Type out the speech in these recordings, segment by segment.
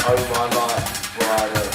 Oh my life, Brian.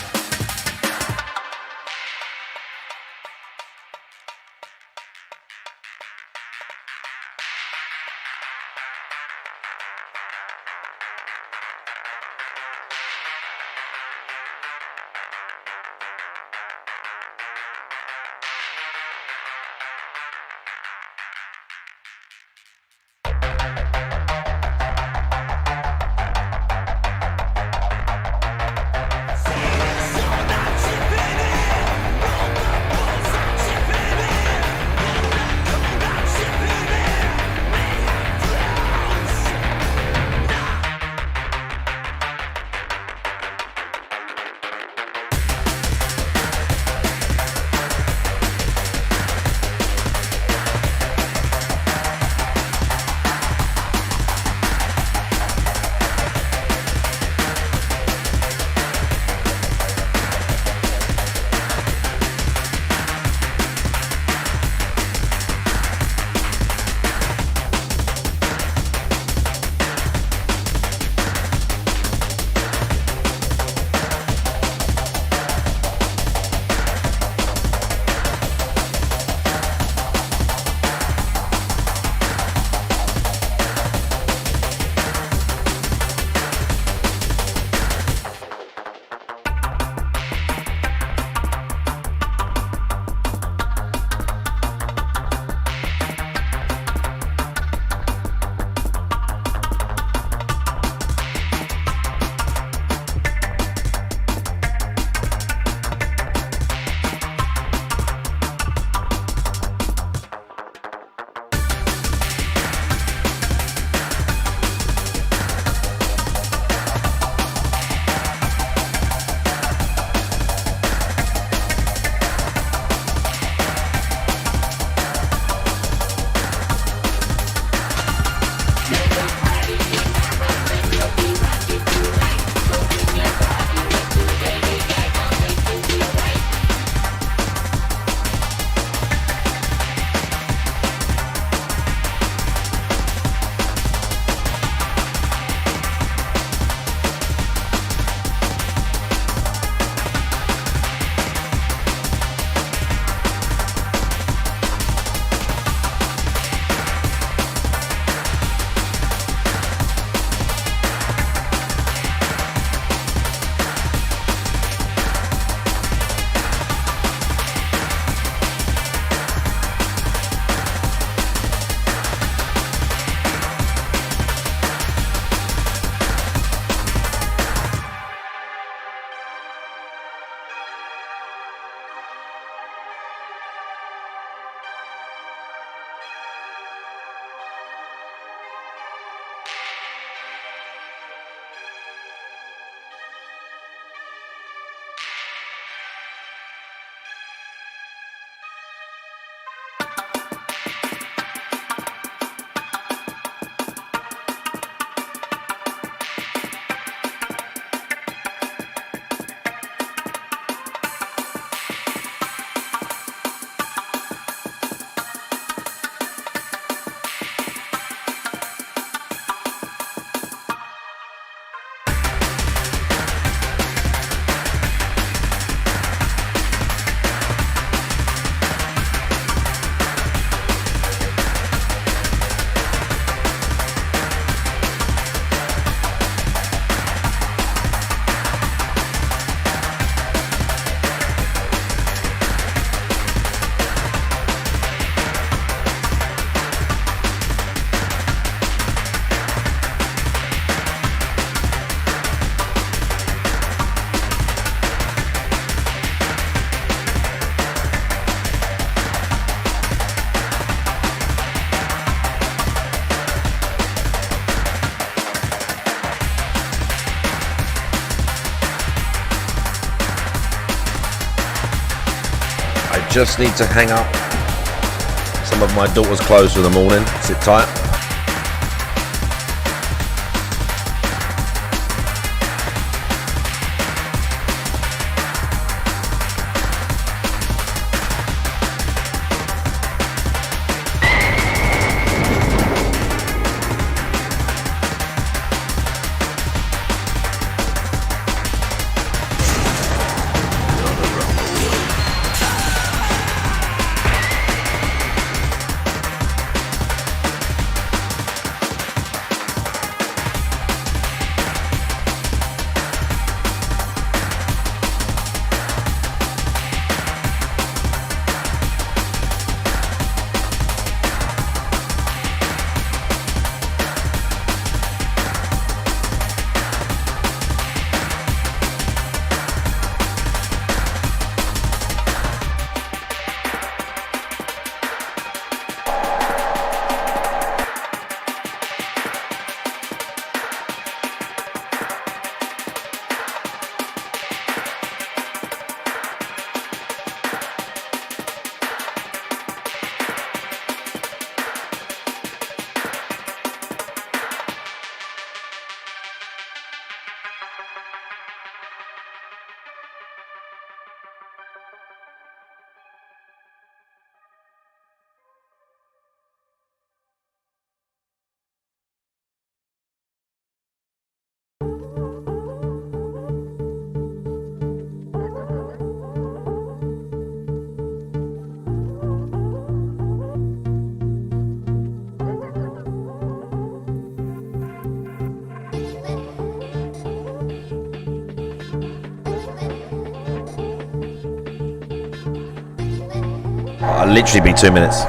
Just need to hang up some of my daughter's clothes for the morning. Sit tight. I'll literally be 2 minutes.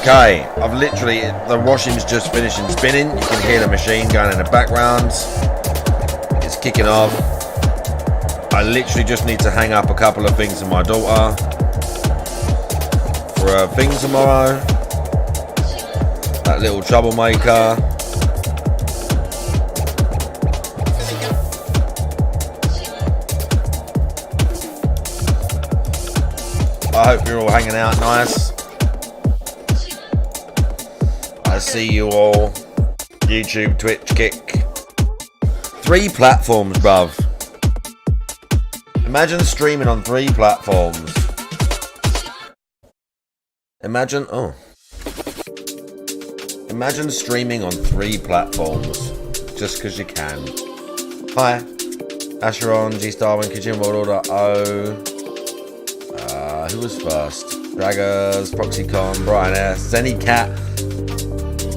Okay, I've literally, the washing's just finishing spinning. You can hear the machine going in the background. It's kicking off. I literally just need to hang up a couple of things for my daughter for a thing tomorrow. That little troublemaker. I hope you're all hanging out nice. I see you all. YouTube, Twitch, Kick. 3 platforms, bruv. Imagine streaming on 3 platforms. Imagine streaming on 3 platforms. Just because you can. Hi. Asheron, G-Starwin, Kitchen World Order, who was first? Draggers, Proxycon, Brian S, Zenny Cat.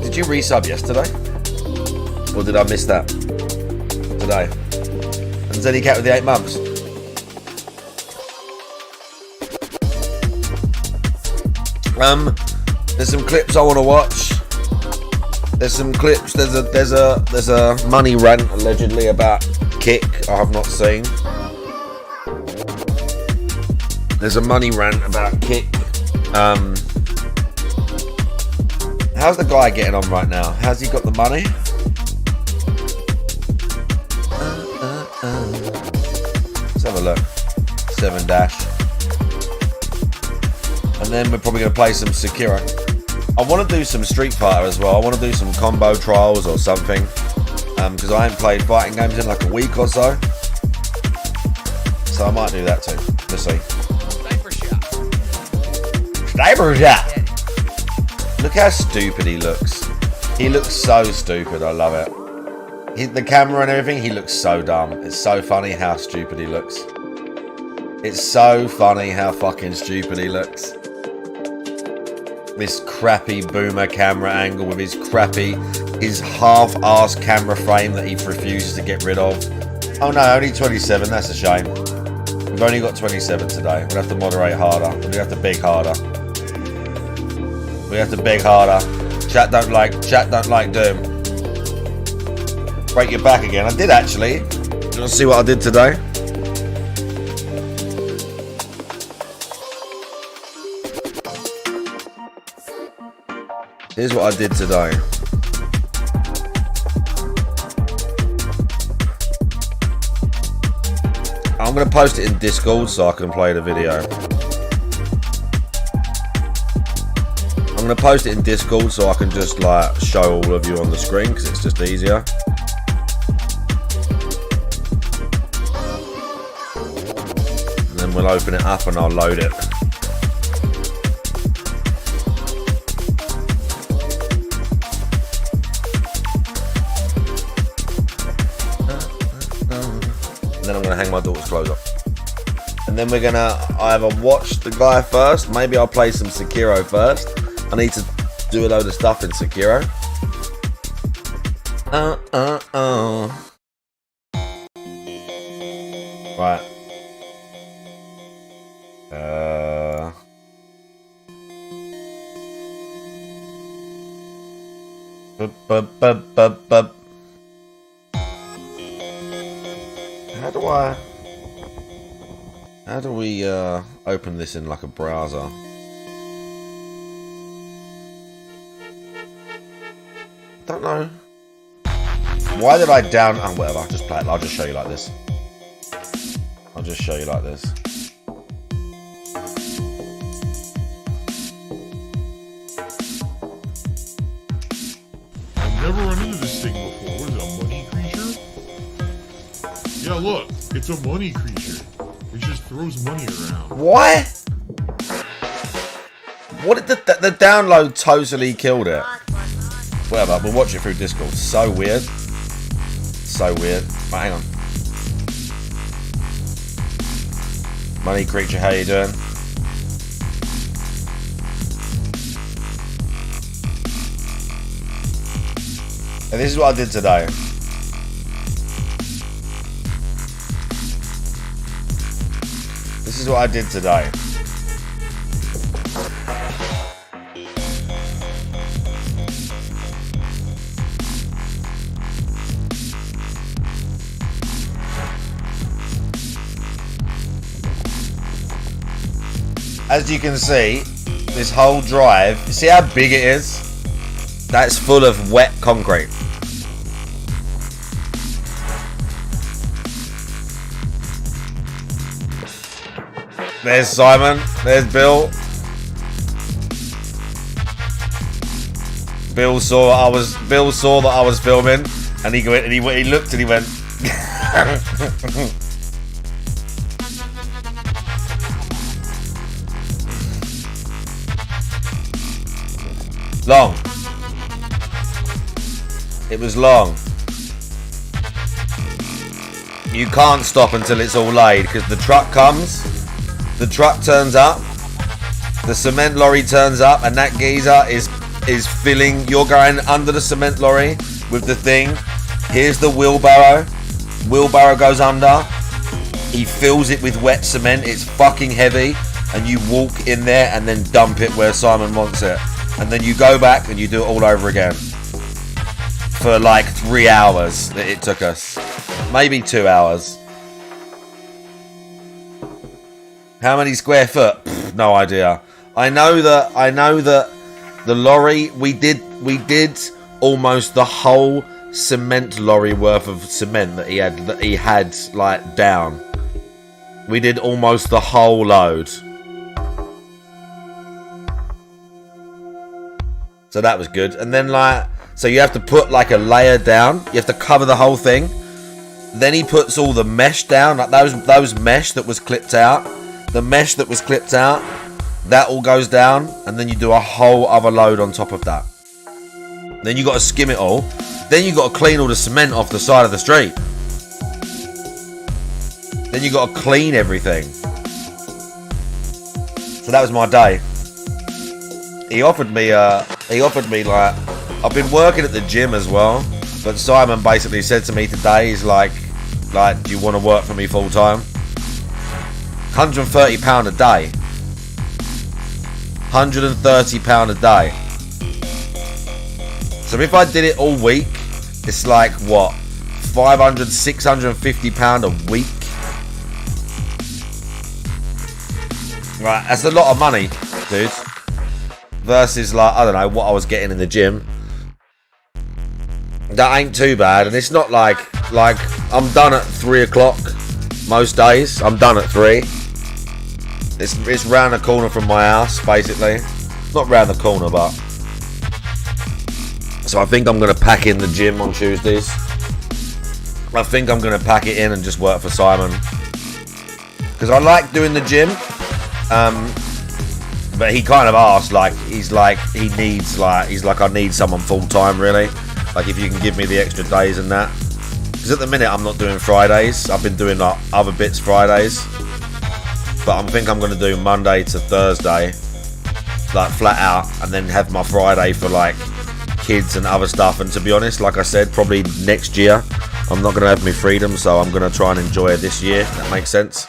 Did you resub yesterday? Or did I miss that? Today. And Zenny Cat with the 8 months. There's some clips I want to watch. There's some clips. There's a money rant allegedly about Kick I have not seen. There's a money rant about Kick. How's the guy getting on right now? Has he got the money? Let's have a look. 7 dash. And then we're probably going to play some Sekiro. I want to do some Street Fighter as well. I want to do some combo trials or something. Because I haven't played fighting games in like a week or so. So I might do that too. Let's see. Sniper shot! Look how stupid he looks. He looks so stupid. I love it. The camera and everything, he looks so dumb. It's so funny how stupid he looks. It's so funny how fucking stupid he looks. This crappy boomer camera angle with his half-assed camera frame that he refuses to get rid of. Oh no, only 27, that's a shame. We've only got 27 today. We'll have to moderate harder. We'll have to beg harder. We have to beg harder. Chat don't like Doom. Break your back again. I did actually. Do you want to see what I did today? Here's what I did today. I'm going to post it in Discord so I can play the video. I'm going to post it in Discord so I can just like show all of you on the screen because it's just easier. then we'll open it up and I'll load it. And then I'm gonna hang my daughter's clothes up. And then we're gonna either watch the guy first, maybe I'll play some Sekiro first. I need to do a load of stuff in Sekiro. Right. How do we open this in like a browser? Don't know. Why did I down? Oh, whatever. I'll just play it. I'll just show you like this. I'll just show you like this. I've never run into this thing before. What is it, a money creature? Yeah, look. It's a money creature. It just throws money around. Why? What did the download totally killed it? Whatever, we'll watch it through Discord. So weird. So weird. Right, hang on. Money creature, how you doing? And this is what I did today. This is what I did today. As you can see, this whole drive, see how big it is? That's full of wet concrete. There's Simon. There's Bill. Bill saw that I was filming, and he went and he looked and he went. Long. It was long. You can't stop until it's all laid because the truck comes, the truck turns up, the cement lorry turns up, and that geezer is filling. You're going under the cement lorry with the thing. Here's the wheelbarrow. Wheelbarrow goes under. He fills it with wet cement. It's fucking heavy, and you walk in there and then dump it where Simon wants it. And then you go back and you do it all over again. For like 3 hours that it took us. Maybe 2 hours. How many square foot? Pfft, no idea. I know that the lorry, we did almost the whole cement lorry worth of cement that he had like down. We did almost the whole load. So that was good. And then so you have to put like a layer down. You have to cover the whole thing. Then he puts all the mesh down, like those mesh that was clipped out. The mesh that was clipped out, that all goes down, and then you do a whole other load on top of that. Then you got to skim it all. Then you got to clean all the cement off the side of the street. Then you got to clean everything. So that was my day. He offered me like, I've been working at the gym as well, but Simon basically said to me today, he's like, do you want to work for me full time? £130 a day. £130 a day. So if I did it all week, it's like what, £500, £650 a week? Right, that's a lot of money, dude. Versus like, I don't know, what I was getting in the gym. That ain't too bad, and it's not like I'm done at 3 o'clock most days. I'm done at 3. It's round the corner from my house, basically. Not round the corner, but. So I think I'm gonna pack in the gym on Tuesdays. I think I'm gonna pack it in and just work for Simon. Because because I like doing the gym. But he kind of asked, like, he's like, I need someone full time, really. Like, if you can give me the extra days and that. Because at the minute, I'm not doing Fridays. I've been doing, like, other bits Fridays. But I think I'm going to do Monday to Thursday, like, flat out. And then have my Friday for, like, kids and other stuff. And to be honest, like I said, probably next year, I'm not going to have my freedom. So I'm going to try and enjoy it this year. That makes sense.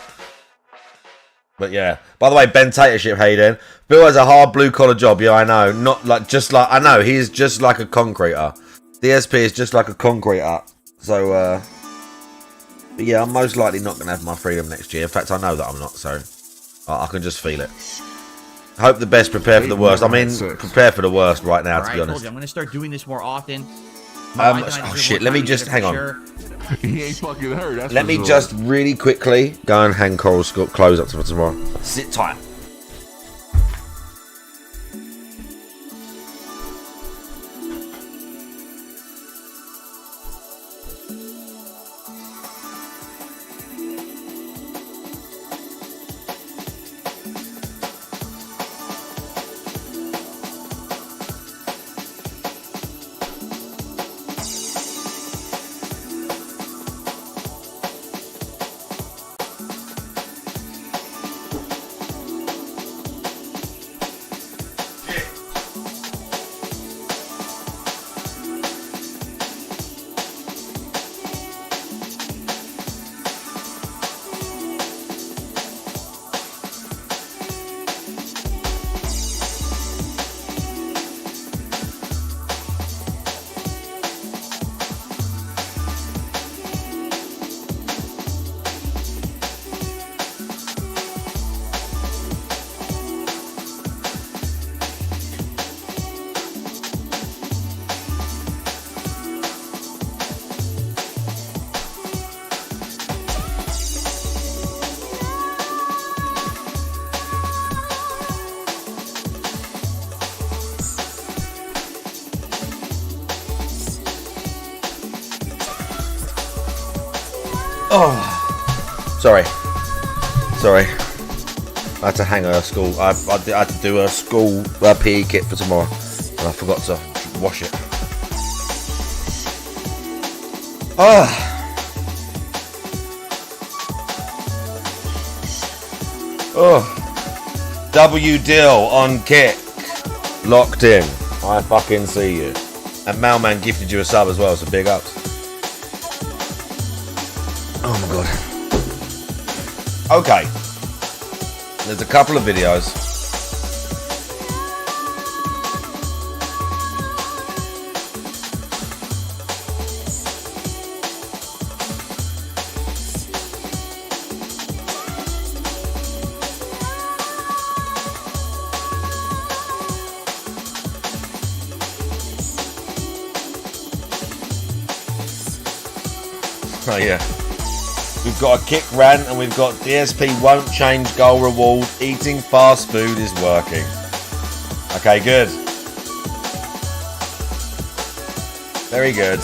But yeah. By the way, Ben Tatership, how you doing? Bill has a hard blue collar job. Yeah, I know. Not like just like I know. He's just like a concreter. DSP is just like a concreter. So, but yeah, I'm most likely not going to have my freedom next year. In fact, I know that I'm not. So I can just feel it. Hope the best, prepare for the worst. I mean, prepare for the worst right now. To be honest, I'm going to start doing this more often. Oh shit! Let me just hang on. He ain't fucking hurt. Let me just really quickly go and hang Coral's clothes up for tomorrow. Sit tight. Oh, sorry. I had to hang a school. I had to do a school PE kit for tomorrow, and I forgot to wash it. W Dill on kick, locked in. I fucking see you. And Malman gifted you a sub as well, so big ups. Oh my god. Okay. There's a couple of videos. Oh yeah. We've got a kick rant and we've got DSP won't change goal reward. Eating fast food is working. Okay, good. Very good.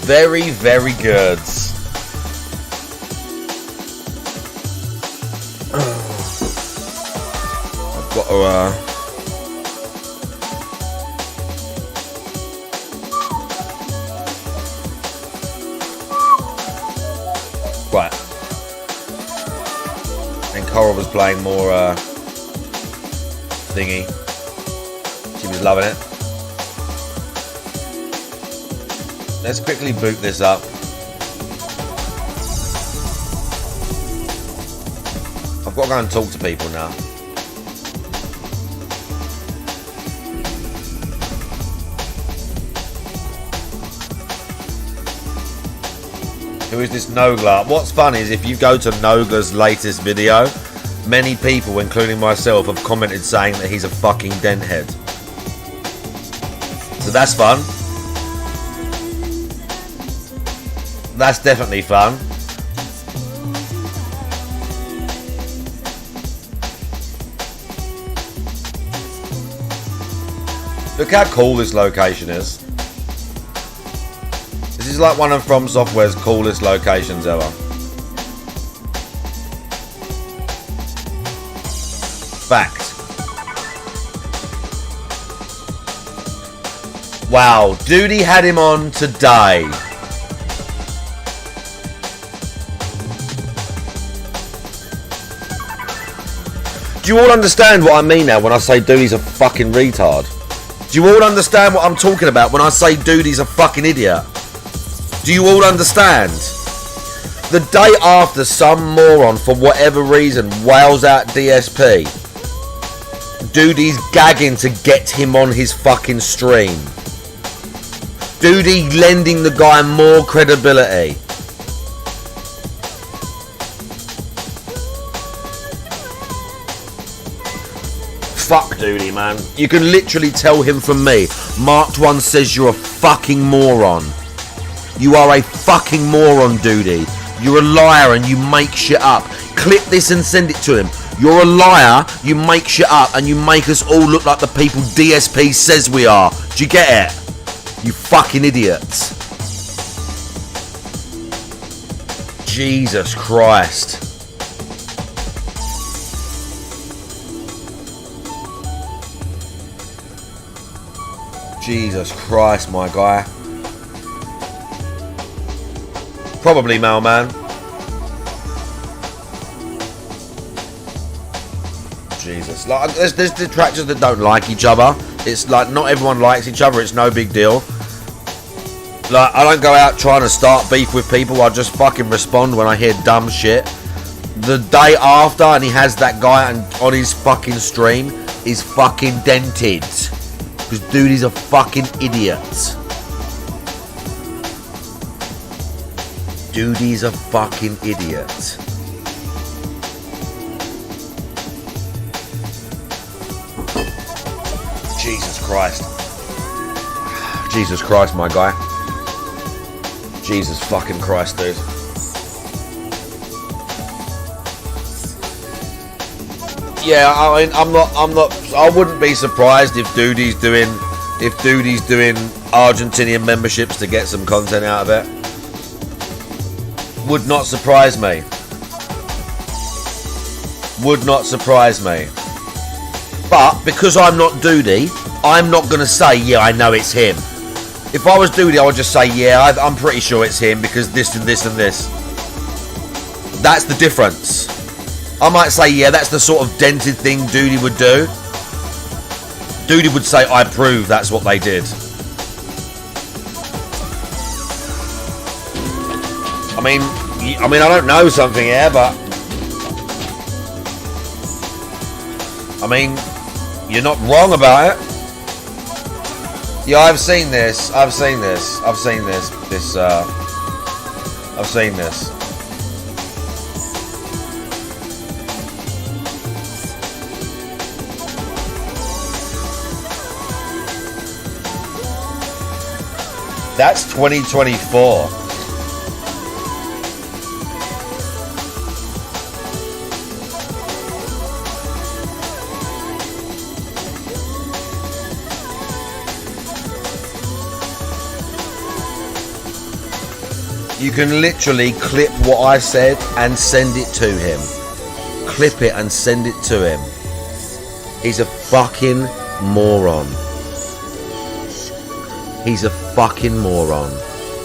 Very, very good. I've got to right. And Coral was playing more thingy. She was loving it. Let's quickly boot this up. I've got to go and talk to people now. Who is this Nogla? What's funny is if you go to Nogla's latest video, many people, including myself, have commented saying that he's a fucking dent head. So that's fun. That's definitely fun. Look how cool this location is. This is like one of From Software's coolest locations ever. Fact. Wow, Duty had him on today. Do you all understand what I mean now when I say Duty's a fucking retard? Do you all understand what I'm talking about when I say Duty's a fucking idiot? Do you all understand? The day after some moron, for whatever reason, wails out DSP, Duty's gagging to get him on his fucking stream. Duty lending the guy more credibility. Fuck Duty, man. You can literally tell him from me. Marked One says you're a fucking moron. You are a fucking moron, Duty. You're a liar and you make shit up. Clip this and send it to him. You're a liar, you make shit up, and you make us all look like the people DSP says we are. Do you get it? You fucking idiots. Jesus Christ. Jesus Christ, my guy. Probably mailman. Jesus. Like, there's detractors that don't like each other. It's like not everyone likes each other. It's no big deal. Like, I don't go out trying to start beef with people. I just fucking respond when I hear dumb shit. The day after, and he has that guy on his fucking stream, is fucking dented. Because dude, he's a fucking idiot. Dude, he's a fucking idiot. Jesus Christ. Jesus Christ, my guy. Jesus fucking Christ, dude. Yeah, I mean, I wouldn't be surprised if Duty's doing Argentinian memberships to get some content out of it. Would not surprise me. Would not surprise me. But because I'm not Duty, I'm not gonna say, yeah, I know it's him. If I was Duty, I would just say, yeah, I'm pretty sure it's him because this and this and this. That's the difference. I might say, yeah, that's the sort of dented thing Duty would do. Duty would say, I prove that's what they did. I mean, I don't know something here, but I mean, you're not wrong about it. Yeah, I've seen this. I've seen this. I've seen this. I've seen this. That's 2024. You can literally clip what I said and send it to him. Clip it and send it to him. He's a fucking moron. He's a fucking moron.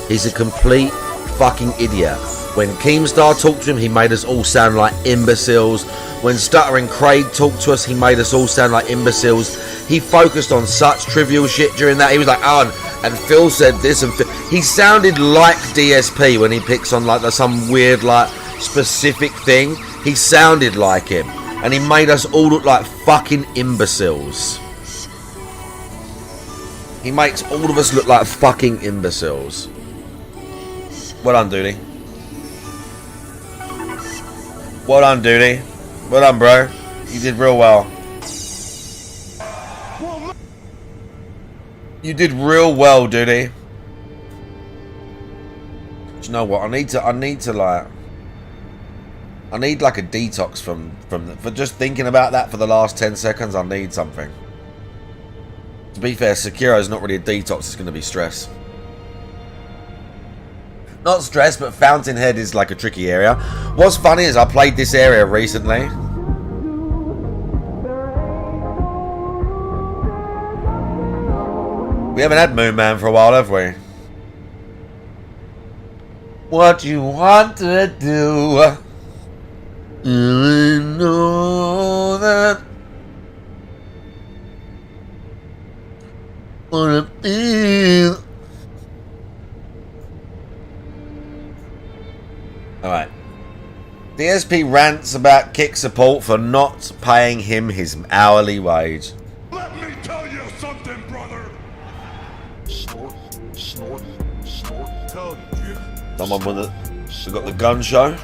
He's a complete fucking idiot. When Keemstar talked to him, he made us all sound like imbeciles. When Stuttering Craig talked to us, he made us all sound like imbeciles. He focused on such trivial shit during that. He was like, oh, and Phil said this, and Phil. He sounded like DSP when he picks on like some weird like specific thing. He sounded like him, and he made us all look like fucking imbeciles. He makes all of us look like fucking imbeciles. Well done, Duty. Well done, Duty. Well done, bro. You did real well. You did real well, Duty. Do you know what? I need like a detox for just thinking about that for the last 10 seconds. I need something. To be fair, Sekiro's not really a detox, it's going to be stress. Not stressed, but Fountainhead is like a tricky area. What's funny is I played this area recently. We haven't had Hmmmmm for a while, have we? What you want to do? I know that. Wanna be. Alright. DSP rants about Kick support for not paying him his hourly wage. Let me tell you something, brother. Snort, snort, snort. Cody, Someone with it. We got the gun show.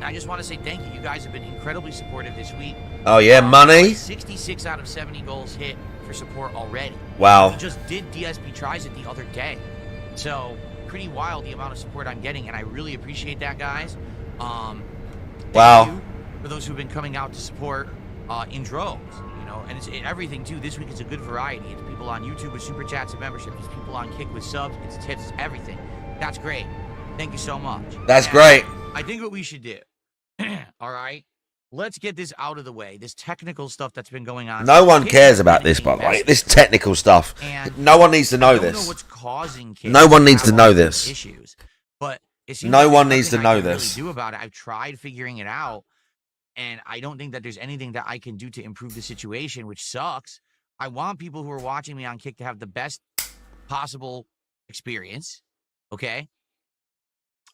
I just want to say thank you. You guys have been incredibly supportive this week. Oh yeah, money. 66 out of 70 goals hit for support already. Wow. We just did DSP tries it the other day. So pretty wild the amount of support I'm getting, and I really appreciate that, guys. Thank you for those who've been coming out to support in droves, you know, and it's everything too. This week it's a good variety. It's people on YouTube with super chats and membership. It's people on Kick with subs. It's tips. It's everything. That's great. Thank you so much. That's and great. I think what we should do. All right. Let's get this out of the way. This technical stuff that's been going on. No one cares about this, by the way. This technical stuff. And no one needs to know I don't this. know what's causing No one needs to know this. Issues, but it seems no like one there's needs to nothing I know can this. Really do about it. I've tried figuring it out, and I don't think that there's anything that I can do to improve the situation, which sucks. I want people who are watching me on Kick to have the best possible experience. Okay.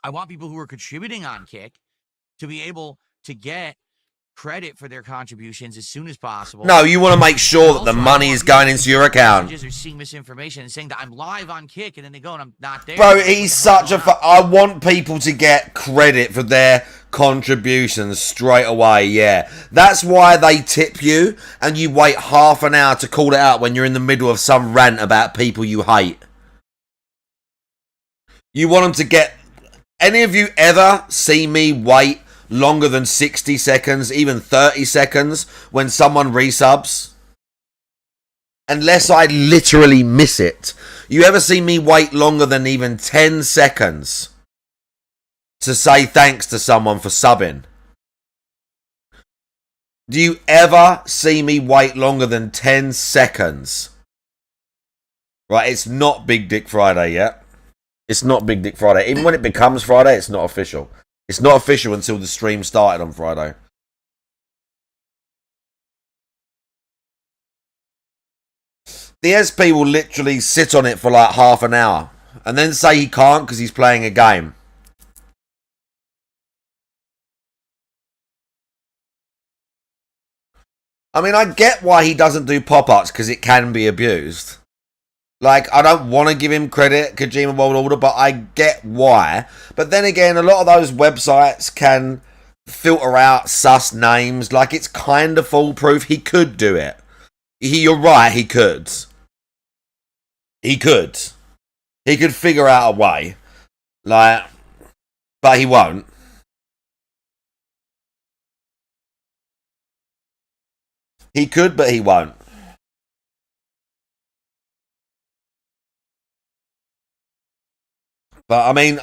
I want people who are contributing on Kick to be able to get credit for their contributions as soon as possible. No, you want to make sure that the money is going into your account. Or seeing misinformation and saying that I'm live on Kick, and then they go and I'm not there. Bro, he's such a... I want people to get credit for their contributions straight away, yeah. That's why they tip you, and you wait half an hour to call it out when you're in the middle of some rant about people you hate. You want them to get... Any of you ever see me wait longer than 60 seconds, even 30 seconds, when someone resubs? Unless I literally miss it. You ever see me wait longer than even 10 seconds to say thanks to someone for subbing? Do you ever see me wait longer than 10 seconds? Right, it's not Big Dick Friday yet. It's not Big Dick Friday. Even when it becomes Friday, it's not official. It's not official until the stream started on Friday. The SP will literally sit on it for like half an hour and then say he can't because he's playing a game. I mean, I get why he doesn't do pop-ups because it can be abused. Like, I don't want to give him credit, Kojima World Order, but I get why. But then again, a lot of those websites can filter out sus names. Like, it's kind of foolproof. He could do it. You're right, he could. He could. He could figure out a way. Like, but he won't. He could, but he won't. But I mean,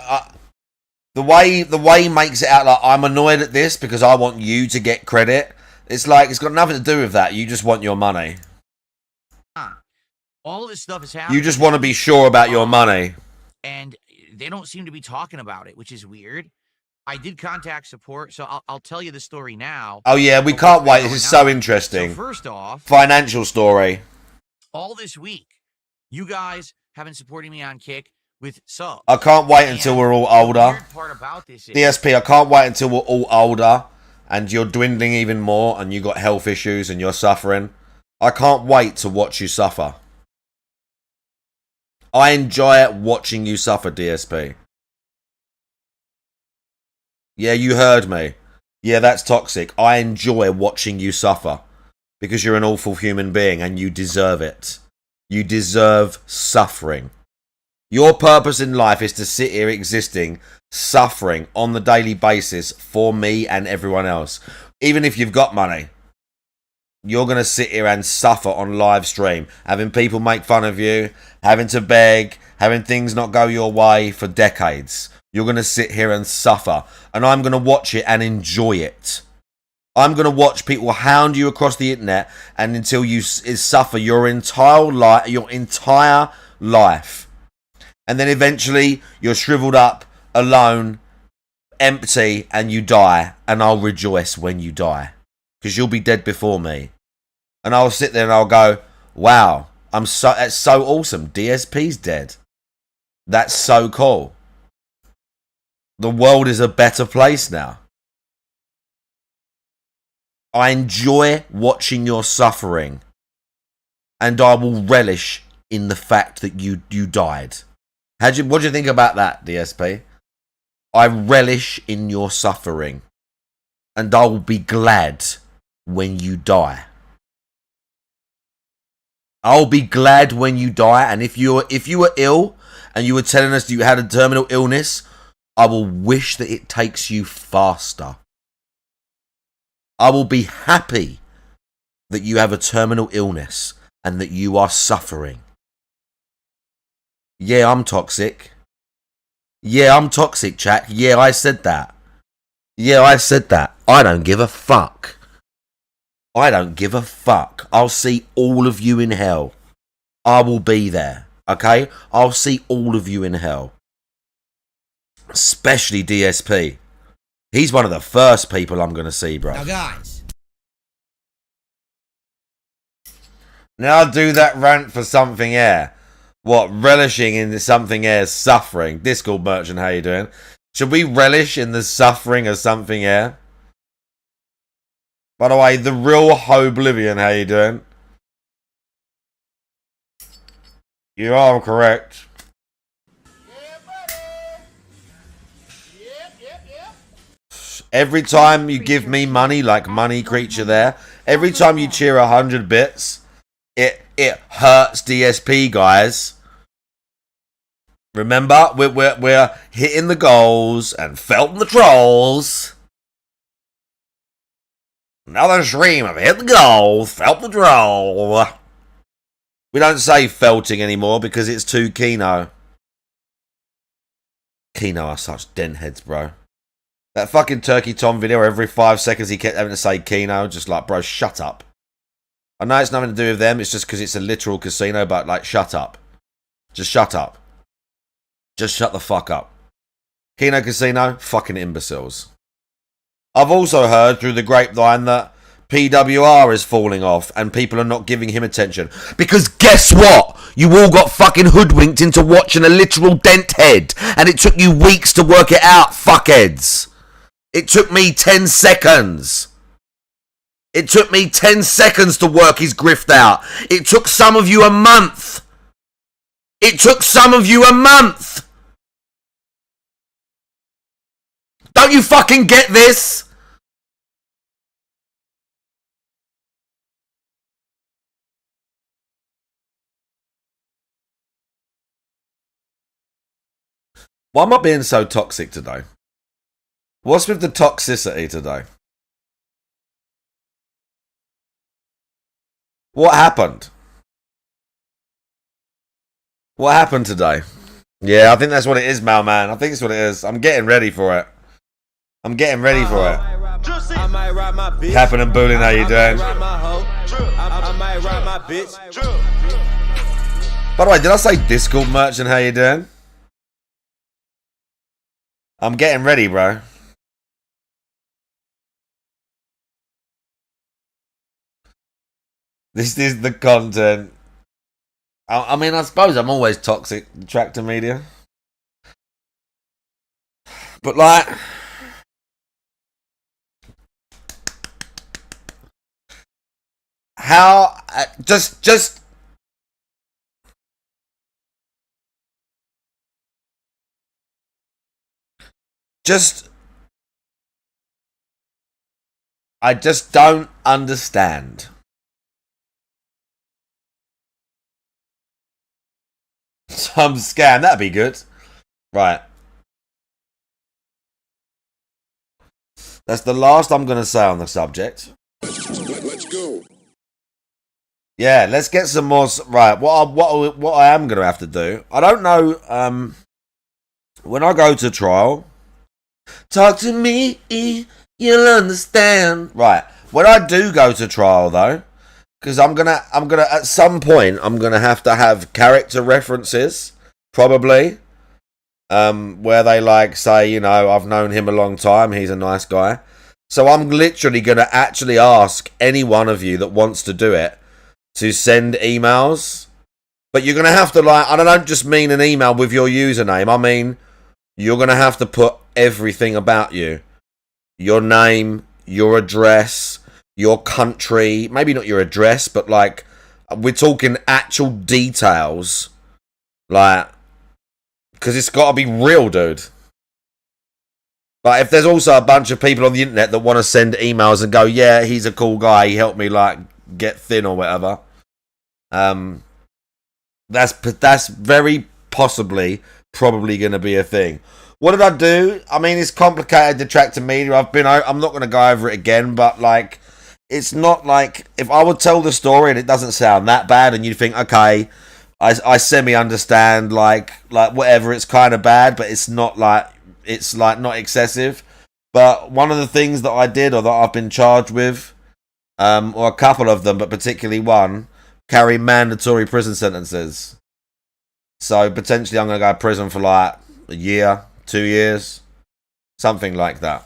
the way he makes it out like I'm annoyed at this because I want you to get credit. It's like it's got nothing to do with that. You just want your money. All this stuff is happening. You just want to be sure about your money. And they don't seem to be talking about it, which is weird. I did contact support, so I'll tell you the story now. Oh yeah, we can't wait. This is so interesting. So first off, financial story. All this week, you guys have been supporting me on Kick with subs. I can't wait until we're all older. The weird part about this is, DSP, I can't wait until we're all older and you're dwindling even more and you got health issues and you're suffering. I can't wait to watch you suffer. I enjoy watching you suffer, DSP. Yeah, you heard me. Yeah, that's toxic. I enjoy watching you suffer because you're an awful human being and you deserve it. You deserve suffering. Your purpose in life is to sit here existing, suffering on the daily basis for me and everyone else. Even if you've got money, you're going to sit here and suffer on live stream, having people make fun of you, having to beg, having things not go your way for decades. You're going to sit here and suffer. And I'm going to watch it and enjoy it. I'm going to watch people hound you across the internet and until you suffer your entire life. And then eventually you're shriveled up, alone, empty, and you die. And I'll rejoice when you die. Because you'll be dead before me. And I'll sit there and I'll go, wow, that's so awesome. DSP's dead. That's so cool. The world is a better place now. I enjoy watching your suffering. And I will relish in the fact that you died. What do you think about that, DSP? I relish in your suffering. And I will be glad when you die. I'll be glad when you die. And if you were ill and you were telling us that you had a terminal illness, I will wish that it takes you faster. I will be happy that you have a terminal illness and that you are suffering. Yeah, I'm toxic. Yeah, I'm toxic, chat. Yeah, I said that. Yeah, I said that. I don't give a fuck. I don't give a fuck. I'll see all of you in hell. I will be there. Okay? I'll see all of you in hell. Especially DSP. He's one of the first people I'm going to see, bro. Now, guys. Now I'll do that rant for Something Air. What? Relishing in Something Air's suffering. Discord merchant, how you doing? Should we relish in the suffering of Something Air? By the way, the real Oblivion, how you doing? You are correct. Every time you give me money, like Money Creature there, every time you cheer 100 bits, it hurts DSP, guys. Remember, we're hitting the goals and felting the trolls. Another stream of hit the goal, felt the troll. We don't say felting anymore because it's too Kino. Kino are such dentheads, bro. That fucking Turkey Tom video, every 5 seconds he kept having to say Kino, just like, bro, shut up. I know it's nothing to do with them, it's just because it's a literal casino, but like, shut up. Just shut up. Just shut the fuck up. Kino Casino, fucking imbeciles. I've also heard through the grapevine that PWR is falling off and people are not giving him attention. Because guess what? You all got fucking hoodwinked into watching a literal dent head. And it took you weeks to work it out, fuckheads. It took me 10 seconds. It took me 10 seconds to work his grift out. It took some of you a month. It took some of you a month. Don't you fucking get this? Why am I being so toxic today? What's with the toxicity today? What happened? What happened today? Yeah, I think that's what it is, Malman. I think it's what it is. I'm getting ready for it. I'm getting ready for it. Capping and Booling, how you doing? By the way, did I say Discord merchant, how you doing? I'm getting ready, bro. This is the content. I mean, I suppose I'm always toxic, Tractor Media. But like... How... Just... I just don't understand. Some scam, that'd be good. Right. That's the last I'm going to say on the subject. Let's go. Yeah, let's get some more. Right, what I am gonna have to do. I don't know. When I go to trial, talk to me, you'll understand. Right, when I do go to trial though, because I'm gonna at some point I'm gonna have to have character references, probably. Where they like say, you know, I've known him a long time. He's a nice guy. So I'm literally gonna actually ask any one of you that wants to do it to send emails, but you're going to have to, like, and I don't just mean an email with your username, I mean, you're going to have to put everything about you. Your name, your address, your country, maybe not your address, but, like, we're talking actual details, like, because it's got to be real, dude. But if there's also a bunch of people on the internet that want to send emails and go, yeah, he's a cool guy, he helped me, like, get thin or whatever, that's very possibly probably going to be a thing. What did I do? I mean, it's complicated to track to media. I'm not going to go over it again, but like, it's not like if I would tell the story and it doesn't sound that bad, and you think, okay, I semi understand, like whatever, it's kind of bad, but it's not excessive. But one of the things that I did or that I've been charged with, or a couple of them, but particularly one, carry mandatory prison sentences. So potentially I'm going to go to prison for like a year, 2 years, something like that.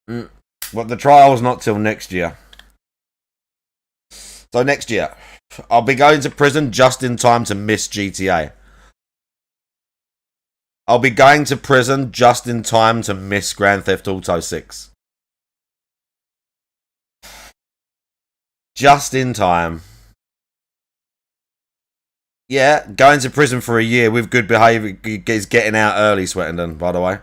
But the trial's not till next year. So next year, I'll be going to prison just in time to miss GTA. I'll be going to prison just in time to miss Grand Theft Auto 6. Just in time. Yeah, going to prison for a year with good behaviour is getting out early, Sweatenden, by the way.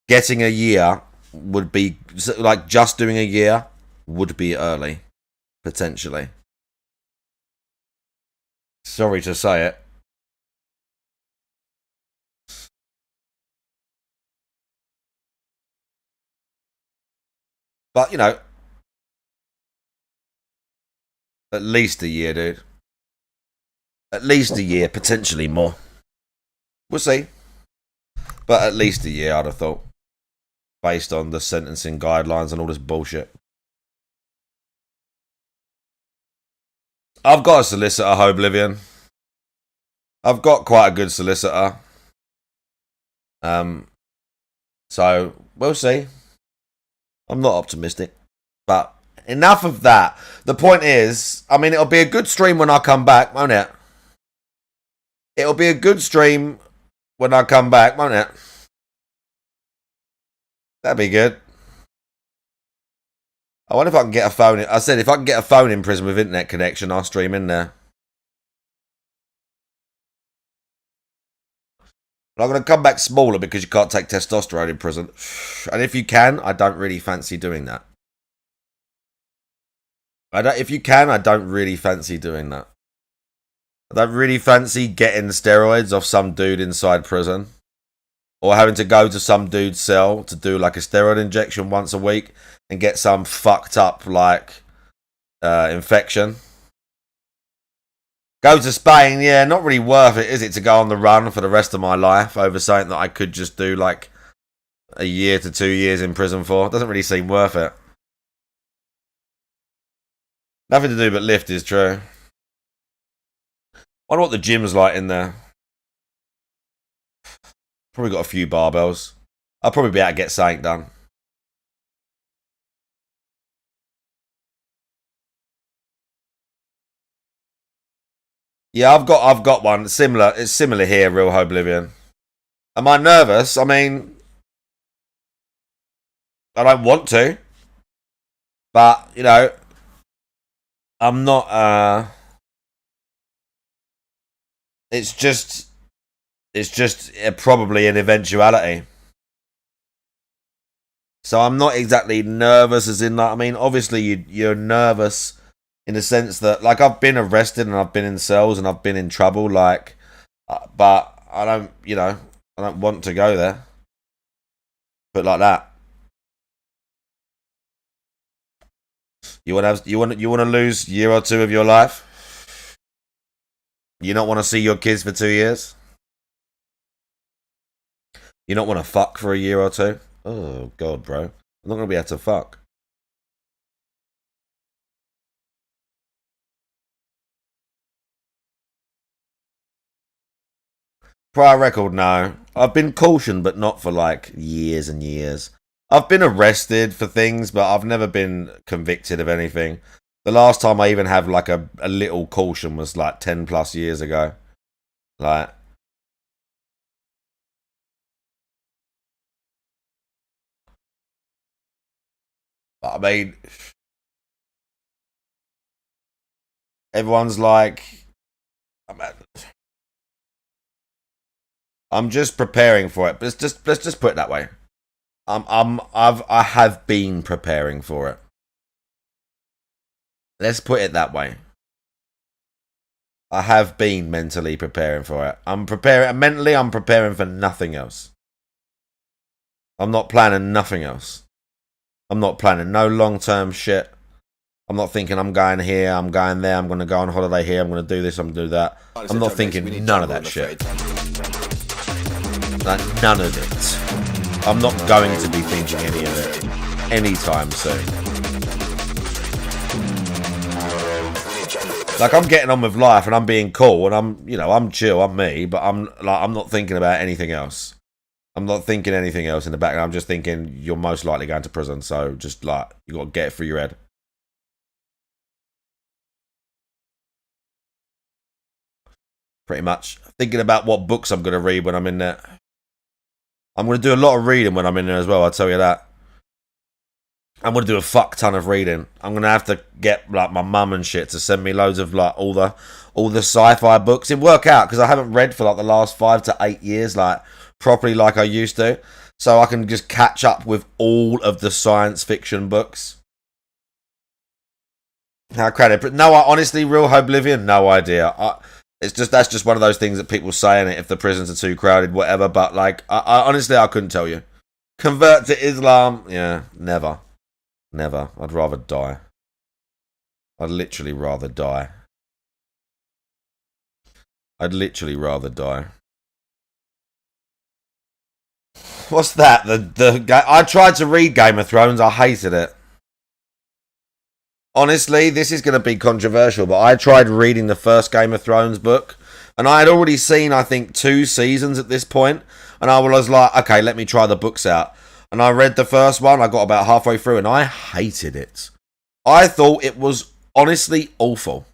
Getting a year would be, like, just doing a year would be early, potentially. Sorry to say it. But, you know, at least a year, dude. At least a year, potentially more. We'll see. But at least a year, I'd have thought. Based on the sentencing guidelines and all this bullshit. I've got a solicitor, Oblivion. I've got quite a good solicitor. So, we'll see. I'm not optimistic. But enough of that. The point is, I mean, it'll be a good stream when I come back, won't it? It'll be a good stream when I come back, won't it? That'd be good. I wonder if I can get a phone. I said if I can get a phone in prison with internet connection, I'll stream in there. But I'm going to come back smaller because you can't take testosterone in prison. And if you can, I don't really fancy doing that. If you can, I don't really fancy doing that. I don't really fancy getting steroids off some dude inside prison. Or having to go to some dude's cell to do like a steroid injection once a week and get some fucked up like infection. Go to Spain, yeah, not really worth it, is it, to go on the run for the rest of my life over something that I could just do like a year to 2 years in prison for? Doesn't really seem worth it. Nothing to do but lift is true. Wonder what the gym's like in there. Probably got a few barbells. I'll probably be able to get something done. Yeah, I've got one similar. It's similar here, Real Oblivion. Am I nervous? I mean, I don't want to, but you know, I'm not. It's just probably an eventuality. So I'm not exactly nervous, as in that. I mean, obviously you're nervous in the sense that, like, I've been arrested and I've been in cells and I've been in trouble, like, but I don't, you know, I don't want to go there. Put it like that. You want to lose a year or two of your life? You not want to see your kids for 2 years? You not want to fuck for a year or two? Oh god, bro. I'm not gonna be able to fuck. Prior record, no. I've been cautioned, but not for like years and years. I've been arrested for things, but I've never been convicted of anything. The last time I even had like a little caution was like 10 plus years ago. Like, I mean, everyone's like, I'm just preparing for it. But let's just put it that way. I have been preparing for it. Let's put it that way. I have been mentally preparing for it. I'm preparing for nothing else. I'm not planning nothing else. I'm not planning no long-term shit. I'm not thinking I'm going here, I'm going there, I'm going to go on holiday here, I'm going to do this, I'm going to do that. I'm not thinking none of that shit. Like, none of it. I'm not going to be thinking any of it anytime soon. Like, I'm getting on with life and I'm being cool and I'm chill, I'm me, but I'm not thinking about anything else. I'm not thinking anything else in the background. I'm just thinking you're most likely going to prison, so just like you got to get it through your head. Pretty much. Thinking about what books I'm going to read when I'm in there. I'm going to do a lot of reading when I'm in there as well, I'll tell you that. I'm going to do a fuck ton of reading. I'm going to have to get like my mum and shit to send me loads of like all the sci-fi books. It'd work out because I haven't read for like the last 5 to 8 years like properly like I used to. So I can just catch up with all of the science fiction books. How crowded. But no, honestly, real Oblivion, no idea. That's just one of those things that people say in it if the prisons are too crowded, whatever. But like, I honestly, I couldn't tell you. Convert to Islam? Yeah, never. Never. I'd rather die. I'd literally rather die. I'd literally rather die. What's that? I tried to read Game of Thrones. I hated it. Honestly, this is going to be controversial, but I tried reading the first Game of Thrones book, and I had already seen, I think, 2 seasons at this point, and I was like, okay, let me try the books out. And I read the first one, I got about halfway through, and I hated it. I thought it was honestly awful.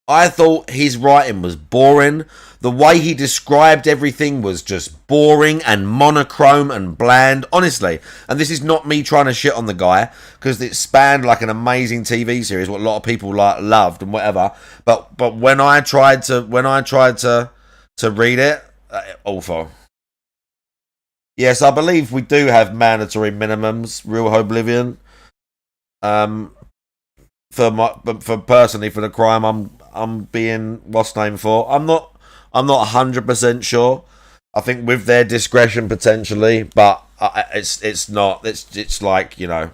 I thought his writing was boring. The way he described everything was just boring and monochrome and bland, honestly. And this is not me trying to shit on the guy, because it spanned like an amazing TV series, what a lot of people like loved and whatever. But when I tried to read it, awful. Yes, I believe we do have mandatory minimums, real Oblivion. For personally for the crime I'm being what's name for. I'm not 100% sure. I think with their discretion potentially, but it's not. It's like, you know,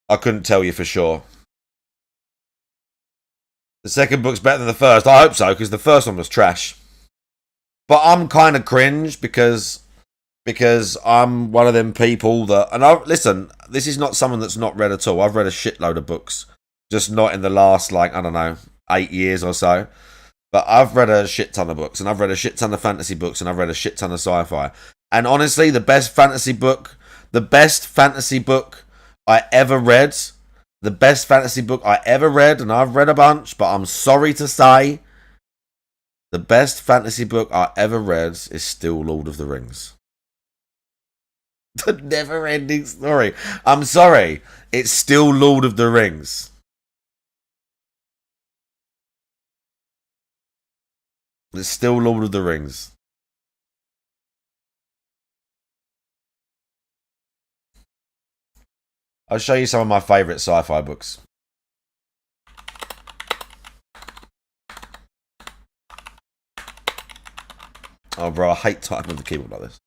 I couldn't tell you for sure. The second book's better than the first. I hope so, because the first one was trash. But I'm kind of cringe because I'm one of them people that, and listen, this is not someone that's not read at all. I've read a shitload of books, just not in the last, like, I don't know, 8 years or so. But I've read a shit ton of books, and I've read a shit ton of fantasy books, and I've read a shit ton of sci-fi. And honestly, the best fantasy book I ever read, and I've read a bunch, but I'm sorry to say, the best fantasy book I ever read is still Lord of the Rings. The never-ending story. I'm sorry. It's still Lord of the Rings. It's still Lord of the Rings. I'll show you some of my favourite sci-fi books. Oh, bro, I hate typing with the keyboard like this.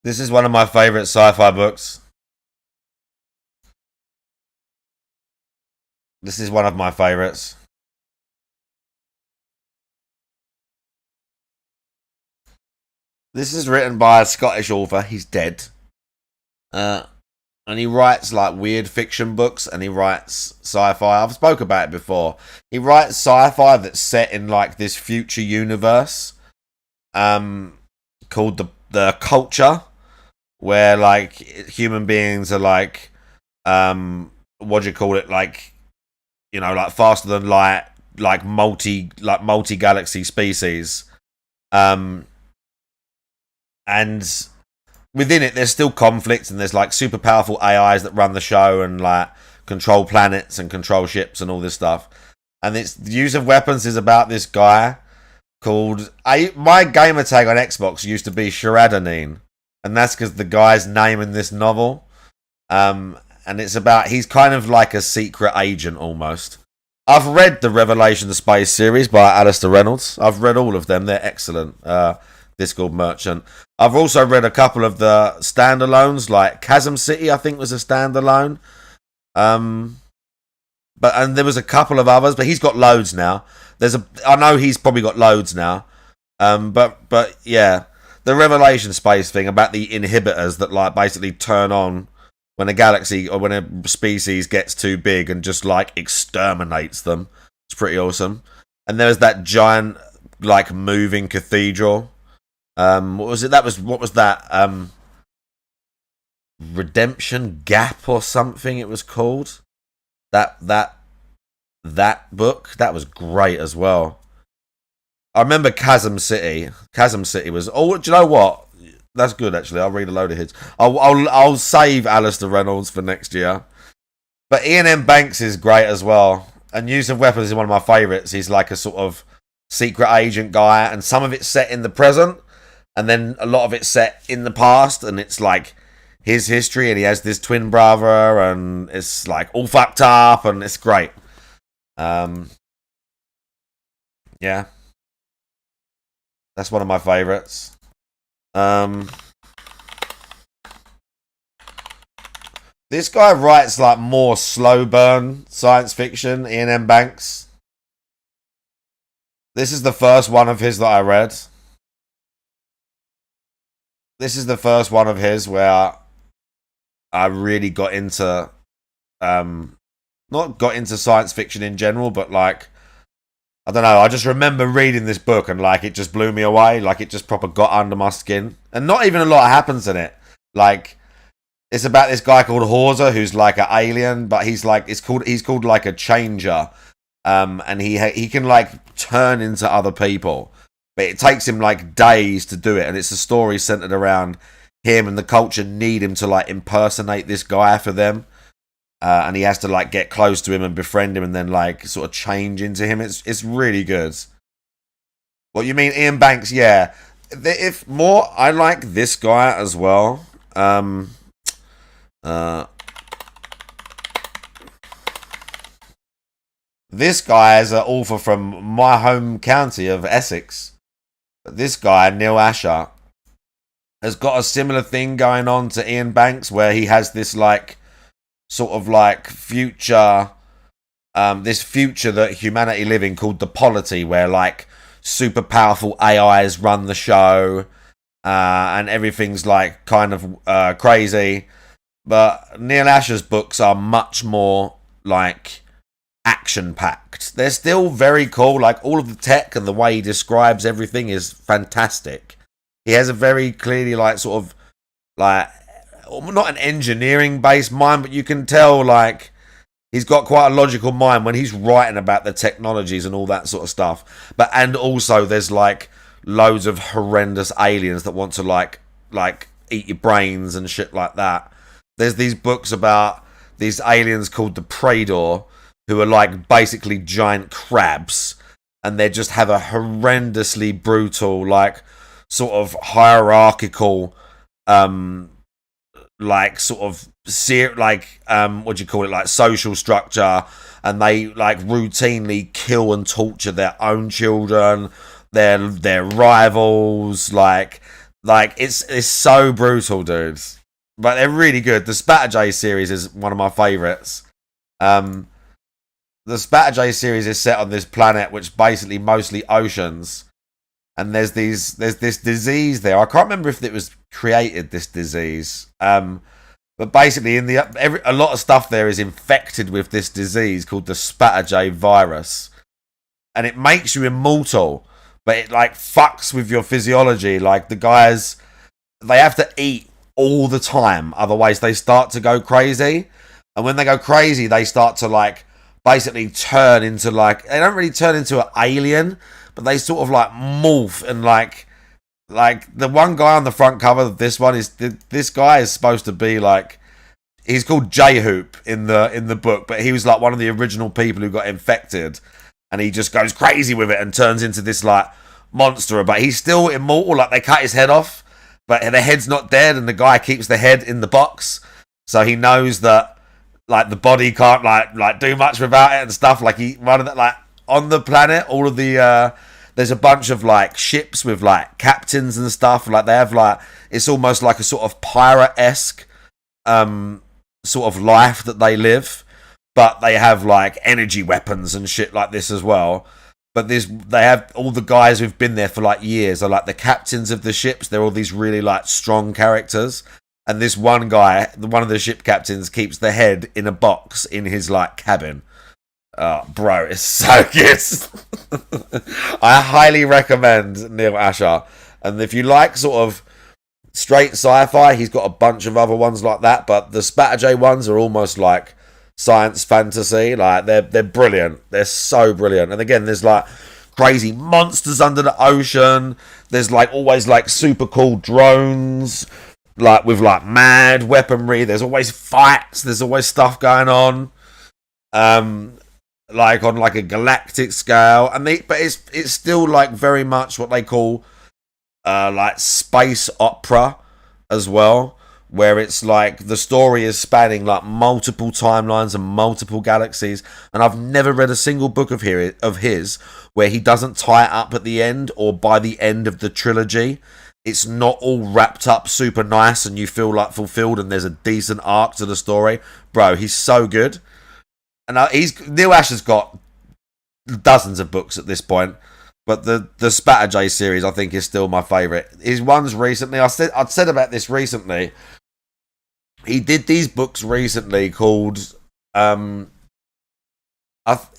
This is one of my favorite sci-fi books. This is one of my favorites. This is written by a Scottish author. He's dead. And he writes like weird fiction books, and he writes sci-fi. I've spoke about it before. He writes sci-fi that's set in like this future universe, called the culture, where like human beings are like, what do you call it? Like, you know, like faster than light, like multi galaxy species, and within it, there's still conflict, and there's like super powerful AIs that run the show and like control planets and control ships and all this stuff. And the use of weapons is about this guy called my gamer tag on Xbox used to be Sharadanine, and that's because the guy's name in this novel. And it's about he's kind of like a secret agent almost. I've read the Revelation of Space series by Alistair Reynolds. I've read all of them; they're excellent. Discord Merchant. I've also read a couple of the standalones, like Chasm City, I think was a standalone. And there was a couple of others, but he's got loads now. I know he's probably got loads now. But yeah, the Revelation Space thing about the inhibitors that like basically turn on when a galaxy or when a species gets too big and just like exterminates them. It's pretty awesome. And there was that giant like moving cathedral. What was it? What was that? Redemption Gap or something it was called. That book, that was great as well. I remember Chasm City. Chasm City was, oh, do you know what? That's good actually. I'll read a load of his. I'll save Alistair Reynolds for next year. But Ian M. Banks is great as well. And Use of Weapons is one of my favourites. He's like a sort of secret agent guy, and some of it's set in the present. And then a lot of it's set in the past, and it's like his history, and he has this twin brother, and it's like all fucked up, and it's great. Yeah. That's one of my favourites. This guy writes like more slow burn science fiction, Ian M. Banks. This is the first one of his that I read. This is the first one of his where I really got into, not got into science fiction in general, but like, I don't know, I just remember reading this book and like it just blew me away, like it just proper got under my skin. And not even a lot happens in it. Like, it's about this guy called Horza who's like an alien, but he's called like a changer. And he can like turn into other people. But it takes him like days to do it, and it's a story centered around him, and the culture need him to like impersonate this guy for them, and he has to like get close to him and befriend him, and then like sort of change into him. It's really good. What you mean, Ian Banks? Yeah, if more, I like this guy as well. This guy is an author from my home county of Essex. This guy, Neil Asher, has got a similar thing going on to Ian Banks, where he has this like sort of like future, this future that humanity live in called the polity, where like super powerful AIs run the show, and everything's like kind of crazy. But Neil Asher's books are much more like action-packed. They're still very cool. Like all of the tech and the way he describes everything is fantastic. He has a very clearly like sort of like not an engineering-based mind, but you can tell like he's got quite a logical mind when he's writing about the technologies and all that sort of stuff. But and also there's like loads of horrendous aliens that want to like eat your brains and shit like that. There's these books about these aliens called the Praedor, who are like basically giant crabs, and they just have a horrendously brutal, like sort of hierarchical, like sort of what do you call it, like social structure, and they like routinely kill and torture their own children, their rivals, like Like, it's so brutal, dudes. But they're really good. The Spatterjay series is one of my favourites. The Spatterjay series is set on this planet, which basically mostly oceans. And there's this disease there. I can't remember if it was created, this disease. But basically, a lot of stuff there is infected with this disease called the Spatterjay virus. And it makes you immortal. But it, like, fucks with your physiology. Like, the guys, they have to eat all the time. Otherwise, they start to go crazy. And when they go crazy, they start to, like, basically turn into, like... They don't really turn into an alien, but they sort of, like, morph and, like the one guy on the front cover of this one is... This guy is supposed to be, like... He's called J-Hoop in the book, but he was, like, one of the original people who got infected. And he just goes crazy with it and turns into this, like, monster. But he's still immortal. Like, they cut his head off, but the head's not dead, and the guy keeps the head in the box. So he knows that, like, the body can't, like do much without it and stuff. Like, on the planet, all of the, there's a bunch of, like, ships with, like, captains and stuff. Like, they have, like, it's almost like a sort of pirate-esque, sort of life that they live. But they have, like, energy weapons and shit like this as well. But they have all the guys who've been there for, like, years are, like, the captains of the ships. They're all these really, like, strong characters. And this one guy, one of the ship captains, keeps the head in a box in his, like, cabin. Bro, it's so good. I highly recommend Neil Asher. And if you like sort of straight sci-fi, he's got a bunch of other ones like that. But the Spatterjay ones are almost like science fantasy. Like, they're brilliant. They're so brilliant. And again, there's, like, crazy monsters under the ocean. There's, like, always, like, super cool drones, like, with, like, mad weaponry. There's always fights. There's always stuff going on, like, on, like, a galactic scale. And but it's still, like, very much what they call like space opera as well, where it's like the story is spanning, like, multiple timelines and multiple galaxies. And I've never read a single book of his where he doesn't tie it up at the end or by the end of the trilogy. It's not all wrapped up super nice and you feel, like, fulfilled and there's a decent arc to the story. Bro, he's so good. And Neil Asher's got dozens of books at this point. But the Spatterjay series, I think, is still my favourite. His ones recently, I'd said about this recently. He did these books recently called... I can't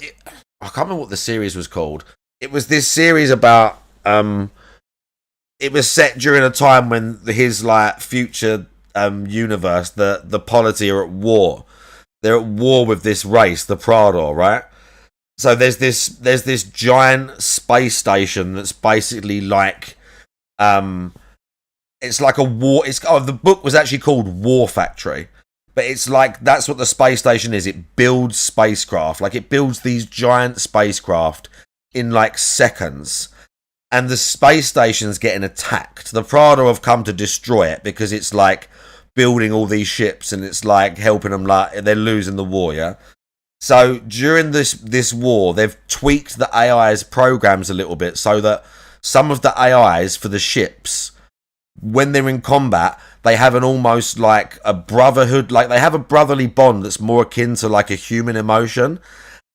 remember what the series was called. It was this series about... it was set during a time when his, like, future universe, the polity are at war. They're at war with this race, the Prador, right? So there's this giant space station that's basically like, it's like a war. The book was actually called War Factory, but it's like that's what the space station is. It builds spacecraft, like it builds these giant spacecraft in like seconds, and the space station's getting attacked. The Prado have come to destroy it because it's like building all these ships and it's like helping them, like they're losing the war, yeah. So during this war, they've tweaked the AI's programs a little bit so that some of the AIs for the ships, when they're in combat, they have an almost like a brotherhood, like they have a brotherly bond that's more akin to like a human emotion.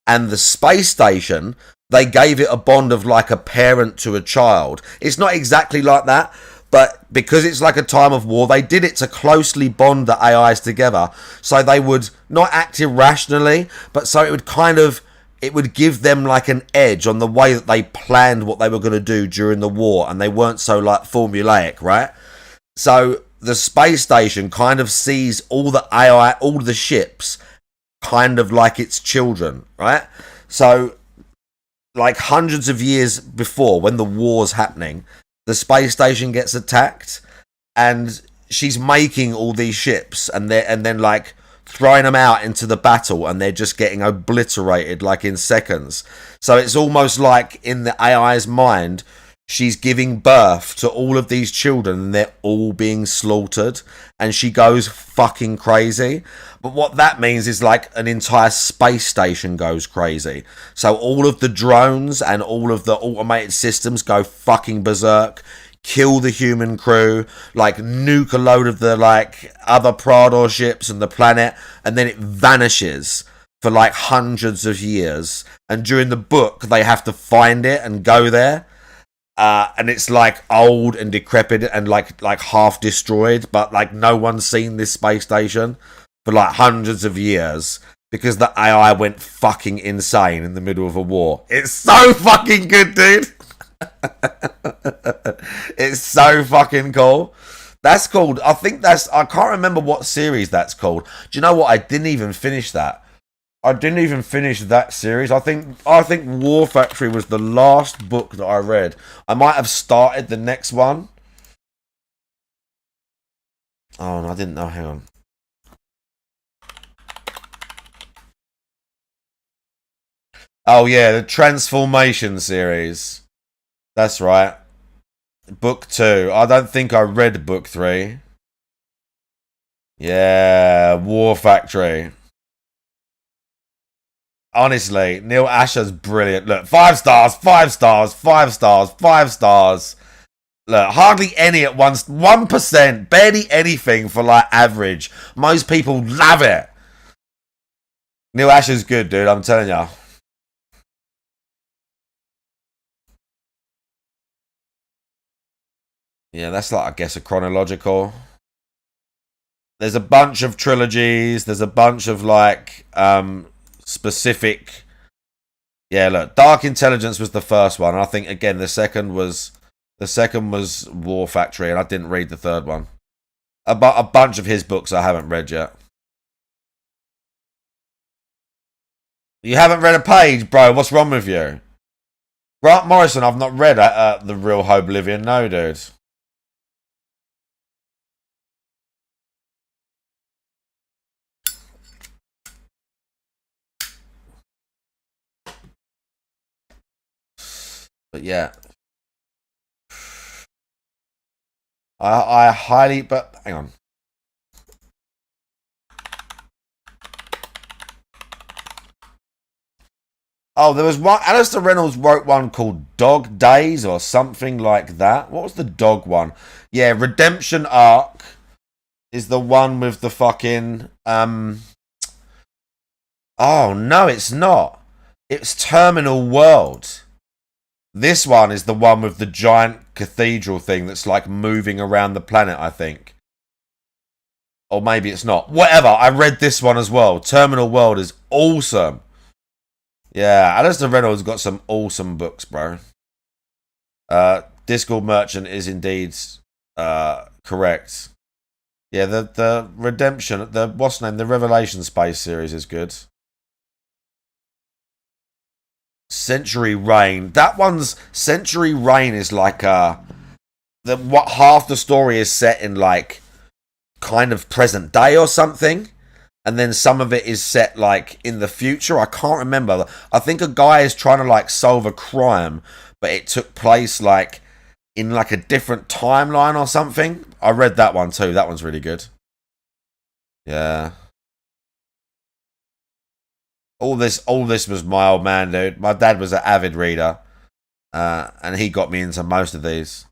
And the space station, they gave it a bond of like a parent to a child. It's not exactly like that, but because it's like a time of war, they did it to closely bond the AIs together. So they would not act irrationally, but so it would give them like an edge on the way that they planned what they were going to do during the war. And they weren't so like formulaic, right? So the space station kind of sees all the AI, all the ships, kind of like its children, right? So like hundreds of years before, when the war's happening, the space station gets attacked and she's making all these ships and then like throwing them out into the battle and they're just getting obliterated like in seconds. So it's almost like in the AI's mind, she's giving birth to all of these children and they're all being slaughtered and she goes fucking crazy. But what that means is like an entire space station goes crazy. So all of the drones and all of the automated systems go fucking berserk. kill the human crew, like nuke a load of the like other Prador ships and the planet, and then it vanishes for like hundreds of years. And during the book, they have to find it and go there. And it's like old and decrepit and like half destroyed, but like no one's seen this space station for like hundreds of years because the AI went fucking insane in the middle of a war. It's so fucking good, dude. It's so fucking cool. That's called, I can't remember what series that's called. Do you know what? I didn't even finish that. I didn't even finish that series. I think War Factory was the last book that I read. I might have started the next one. Oh, no, I didn't know. Hang on. Oh, yeah, the Transformation series. That's right. Book 2. I don't think I read book 3. Yeah, War Factory. Honestly, Neil Asher's brilliant. Look, 5 stars, 5 stars, 5 stars, 5 stars. Look, hardly any at once. 1%, barely anything for like average. Most people love it. Neil Asher's good, dude. I'm telling you. Yeah, that's like, I guess, a chronological. There's a bunch of trilogies. There's a bunch of like specific. Yeah, look, Dark Intelligence was the first one. I think again the second was War Factory, and I didn't read the third one. A bunch of his books I haven't read yet. You haven't read a page, bro. What's wrong with you? Grant Morrison, I've not read The Real Oblivion. No, dude. But yeah, I highly. But hang on. Oh, there was one. Alistair Reynolds wrote one called Dog Days or something like that. What was the dog one? Yeah, Redemption Arc is the one with the fucking. Oh no, it's not. It's Terminal World. This one is the one with the giant cathedral thing that's like moving around the planet, I think. Or maybe it's not. Whatever, I read this one as well. Terminal World is awesome. Yeah, Alistair Reynolds got some awesome books, bro. Discord Merchant is indeed correct. Yeah, the Redemption, what's the name? The Revelation Space series is good. Century Reign. That one's Century Reign is like what half the story is set in like kind of present day or something, and then some of it is set like in the future. I can't remember. I think a guy is trying to like solve a crime, but it took place like in like a different timeline or something. I read that one too. That one's really good. Yeah. All this was my old man, dude. My dad was an avid reader, and he got me into most of these.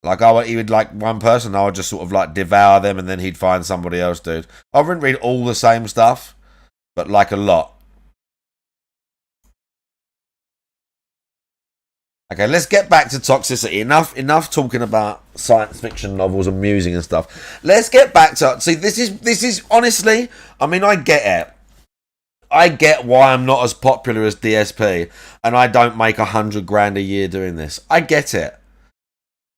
Like, he would like one person, I would just sort of like devour them, and then he'd find somebody else, dude. I wouldn't read all the same stuff, but like a lot. Okay, let's get back to toxicity. Enough talking about science fiction novels and musing and stuff. Let's get back to this is honestly, I mean, I get it. I get why I'm not as popular as DSP and I don't make $100,000 a year doing this. I get it.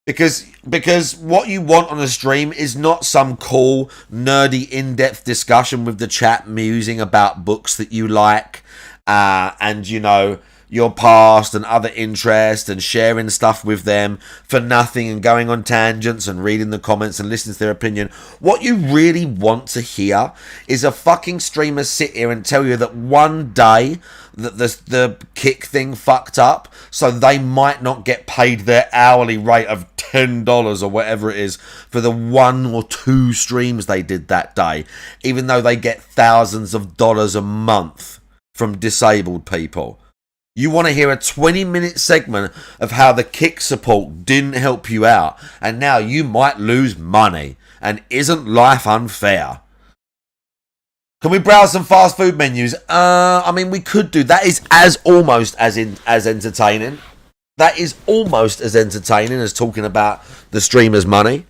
Because what you want on a stream is not some cool, nerdy, in-depth discussion with the chat musing about books that you like and, you know, your past and other interests and sharing stuff with them for nothing and going on tangents and reading the comments and listening to their opinion. What you really want to hear is a fucking streamer sit here and tell you that one day that the kick thing fucked up, so they might not get paid their hourly rate of $10 or whatever it is for the 1 or 2 streams they did that day, even though they get thousands of dollars a month from disabled people. You want to hear a 20-minute segment of how the Kick support didn't help you out, and now you might lose money. And isn't life unfair? Can we browse some fast food menus? I mean, we could do. That is almost as entertaining. That is almost as entertaining as talking about the streamer's money.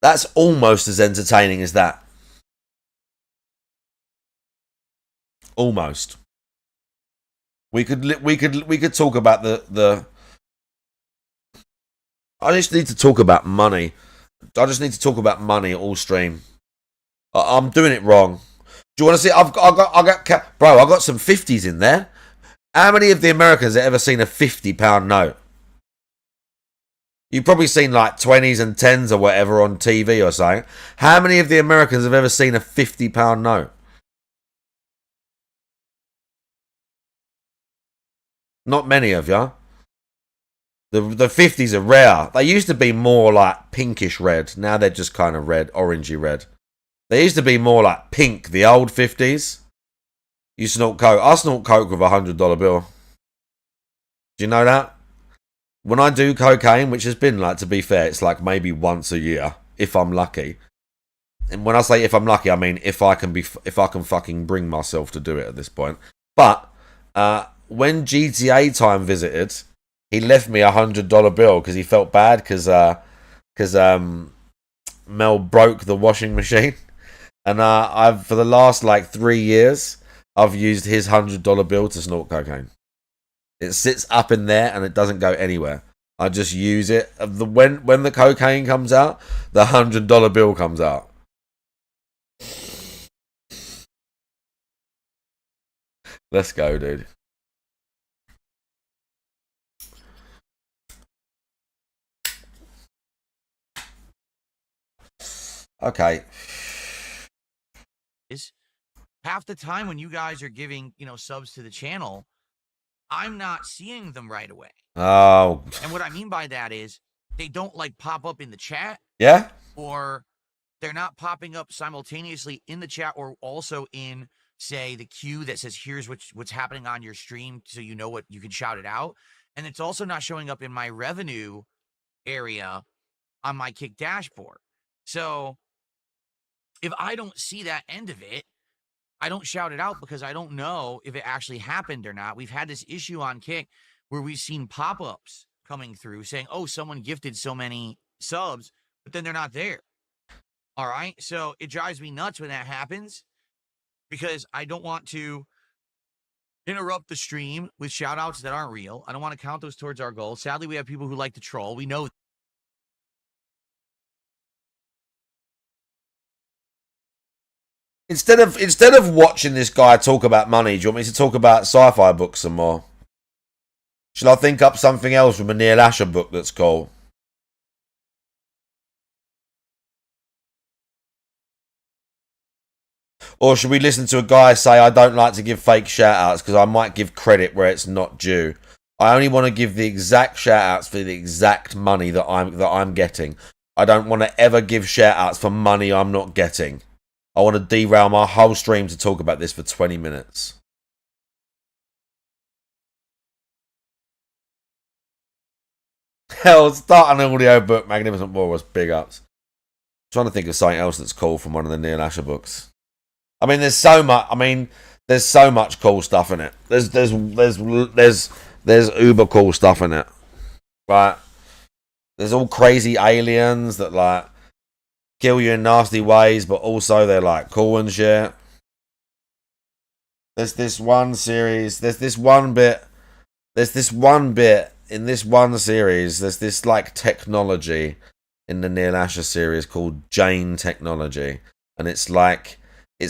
That's almost as entertaining as that. Almost. We could talk about the. I just need to talk about money. I just need to talk about money all stream. I'm doing it wrong. Do you want to see? I got some 50s in there. How many of the Americans have ever seen a £50 note? You've probably seen like 20s and 10s or whatever on TV or something. How many of the Americans have ever seen a £50 note? Not many of you. The 50s are rare. They used to be more like pinkish red. Now they're just kind of red, orangey red. They used to be more like pink, the old 50s. You snort coke. I snort coke with a $100 bill. Do you know that? When I do cocaine, which has been like, to be fair, it's like maybe once a year, if I'm lucky. And when I say if I'm lucky, I mean if I can fucking bring myself to do it at this point. But when GTA Time visited, he left me a $100 bill because he felt bad because Mel broke the washing machine, and I've for the last like 3 years I've used his $100 bill to snort cocaine. It sits up in there and it doesn't go anywhere. I just use it. When the cocaine comes out, the $100 bill comes out. Let's go, dude. Okay. Is half the time when you guys are giving, subs to the channel, I'm not seeing them right away. Oh. And what I mean by that is they don't like pop up in the chat. Yeah? Or they're not popping up simultaneously in the chat or also in, say, the queue that says here's what's happening on your stream so you know what you can shout it out. And it's also not showing up in my revenue area on my Kick dashboard. So if I don't see that end of it, I don't shout it out because I don't know if it actually happened or not. We've had this issue on Kick where we've seen pop-ups coming through saying, oh, someone gifted so many subs, but then they're not there. All right. So it drives me nuts when that happens because I don't want to interrupt the stream with shout outs that aren't real. I don't want to count those towards our goal. Sadly, we have people who like to troll. We know. Instead of watching this guy talk about money, do you want me to talk about sci-fi books some more? Shall I think up something else from a Neil Asher book that's cool? Or should we listen to a guy say, I don't like to give fake shout-outs because I might give credit where it's not due. I only want to give the exact shout-outs for the exact money that I'm getting. I don't want to ever give shout-outs for money I'm not getting. I want to derail my whole stream to talk about this for 20 minutes. Hell, start an audio book. Magnificent Walrus, big ups. I'm trying to think of something else that's cool from one of the Neil Asher books. I mean, there's so much cool stuff in it. There's uber cool stuff in it. Right? There's all crazy aliens that like kill you in nasty ways, but also they're like cool and shit. There's this one series, there's this one bit in this one series, there's this like technology in the Neil Asher series called Jane technology. And it's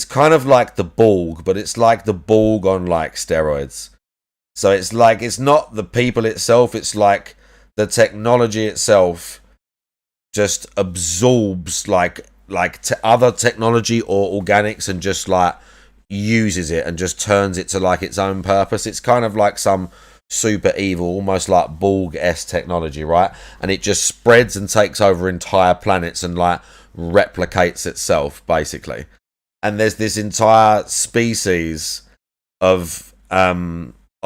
kind of like the Borg, but it's like the Borg on like steroids. So it's like, it's not the people itself, it's like the technology itself just absorbs like other technology or organics and just like uses it and just turns it to like its own purpose. It's kind of like some super evil, almost like Borg-esque technology, right? And it just spreads and takes over entire planets and like replicates itself basically. And there's this entire species of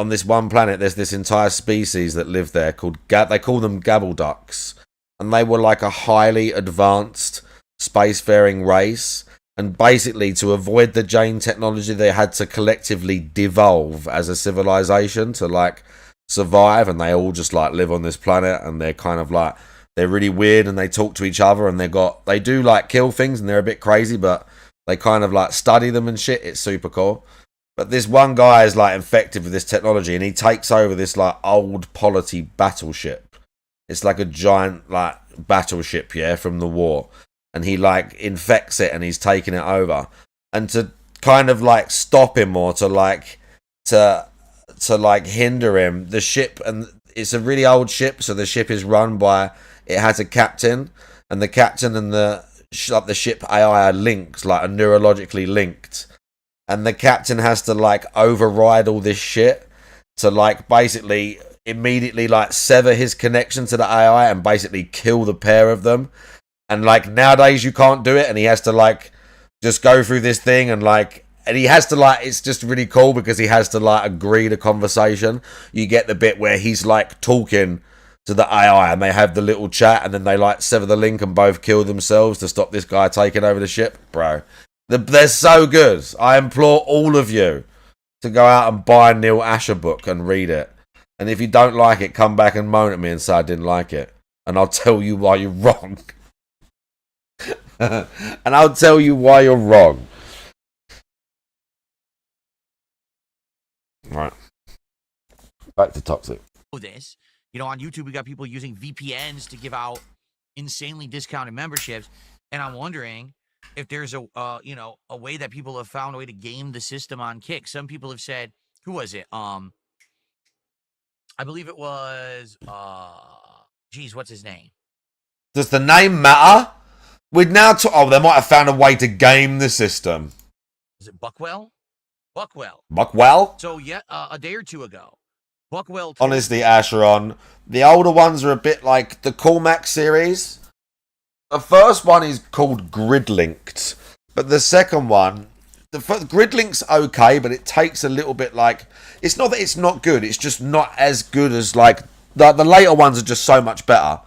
on this one planet, there's this entire species that live there called they call them gabble ducks, and they were like a highly advanced spacefaring race. And basically, to avoid the Jane technology, they had to collectively devolve as a civilization to like survive. And they all just like live on this planet, and they're kind of like they're really weird, and they talk to each other, and they do like kill things, and they're a bit crazy, but they kind of like study them and shit. It's super cool. But this one guy is like infected with this technology, and he takes over this like old polity battleship. It's like a giant like battleship, yeah, from the war. And he like infects it, and he's taking it over. And to kind of like stop him, or to like hinder him, the ship, and it's a really old ship, so the ship is run by, it has a captain, and the captain and the ship AI are linked, like are neurologically linked. And the captain has to like override all this shit to like basically immediately like sever his connection to the AI and basically kill the pair of them. And like nowadays you can't do it, and he has to like just go through this thing, and he has to like, it's just really cool because he has to like agree to conversation. You get the bit where he's like talking to the AI, and they have the little chat, and then they like sever the link and both kill themselves to stop this guy taking over the ship. Bro, they're so good. I implore all of you to go out and buy a Neil Asher book and read it. And if you don't like it, come back and moan at me and say I didn't like it, and I'll tell you why you're wrong. And I'll tell you why you're wrong. Right. Back to Toxic. This, you know, on YouTube, we got people using VPNs to give out insanely discounted memberships. And I'm wondering if there's a way that people have found a way to game the system on Kick. Some people have said, who was it? I believe it was, what's his name? Does the name matter? We'd now they might have found a way to game the system. Is it Buckwell? Buckwell? So, a day or two ago, Buckwell. Honestly, Asheron, the older ones are a bit like the Cormac series. The first one is called Gridlinked, but the second one, Gridlinked's okay, but it takes a little bit like, it's not that it's not good, it's just not as good as like, the later ones are just so much better.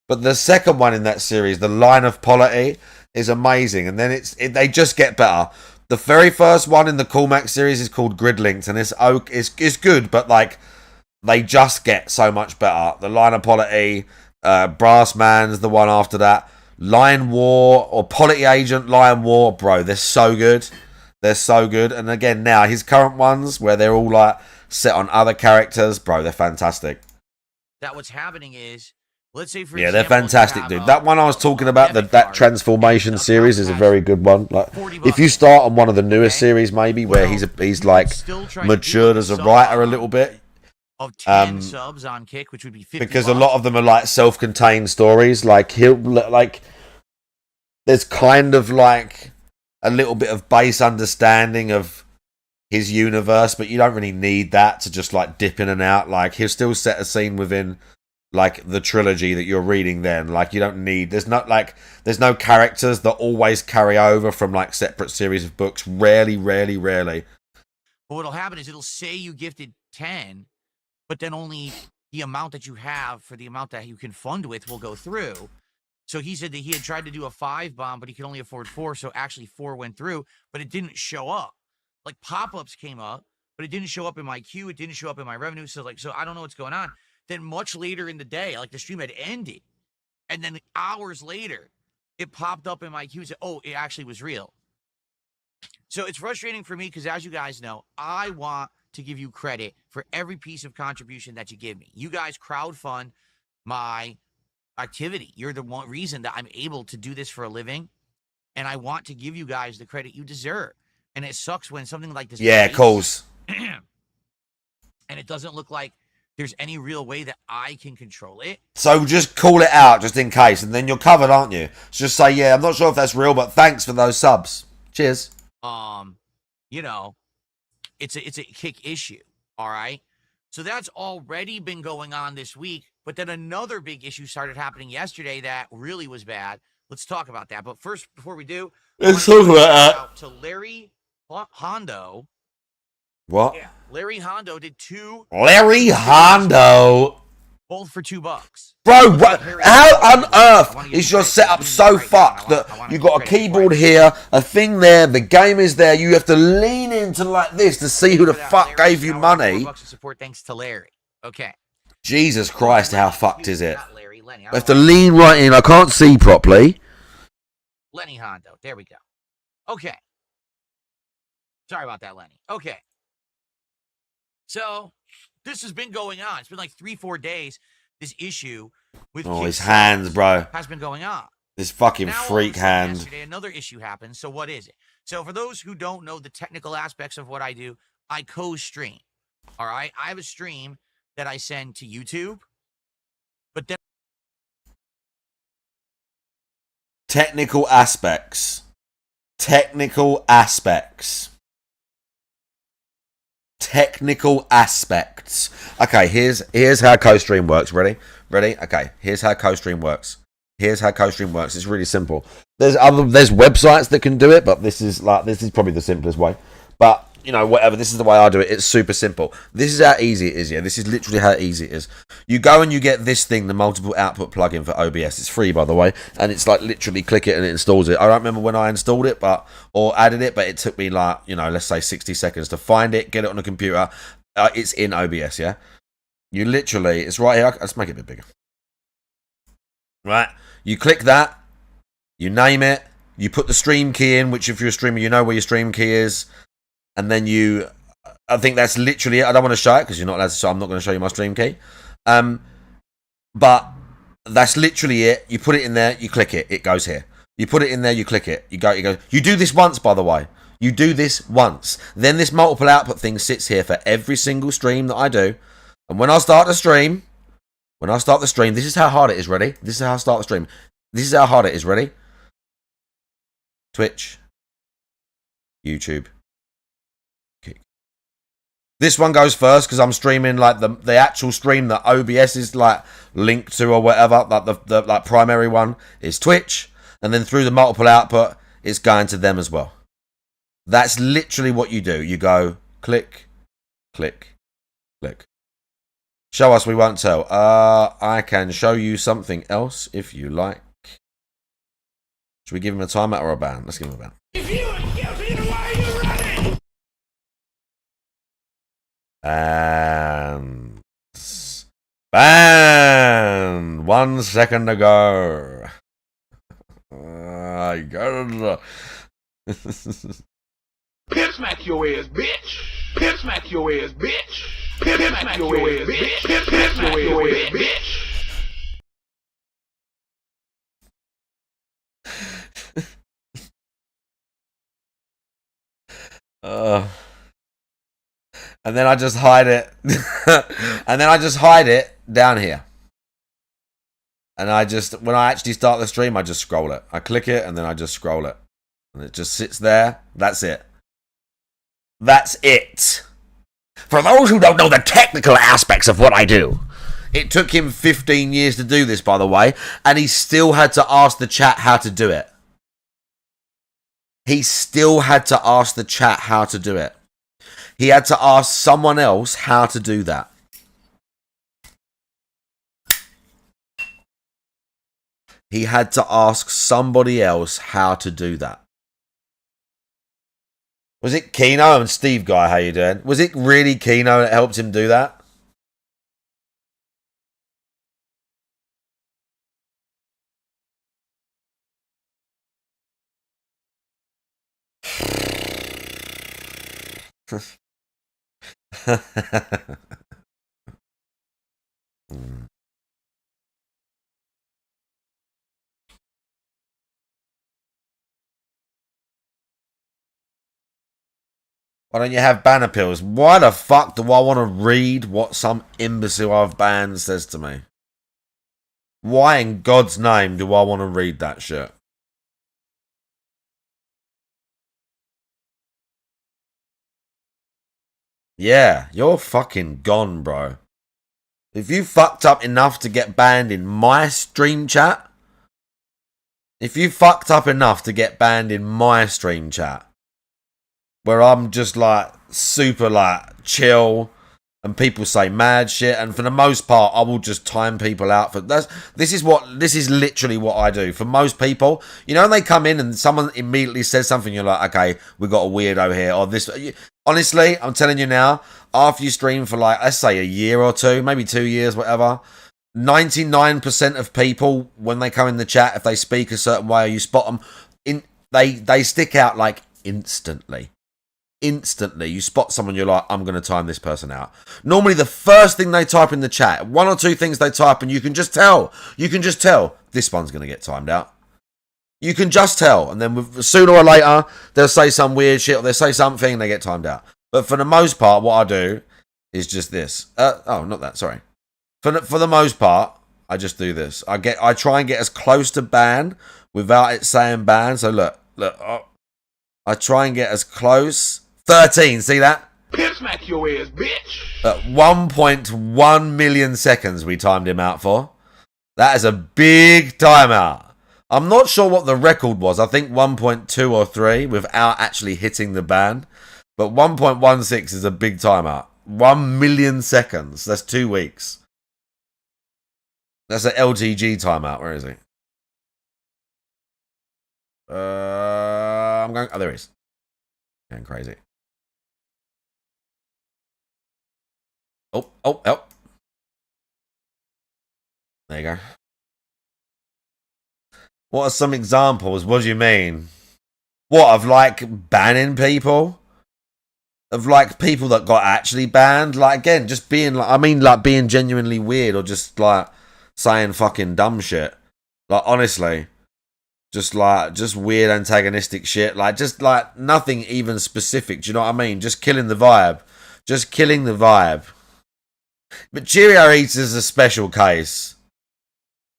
But the second one in that series, The Line of Polity, is amazing. And then they just get better. The very first one in the Cormac series is called Gridlinked, and it's good, but like they just get so much better. The Line of Polity, Brass Man's the one after that. Lion War or Polity Agent, Lion War, bro, they're so good. They're so good. And again, now his current ones where they're all like set on other characters, bro, they're fantastic. That what's happening is, let's say for example, they're fantastic, dude. Have, that one I was talking about, that transformation series is a very good one. Like, if you start on one of the newest series, maybe where he's like matured as a writer a little bit. Of 10 subs on Kick, which would be 50 because a lot of them are like self-contained stories. Like there's kind of like a little bit of base understanding of his universe, but you don't really need that to just like dip in and out. Like he'll still set a scene within like the trilogy that you're reading then. Like you don't need, there's no characters that always carry over from like separate series of books. Rarely. But what'll happen is it'll say you gifted 10, but then only the amount that you have for the amount that you can fund with will go through. So he said that he had tried to do a 5 bomb, but he could only afford 4. So actually 4 went through, but it didn't show up. Like pop-ups came up, but it didn't show up in my queue. It didn't show up in my revenue. So I don't know what's going on. Then much later in the day, like the stream had ended. And then hours later, it popped up in my queue and said, oh, it actually was real. So it's frustrating for me because as you guys know, I want to give you credit for every piece of contribution that you give me. You guys crowdfund my activity. You're the one reason that I'm able to do this for a living. And I want to give you guys the credit you deserve. And it sucks when something like this. Yeah, of course. And it doesn't look like there's any real way that I can control it. So just call it out just in case, and then you're covered, aren't you? So just say, yeah, I'm not sure if that's real, but thanks for those subs. Cheers. You know, it's a Kick issue, all right? So that's already been going on this week, but then another big issue started happening yesterday that really was bad. Let's talk about that. But first, before we do, let's talk about that. To Larry Hondo, What? Yeah, Larry Hondo did 2. Larry Hondo. Both for $2. Bro, how on earth is your setup so fucked that you got a keyboard here, a thing there, the game is there, you have to lean into like this to see who the fuck gave you money? $4 of support thanks to Larry. Okay. Jesus Christ, how fucked is it? Not Larry, Lenny. I have to lean right in, I can't see properly. Lenny Hondo. There we go. Okay. Sorry about that, Lenny. Okay. So, this has been going on. It's been like 3-4 days. This issue with his hands, bro. has been going on. This fucking Now, freak hand. Yesterday, another issue happened. So what is it? So for those who don't know the technical aspects of what I do, I co-stream. All right? I have a stream that I send to YouTube, but then Technical aspects. Technical aspects. Technical aspects. Okay, here's how co-stream works. Ready? Ready? Okay, here's how co-stream works. Here's how co-stream works. It's really simple. There's websites that can do it, but this is probably the simplest way. But you know, whatever. This is the way I do it. It's super simple. This is how easy it is. Yeah, this is literally how easy it is. You go and you get this thing, the multiple output plugin for OBS. It's free, by the way, and it's like literally click it and it installs it. I don't remember when I installed it, or added it, but it took me like, you know, let's say 60 seconds to find it, get it on the computer. It's in OBS. Yeah, you literally, it's right here. Let's make it a bit bigger. Right, you click that, you name it, you put the stream key in, which if you're a streamer, you know where your stream key is. And then I think that's literally it. I don't want to show it because you're not allowed to, so I'm not going to show you my stream key. But that's literally it. You put it in there, you click it, it goes here. You put it in there, you click it, you go. You do this once, by the way. You do this once. Then this multiple output thing sits here for every single stream that I do. And when I start the stream, this is how hard it is, ready? This is how I start the stream. This is how hard it is, ready? Twitch, YouTube. This one goes first because I'm streaming like the actual stream that OBS is like linked to or whatever. Like the like primary one is Twitch, and then through the multiple output, it's going to them as well. That's literally what you do. You go click, click, click. Show us, we won't tell. I can show you something else if you like. Should we give him a timeout or a ban? Let's give him a ban. If you are guilty, then why are you running? And ban 1 second ago. I got it. Pimp smack your ass, bitch. Pimp smack your ass, bitch. Pimp smack your ass, bitch. Pimp smack your ass, bitch. And then I just hide it. And then I just hide it down here. And when I actually start the stream, I just scroll it. I click it and then I just scroll it. And it just sits there. That's it. That's it. For those who don't know the technical aspects of what I do, it took him 15 years to do this, by the way, and he still had to ask the chat how to do it. He still had to ask the chat how to do it. He had to ask someone else how to do that. He had to ask somebody else how to do that. Was it Keno and Steve Guy? How you doing? Was it really Keno that helped him do that? Why don't you have ban appeals? Why the fuck do I want to read what some imbecile I've banned says to me? Why in God's name do I want to read that shit? Yeah, you're fucking gone, bro. If you fucked up enough to get banned in my stream chat, where I'm just like super like chill and people say mad shit, and for the most part I will just time people out for this is literally what I do for most people. You know, when they come in and someone immediately says something, you're like, okay, we got a weirdo here, or this. Honestly, I'm telling you now, after you stream for like, let's say a year or two, maybe 2 years, whatever, 99% of people, when they come in the chat, if they speak a certain way or you spot them, they stick out like instantly. Instantly, you spot someone, you're like, I'm going to time this person out. Normally, the first thing they type in the chat, one or two things they type, and you can just tell this one's going to get timed out. You can just tell, and then sooner or later, they'll say some weird shit, or they'll say something, and they get timed out. But for the most part, what I do is just this. Not that, sorry. For the most part, I just do this. I try and get as close to ban without it saying ban. So look, I try and get as close. 13, see that? Pimp smack your ass, bitch. 1.1 million seconds we timed him out for. That is a big timeout. I'm not sure what the record was. I think 1.2 or 3 without actually hitting the ban. But 1.16 is a big timeout. 1 million seconds. That's 2 weeks. That's an LTG timeout. Where is he? I'm going. Oh, there he is. Going crazy. Oh. There you go. What are some examples? What do you mean? What, of like banning people? Of like people that got actually banned? Like, again, just being like, I mean, like being genuinely weird, or just like saying fucking dumb shit. Like, honestly. Just weird antagonistic shit. Like, just like nothing even specific. Do you know what I mean? Just killing the vibe. Just killing the vibe. But Cheerio Eats is a special case.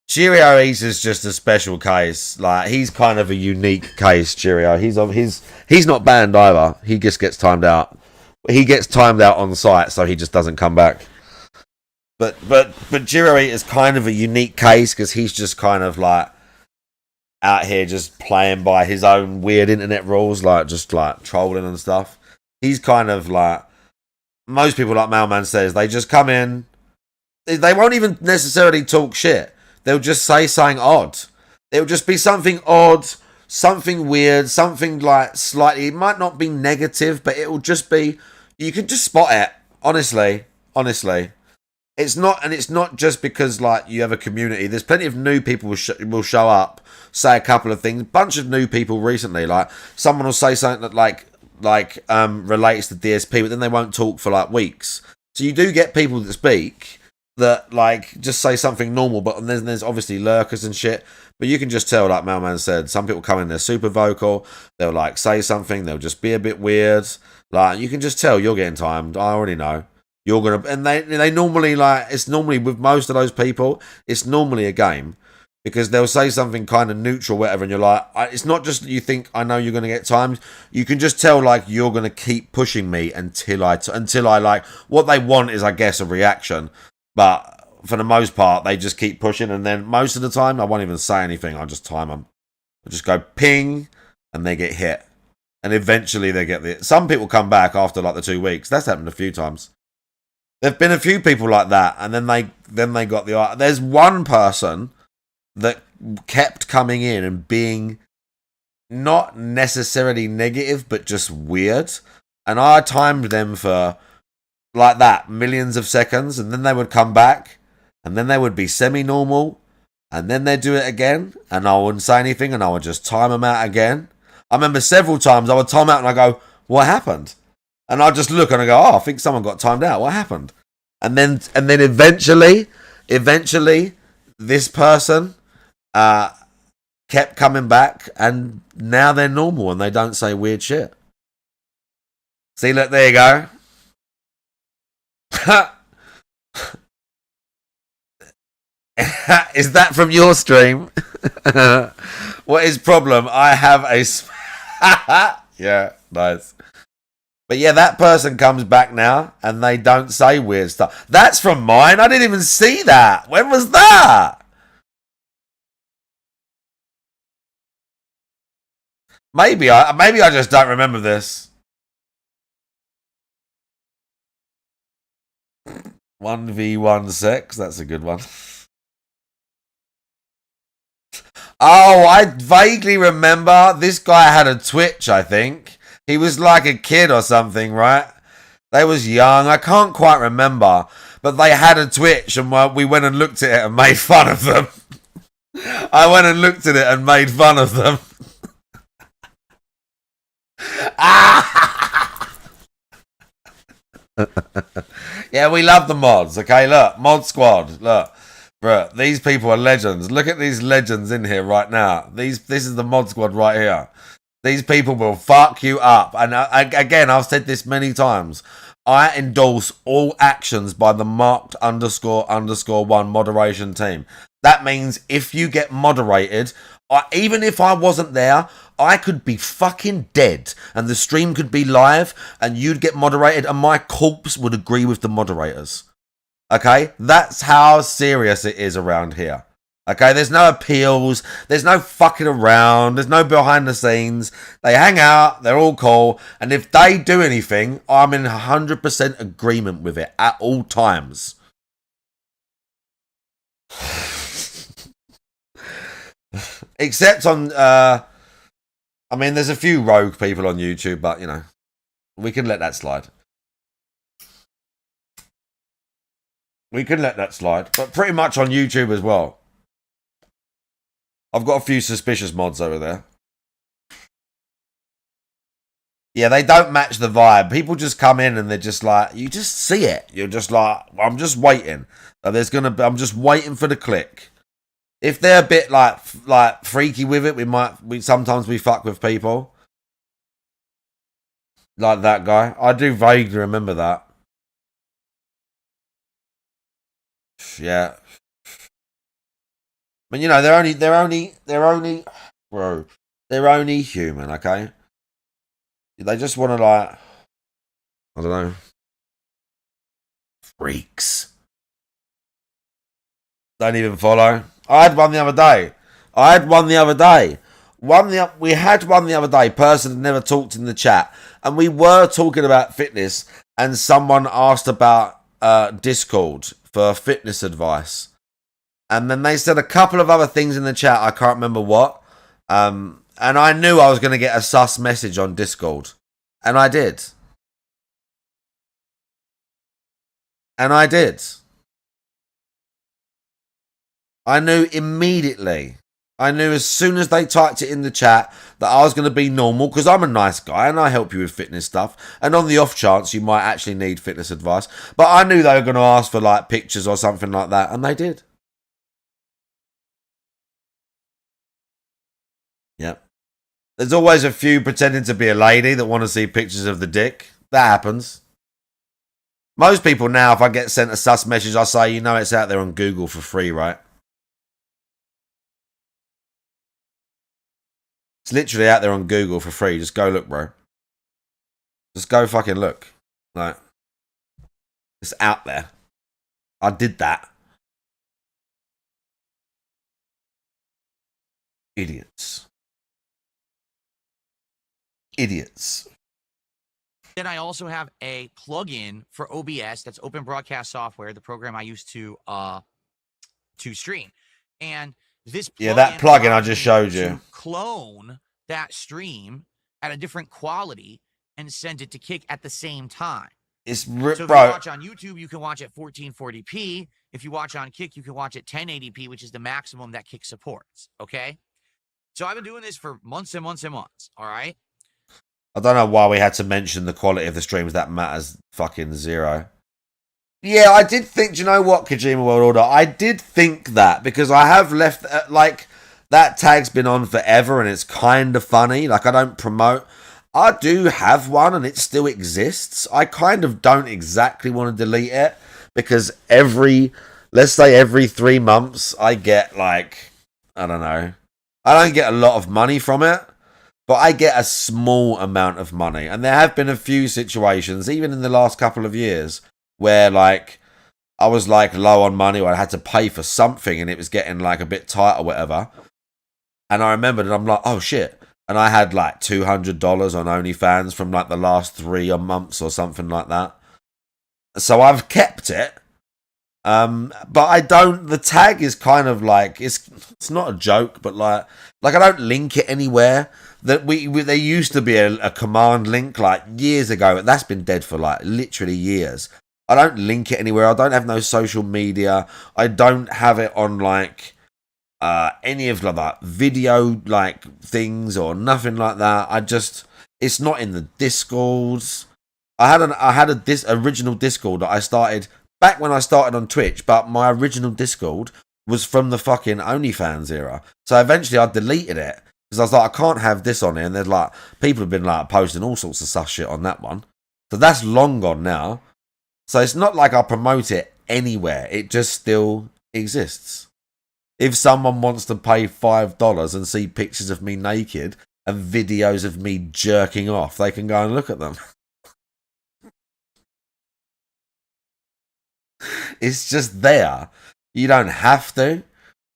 Cheerio Eats is just a special case. Like, he's kind of a unique case, Cheerio. He's not banned either. He just gets timed out. He gets timed out on site, so he just doesn't come back. But Cheerio Eats is kind of a unique case because he's just kind of like out here just playing by his own weird internet rules, like just like trolling and stuff. He's kind of like, most people, like Mailman says, they just come in, they won't even necessarily talk shit. They'll just say something odd. It'll just be something odd, something weird, something like slightly, it might not be negative, but it'll just be, you can just spot it. Honestly. It's not just because like you have a community. There's plenty of new people will show up, say a couple of things. Bunch of new people recently, like someone will say something that like relates to DSP, but then they won't talk for like weeks. So you do get people that speak that like just say something normal, but then there's obviously lurkers and shit. But you can just tell, like Mailman said, some people come in, they're super vocal. They'll like say something, they'll just be a bit weird. Like, you can just tell you're getting timed. I already know. You're gonna, and they normally, like, it's normally with most of those people, it's normally a game, because they'll say something kind of neutral, whatever, and you're like, it's not just that you think I know you're gonna get timed. You can just tell like you're gonna keep pushing me until I like, what they want is, I guess, a reaction, but for the most part they just keep pushing, and then most of the time I won't even say anything. I'll just time them. I'll just go ping, and they get hit, and eventually they get the. Some people come back after like the 2 weeks. That's happened a few times. There've been a few people like that, and then they got the. There's one person that kept coming in and being not necessarily negative, but just weird, and I timed them for like that millions of seconds, and then they would come back, and then they would be semi-normal, and then they'd do it again, and I wouldn't say anything, and I would just time them out again. I remember several times I would time out, and I go, "What happened?" And I just look and I go, "Oh, I think someone got timed out. What happened?" And then eventually, this person kept coming back, and now they're normal and they don't say weird shit. See, look, there you go. Is that from your stream? What is problem? I have a. Yeah, nice. But yeah, that person comes back now and they don't say weird stuff. That's from mine. I didn't even see that. When was that? Maybe I just don't remember this. 1v1 sex. That's a good one. Oh, I vaguely remember this guy had a Twitch, I think. He was like a kid or something, right? They was young. I can't quite remember. But they had a Twitch and we went and looked at it and made fun of them. I went and looked at it and made fun of them. Yeah, we love the mods. Okay, look. Mod Squad. Look. Bruh, these people are legends. Look at these legends in here right now. This is the Mod Squad right here. These people will fuck you up. And again, I've said this many times. I endorse all actions by the marked__1 moderation team. That means if you get moderated, even if I wasn't there, I could be fucking dead and the stream could be live and you'd get moderated and my corpse would agree with the moderators. Okay, that's how serious it is around here. Okay, there's no appeals, there's no fucking around, there's no behind the scenes. They hang out, they're all cool, and if they do anything, I'm in 100% agreement with it at all times. Except on, I mean, there's a few rogue people on YouTube, but, you know, we can let that slide. We can let that slide, but pretty much on YouTube as well. I've got a few suspicious mods over there. Yeah, they don't match the vibe. People just come in and they're just like, you just see it. You're just like, I'm just waiting. I'm just waiting for the click. If they're a bit like freaky with it, we sometimes fuck with people. Like that guy. I do vaguely remember that. Yeah. But you know, they're only human, okay? They just want to like, I don't know, freaks. Don't even follow. I had one the other day. We had one the other day. Person had never talked in the chat, and we were talking about fitness, and someone asked about Discord for fitness advice. And then they said a couple of other things in the chat. I can't remember what. And I knew I was going to get a sus message on Discord. And I did. I knew immediately. I knew as soon as they typed it in the chat that I was going to be normal because I'm a nice guy and I help you with fitness stuff. And on the off chance you might actually need fitness advice. But I knew they were going to ask for like pictures or something like that. And they did. Yep. There's always a few pretending to be a lady that want to see pictures of the dick. That happens. Most people now, if I get sent a sus message, I say, you know it's out there on Google for free, right? It's literally out there on Google for free. Just go look, bro. Just go fucking look. Like, it's out there. I did that. Idiots. Then I also have a plugin for OBS. That's Open Broadcast Software, the program I used to stream. And this that plugin I just showed you. To clone that stream at a different quality and send it to Kick at the same time. So if you watch on YouTube, you can watch at 1440p. If you watch on Kick, you can watch at 1080p, which is the maximum that Kick supports. Okay? So I've been doing this for months and months and months. All right? I don't know why we had to mention the quality of the streams. That matters fucking zero. Yeah, I did think, do you know what, Kojima World Order? I did think that because I have left, like, that tag's been on forever and it's kind of funny. Like, I don't promote. I do have one and it still exists. I kind of don't exactly want to delete it because let's say every 3 months, I get, like, I don't know. I don't get a lot of money from it, but I get a small amount of money. And there have been a few situations, even in the last couple of years, where like I was like low on money or I had to pay for something and it was getting like a bit tight or whatever. And I remembered and I'm like, oh shit. And I had like $200 on OnlyFans from like the last 3 months or something like that. So I've kept it But I don't. The tag is kind of like it's not a joke, but like I don't link it anywhere. That we there used to be a command link like years ago. That's been dead for like literally years. I don't link it anywhere. I don't have no social media. I don't have it on like any of like that video like things or nothing like that. It's not in the Discords. I had a original Discord that I started back when I started on Twitch, but my original Discord was from the fucking OnlyFans era. So eventually I deleted it because I was like, I can't have this on here. And there's like people have been like posting all sorts of sus shit on that one. So that's long gone now. So it's not like I promote it anywhere. It just still exists. If someone wants to pay $5 and see pictures of me naked and videos of me jerking off, they can go and look at them. It's just there. You don't have to.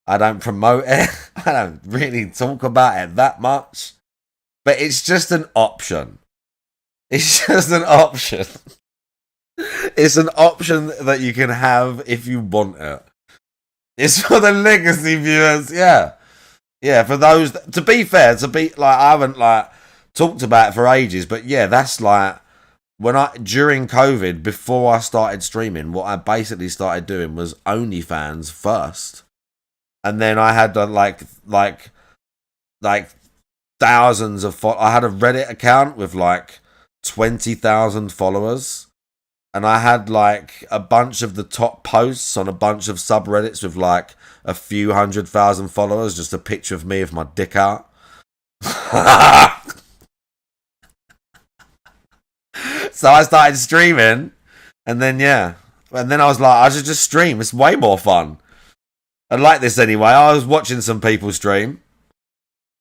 I don't promote it. I don't really talk about it that much. But it's just an option. It's just an option. It's an option that you can have if you want it. It's for the legacy viewers, yeah. Yeah, for those, to be fair, I haven't like talked about it for ages, but yeah, that's like, during COVID, before I started streaming, what I basically started doing was OnlyFans first. And then I had like thousands of I had a Reddit account with like 20,000 followers. And I had like a bunch of the top posts on a bunch of subreddits with like a few 100,000 followers, just a picture of me with my dick out. So I started streaming, and then I was like, I should just stream. It's way more fun. I like this anyway. I was watching some people stream.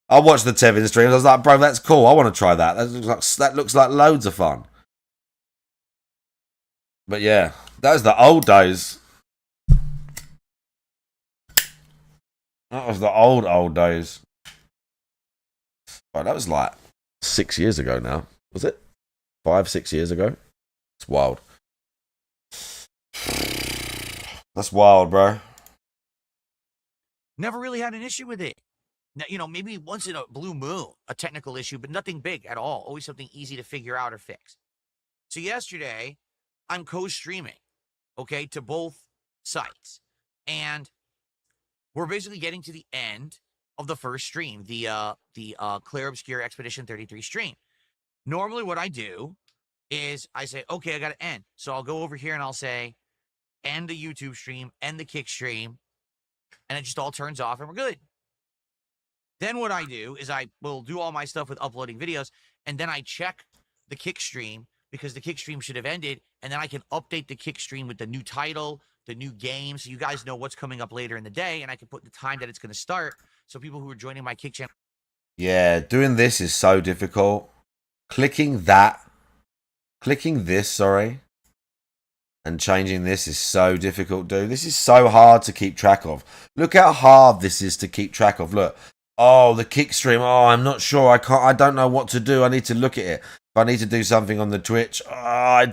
I watched the Tevin streams. I was like, bro, that's cool. I want to try that. That looks like loads of fun. But yeah, that was the old days. That was the old days. Oh, that was like 6 years ago now. Was it? 5-6 years ago? It's wild. That's wild, bro. Never really had an issue with it. Now, you know, maybe once in a blue moon, a technical issue, but nothing big at all. Always something easy to figure out or fix. So yesterday, I'm co-streaming, okay, to both sites. And we're basically getting to the end of the first stream, the Clear Obscure Expedition 33 stream. Normally what I do is I say, okay, I got to end. So I'll go over here and I'll say, end the YouTube stream, end the Kick stream, and it just all turns off and we're good. Then what I do is I will do all my stuff with uploading videos, and then I check the Kick stream because the Kick stream should have ended, and then I can update the Kick stream with the new title, the new game, so you guys know what's coming up later in the day, and I can put the time that it's going to start, so people who are joining my Kick channel. Yeah, doing this is so difficult. Clicking this, and changing this is so difficult, dude. This is so hard to keep track of. Look how hard this is to keep track of. Look. Oh, the Kick stream. Oh, I'm not sure. I don't know what to do. I need to look at it. If I need to do something on the Twitch,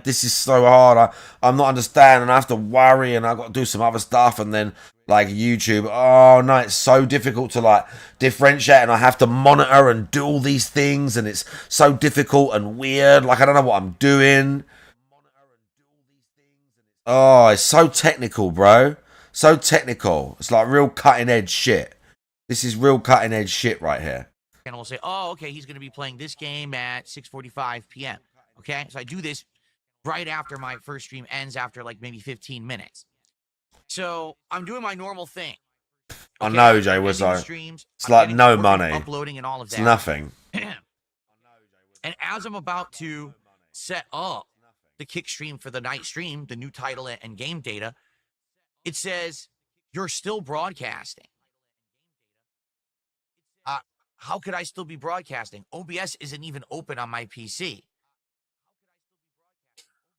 this is so hard. I'm not understanding. I have to worry, and I've got to do some other stuff. And then, like, YouTube. Oh, no, it's so difficult to, like, differentiate. And I have to monitor and do all these things. And it's so difficult and weird. Like, I don't know what I'm doing. Oh, it's so technical, bro. So technical. It's like real cutting edge shit. This is real cutting edge shit right here. And we'll say, oh, okay, he's going to be playing this game at 6:45 p.m. Okay, so I do this right after my first stream ends, after like maybe 15 minutes. So I'm doing my normal thing. Okay? I know, Jay Wizzo. It's like no money. Uploading and all of that. It's nothing. And as I'm about to set up the Kick stream for the night stream, the new title and game data, it says, you're still broadcasting. How could I still be broadcasting? OBS isn't even open on my PC.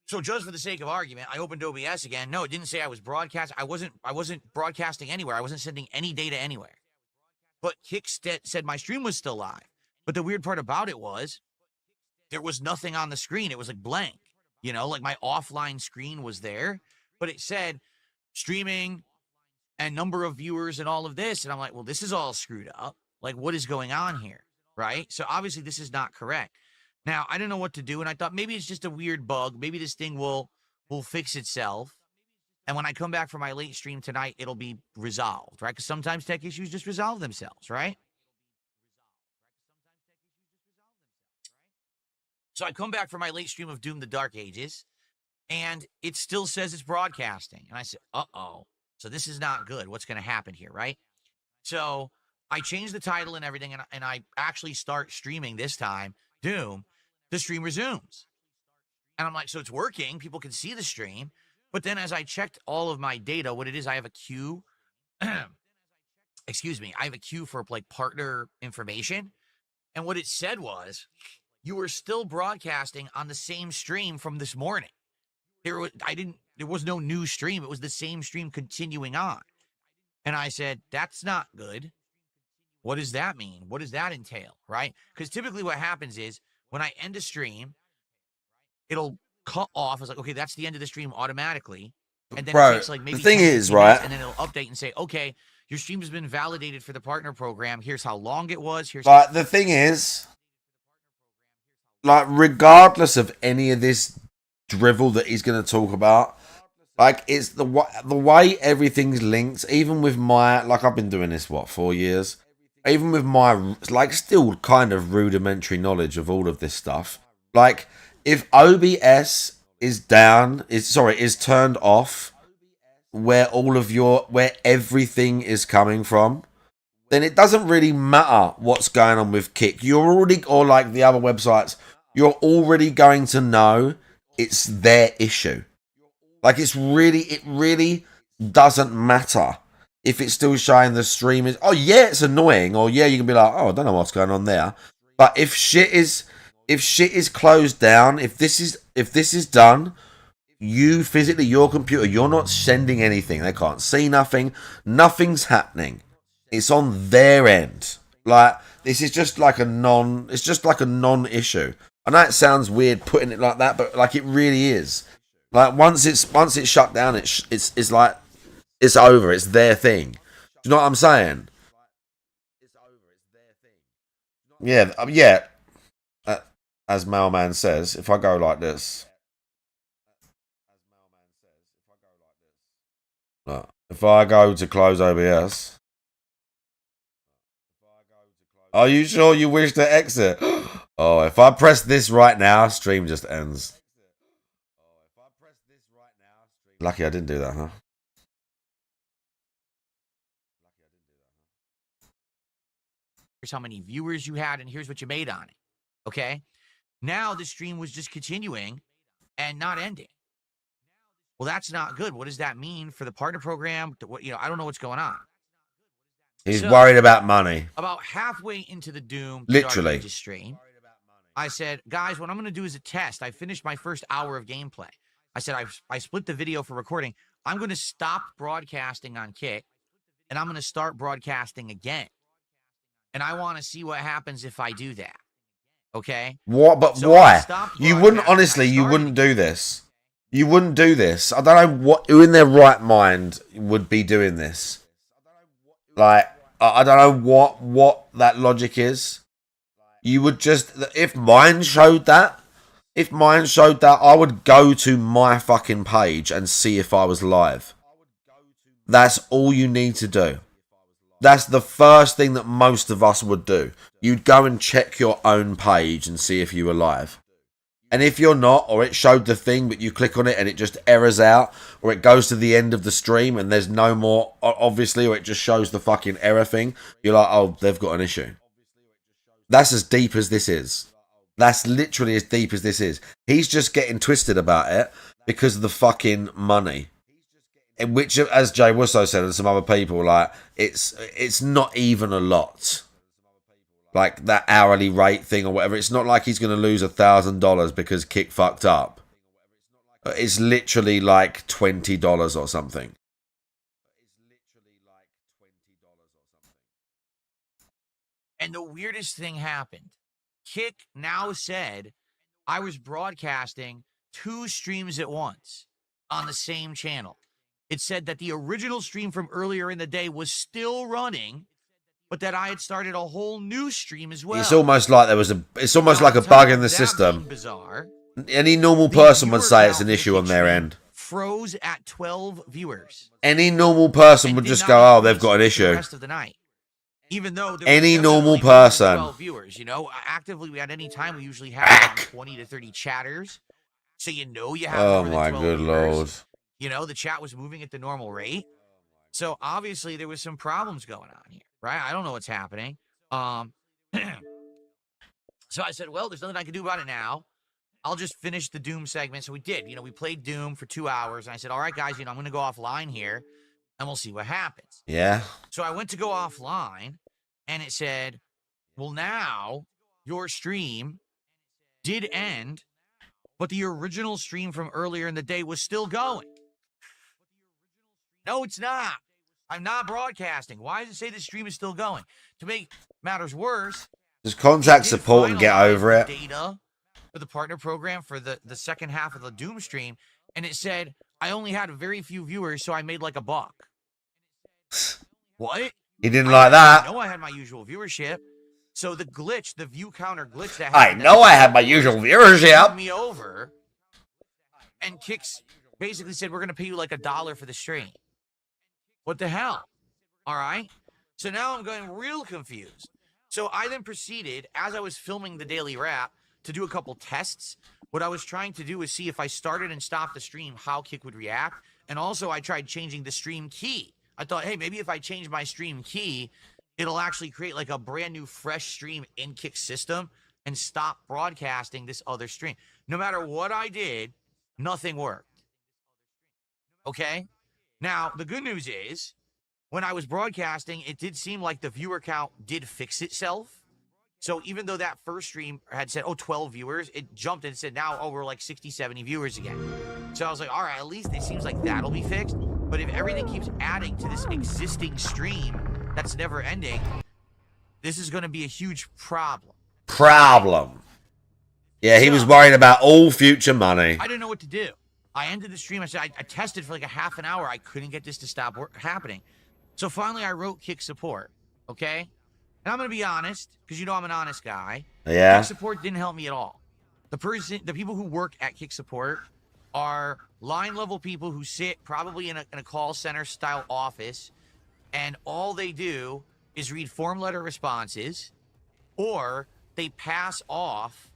So just for the sake of argument, I opened OBS again. No, it didn't say I was broadcasting. I wasn't broadcasting anywhere. I wasn't sending any data anywhere. But Kick said my stream was still live. But the weird part about it was there was nothing on the screen. It was like blank. You know, like my offline screen was there, but it said streaming and number of viewers and all of this. And I'm like, well, this is all screwed up. Like, what is going on here? Right? So obviously this is not correct. Now, I didn't know what to do, and I thought maybe it's just a weird bug. Maybe this thing will fix itself. And when I come back for my late stream tonight, it'll be resolved, right? Because sometimes tech issues just resolve themselves, right? So I come back for my late stream of Doom the Dark Ages, and it still says it's broadcasting. And I said, uh-oh. So this is not good. What's going to happen here, right? So I change the title and everything, and I actually start streaming this time, Doom. The stream resumes. And I'm like, so it's working. People can see the stream. But then as I checked all of my data, what it is, I have a queue. Excuse me. I have a queue for like partner information. And what it said was, you were still broadcasting on the same stream from this morning. There was no new stream. It was the same stream continuing on. And I said, that's not good. What does that mean? What does that entail, right? Because typically what happens is when I end a stream, it'll cut off. It's like, okay, that's the end of the stream automatically. And then it takes like maybe the thing 10, is, 15 right? minutes, and then it'll update and say, okay, your stream has been validated for the partner program. Here's how long it was. Here's like the thing is, like regardless of any of this drivel that he's going to talk about, like it's the way everything's linked. Even with my, like I've been doing this 4 years. Even with my like still kind of rudimentary knowledge of all of this stuff, like if OBS is turned off, where everything is coming from, then it doesn't really matter what's going on with Kick. You're already, or like the other websites, you're already going to know it's their issue. Like it really doesn't matter if it's still showing the stream is, oh yeah, it's annoying, or yeah, you can be like, oh, I don't know what's going on there. But if shit is closed down, if this is done, you physically, your computer, you're not sending anything. They can't see nothing. Nothing's happening. It's on their end. Like this is just like a non-issue. I know it sounds weird putting it like that, but like it really is. Like once it's shut down, it's like it's over. It's their thing. Do you know what I'm saying? Yeah, yeah. As Mailman says, if I go like this, if I go to close OBS, are you sure you wish to exit? Oh, if I press this right now, stream just ends. Lucky I didn't do that, huh? Here's how many viewers you had, and here's what you made on it. Okay? Now the stream was just continuing and not ending. Well, that's not good. What does that mean for the partner program? I don't know what's going on. He's worried about money. About halfway into the Doom literally stream, I said, guys, what I'm going to do is a test. I finished my first hour of gameplay. I said, I split the video for recording. I'm going to stop broadcasting on Kick, and I'm going to start broadcasting again. And I want to see what happens if I do that. Okay? What? But so why? You wouldn't, honestly, you wouldn't do this. You wouldn't do this. I don't know who in their right mind would be doing this. Like, I don't know what that logic is. You would just, if mine showed that, I would go to my fucking page and see if I was live. That's all you need to do. That's the first thing that most of us would do. You'd go and check your own page and see if you were live. And if you're not, or it showed the thing, but you click on it and it just errors out, or it goes to the end of the stream and there's no more, obviously, or it just shows the fucking error thing, you're like, oh, they've got an issue. That's as deep as this is. That's literally as deep as this is. He's just getting twisted about it because of the fucking money. In which, as Jay Wusso said and some other people, like, it's not even a lot. Like that hourly rate thing or whatever. It's not like he's going to lose $1,000 because Kick fucked up. It's literally like $20 or something. And the weirdest thing happened. Kick now said I was broadcasting 2 streams at once on the same channel. it said that the original stream from earlier in the day was still running, but that I had started a whole new stream as well. It's almost like there was a. It's almost Now, like a on top bug in of the that system. being bizarre, Any normal the person would viewer say it's count an for the issue Kick on their stream end. froze at 12 viewers. Any normal person And would did just not go, "Oh, increase they've got an for the issue." rest of the night. Even though there Any was normal definitely more than person. 12 viewers, you know, actively at any time we usually have around 20 to 30 chatters, so you know you have Oh more than my 12 good viewers. lord! You know, the chat was moving at the normal rate, so obviously there was some problems going on here, right? I don't know what's happening. So I said, well, there's nothing I can do about it now. I'll just finish the Doom segment. So we did. You know, we played Doom for 2 hours, and I said, all right, guys, you know, I'm going to go offline here, and we'll see what happens. Yeah. So I went to go offline, and it said, well, now your stream did end, but the original stream from earlier in the day was still going. No, it's not. I'm not broadcasting. Why does it say the stream is still going? To make matters worse, Just contact did support and get finalize over the it. data for the partner program for the second half of the Doom stream, and it said I only had very few viewers, so I made like $1. What? He didn't like that. I know I had my usual viewership. So the glitch, the view counter glitch that I happened, know I had my usual moved viewership. me over, and Kix basically said we're gonna pay you like $1 for the stream. What the hell? All right. So now I'm going real confused. So I then proceeded, as I was filming the daily wrap, to do a couple tests. What I was trying to do is see if I started and stopped the stream, how Kick would react. And also I tried changing the stream key. I thought, hey, maybe if I change my stream key, it'll actually create like a brand new fresh stream in Kick's system and stop broadcasting this other stream. No matter what I did, nothing worked. Okay? Now, the good news is, when I was broadcasting, it did seem like the viewer count did fix itself. So even though that first stream had said, 12 viewers, it jumped and said now, we're like 60, 70 viewers again. So I was like, all right, at least it seems like that'll be fixed. But if everything keeps adding to this existing stream that's never ending, this is going to be a huge problem. Yeah, he was worried about all future money. I didn't know what to do. I ended the stream. I said, I tested for like a half an hour. I couldn't get this to stop happening. So finally, I wrote Kick support, okay? And I'm going to be honest, because you know I'm an honest guy. Yeah. Kick support didn't help me at all. The people who work at Kick support are line-level people who sit probably in a call center-style office, and all they do is read form letter responses, or they pass off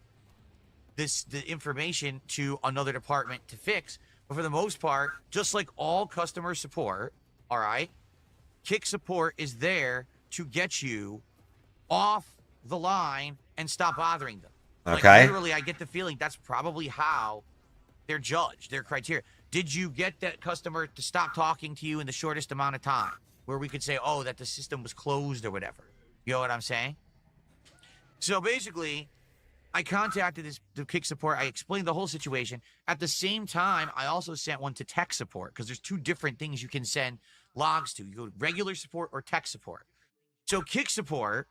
the information to another department to fix. But for the most part, just like all customer support, all right, Kick support is there to get you off the line and stop bothering them. Okay. Like, literally, I get the feeling that's probably how they're judged, their criteria. Did you get that customer to stop talking to you in the shortest amount of time? Where we could say, oh, that the system was closed or whatever. You know what I'm saying? So basically, I contacted the Kick support. I explained the whole situation. At the same time, I also sent one to tech support, because there's two different things you can send logs to. You go to regular support or tech support. So Kick support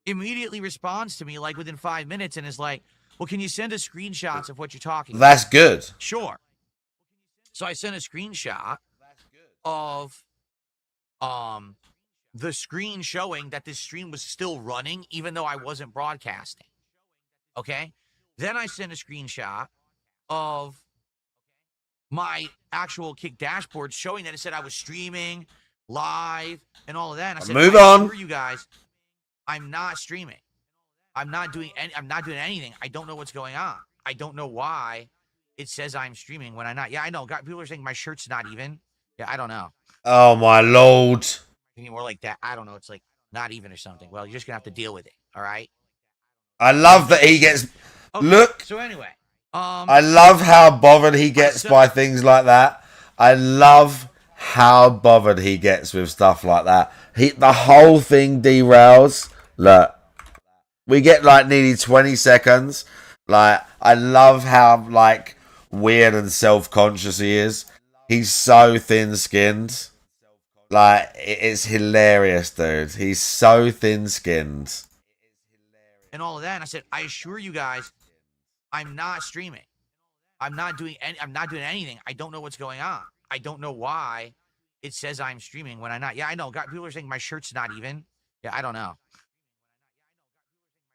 immediately responds to me like within 5 minutes and is like, well, can you send us screenshots of what you're talking about? That's good. Sure. So I sent a screenshot of the screen showing that this stream was still running even though I wasn't broadcasting. Okay? Then I sent a screenshot of my actual Kick dashboard showing that it said I was streaming live and all of that. And I said, Move I on. assure you guys, I'm not streaming. I'm not doing anything. I don't know what's going on. I don't know why it says I'm streaming when I'm not. Yeah, I know. People are saying my shirt's not even. Yeah, I don't know. Oh my lord. Maybe more like that. I don't know. It's like not even or something. Well, you're just gonna have to deal with it. All right. I love that he gets. Okay, Look. So anyway, I love how bothered he gets by things like that. I love how bothered he gets with stuff like that. The whole thing derails. Look, we get like nearly 20 seconds. Like, I love how like weird and self-conscious he is. He's so thin-skinned. Like, it's hilarious, dude. He's so thin-skinned. and all of that. And I said, I assure you guys, I'm not streaming. I'm not doing anything. I don't know what's going on. I don't know why it says I'm streaming when I'm not. Yeah, I know. People are saying my shirt's not even. Yeah, I don't know.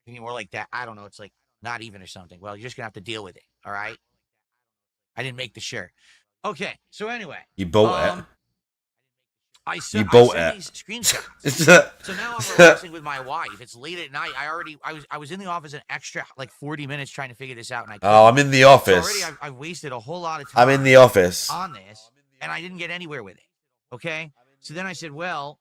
Maybe more like that. I don't know. It's like not even or something. Well, you're just gonna have to deal with it. All right. I didn't make the shirt. Okay. So anyway, You bought it. I You sent bought it. these screenshots. So now I'm relaxing with my wife. It's late at night. I was in the office an extra like 40 minutes trying to figure this out, and I couldn't. Oh, I'm in the So office. already I've wasted a whole lot of time. I'm in the office. On this, and I didn't get anywhere with it. Okay. So then I said, well,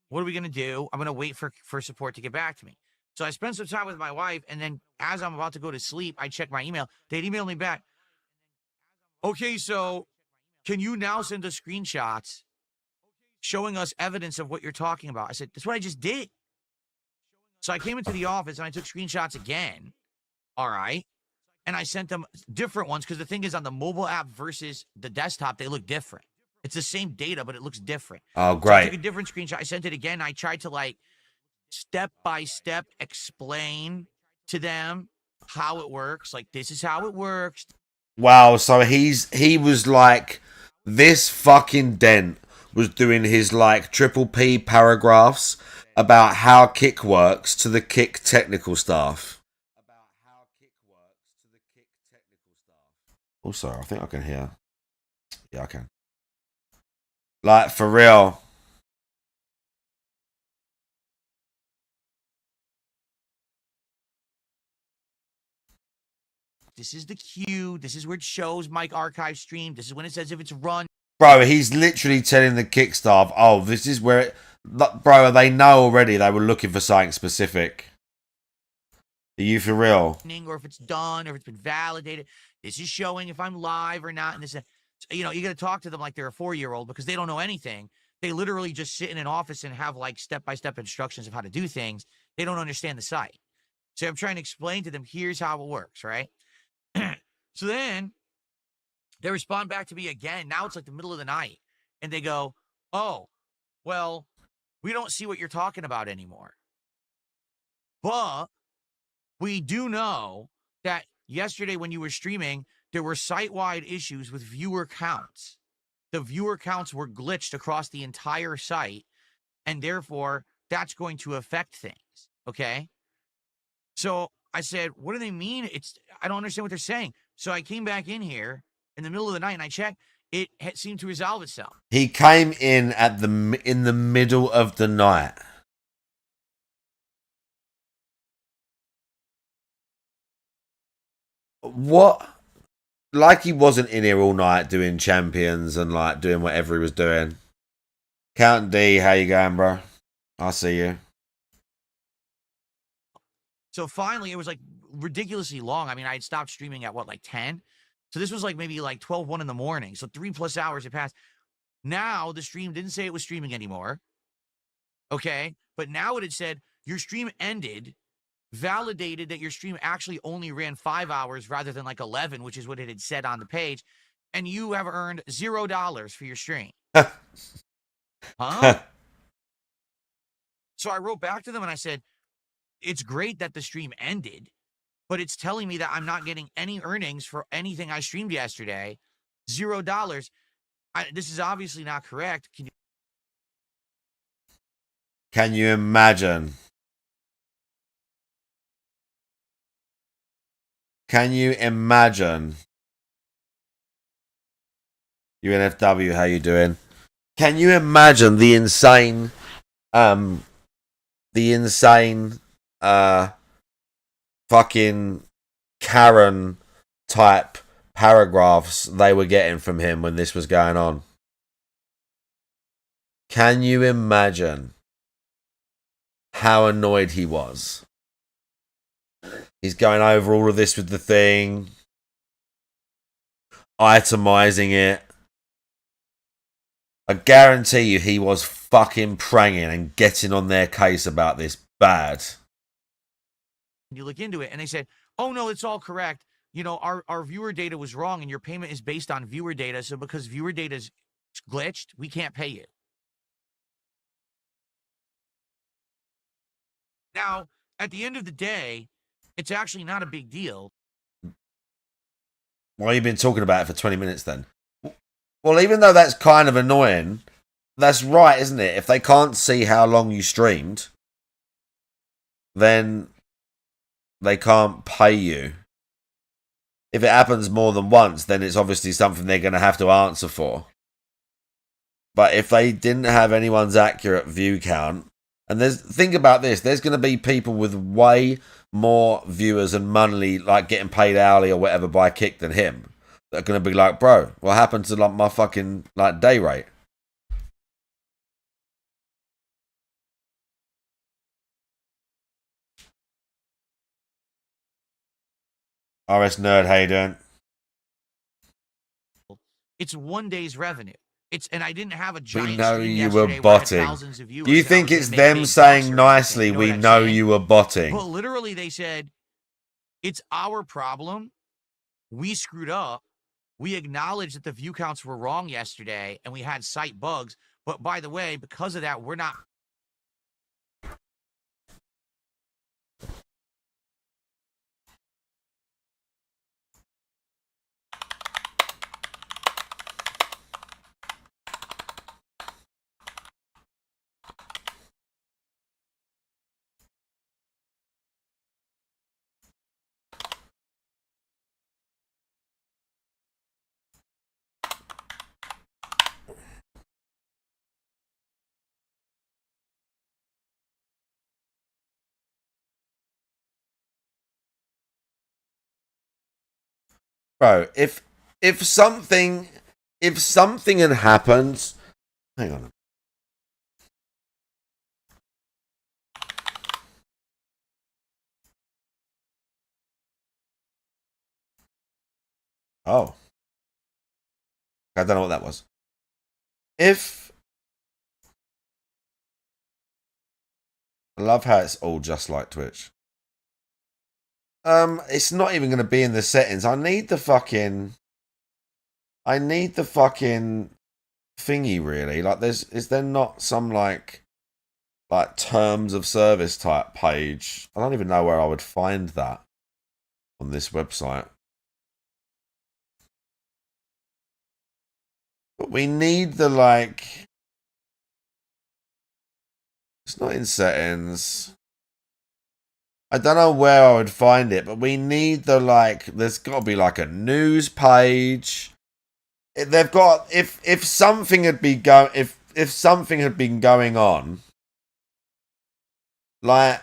what are we gonna do? I'm gonna wait for support to get back to me. So I spent some time with my wife, and then as I'm about to go to sleep, I checked my email. They'd emailed me back. Okay, so can you now send us screenshots showing us evidence of what you're talking about? I said, that's what I just did. So I came into the office and I took screenshots again. All right. And I sent them different ones because the thing is on the mobile app versus the desktop, they look different. It's the same data, but it looks different. Oh, So I great. took a different screenshot. I sent it again. I tried to like step by step explain to them how it works. Like, this is how it works. Wow, so he was like, this fucking dent was doing his like triple P paragraphs about how Kick works to the Kick technical staff. Also, I think I can hear. Yeah, I can. Like, for real. This is the queue. This is where it shows Mike archive stream. This is when it says if it's run. Bro, he's literally telling the Kick staff, oh, this is where it... Bro, they know already they were looking for something specific. Are you for real? Or if it's done, or if it's been validated. This is showing if I'm live or not. And this, you know, you got to talk to them like they're a 4-year-old because they don't know anything. They literally just sit in an office and have like step-by-step instructions of how to do things. They don't understand the site. So I'm trying to explain to them, here's how it works, right? So then they respond back to me again. Now it's like the middle of the night. And they go, oh, well, we don't see what you're talking about anymore. But we do know that yesterday when you were streaming, there were site-wide issues with viewer counts. The viewer counts were glitched across the entire site, and therefore that's going to affect things, okay? So I said, what do they mean? I don't understand what they're saying. So I came back in here in the middle of the night and I checked. It had seemed to resolve itself. He came in in the middle of the night. What? Like he wasn't in here all night doing champions and like doing whatever he was doing. Count D, how you going, bro? I see you. So finally, it was like ridiculously long. I mean, I had stopped streaming at what, like 10? So this was like maybe like 12, 1 in the morning. So 3+ hours had passed. Now the stream didn't say it was streaming anymore. Okay. But now it had said your stream ended, validated that your stream actually only ran 5 hours rather than like 11, which is what it had said on the page. And you have earned $0 for your stream. Huh? So I wrote back to them and I said, it's great that the stream ended, but it's telling me that I'm not getting any earnings for anything I streamed yesterday. $0. This is obviously not correct. Can you imagine? Can you imagine? UNFW, how you doing? Can you imagine the insane fucking Karen type paragraphs they were getting from him when this was going on? Can you imagine how annoyed he was? He's going over all of this with the thing, itemizing it. I guarantee you he was fucking praying and getting on their case about this bad. You look into it and they said, oh no, it's all correct. You know, our viewer data was wrong and your payment is based on viewer data. So because viewer data is glitched, we can't pay you. Now, at the end of the day, it's actually not a big deal. Why have you been talking about it for 20 minutes then? Well, even though that's kind of annoying, that's right, isn't it? If they can't see how long you streamed, then they can't pay you. If it happens more than once, then it's obviously something they're going to have to answer for. But if they didn't have anyone's accurate view count, and think about this, there's going to be people with way more viewers and money, like getting paid hourly or whatever by Kick than him, that are going to be like, bro, what happened to like my fucking like day rate? RS Nerd, how you doing? It's one day's revenue. And I didn't have a We giant know stream you were yesterday where I had botting. thousands of viewers Do you and I think was it's gonna make them big saying bucks or nicely, anything, you know we what I'm know saying? you were botting? But literally they said, it's our problem. We screwed up. We acknowledged that the view counts were wrong yesterday and we had site bugs. But by the way, because of that, we're not. Bro, if something had happened, hang on. Oh, I don't know what that was. I love how it's all just like Twitch. It's not even going to be in the settings. I need the fucking thingy, really. Like, is there not some like terms of service type page? I don't even know where I would find that on this website. But we need the like. It's not in settings. I don't know where I would find it, but we need the like. There's got to be like a news page. They've got if something had been if something had been going on, like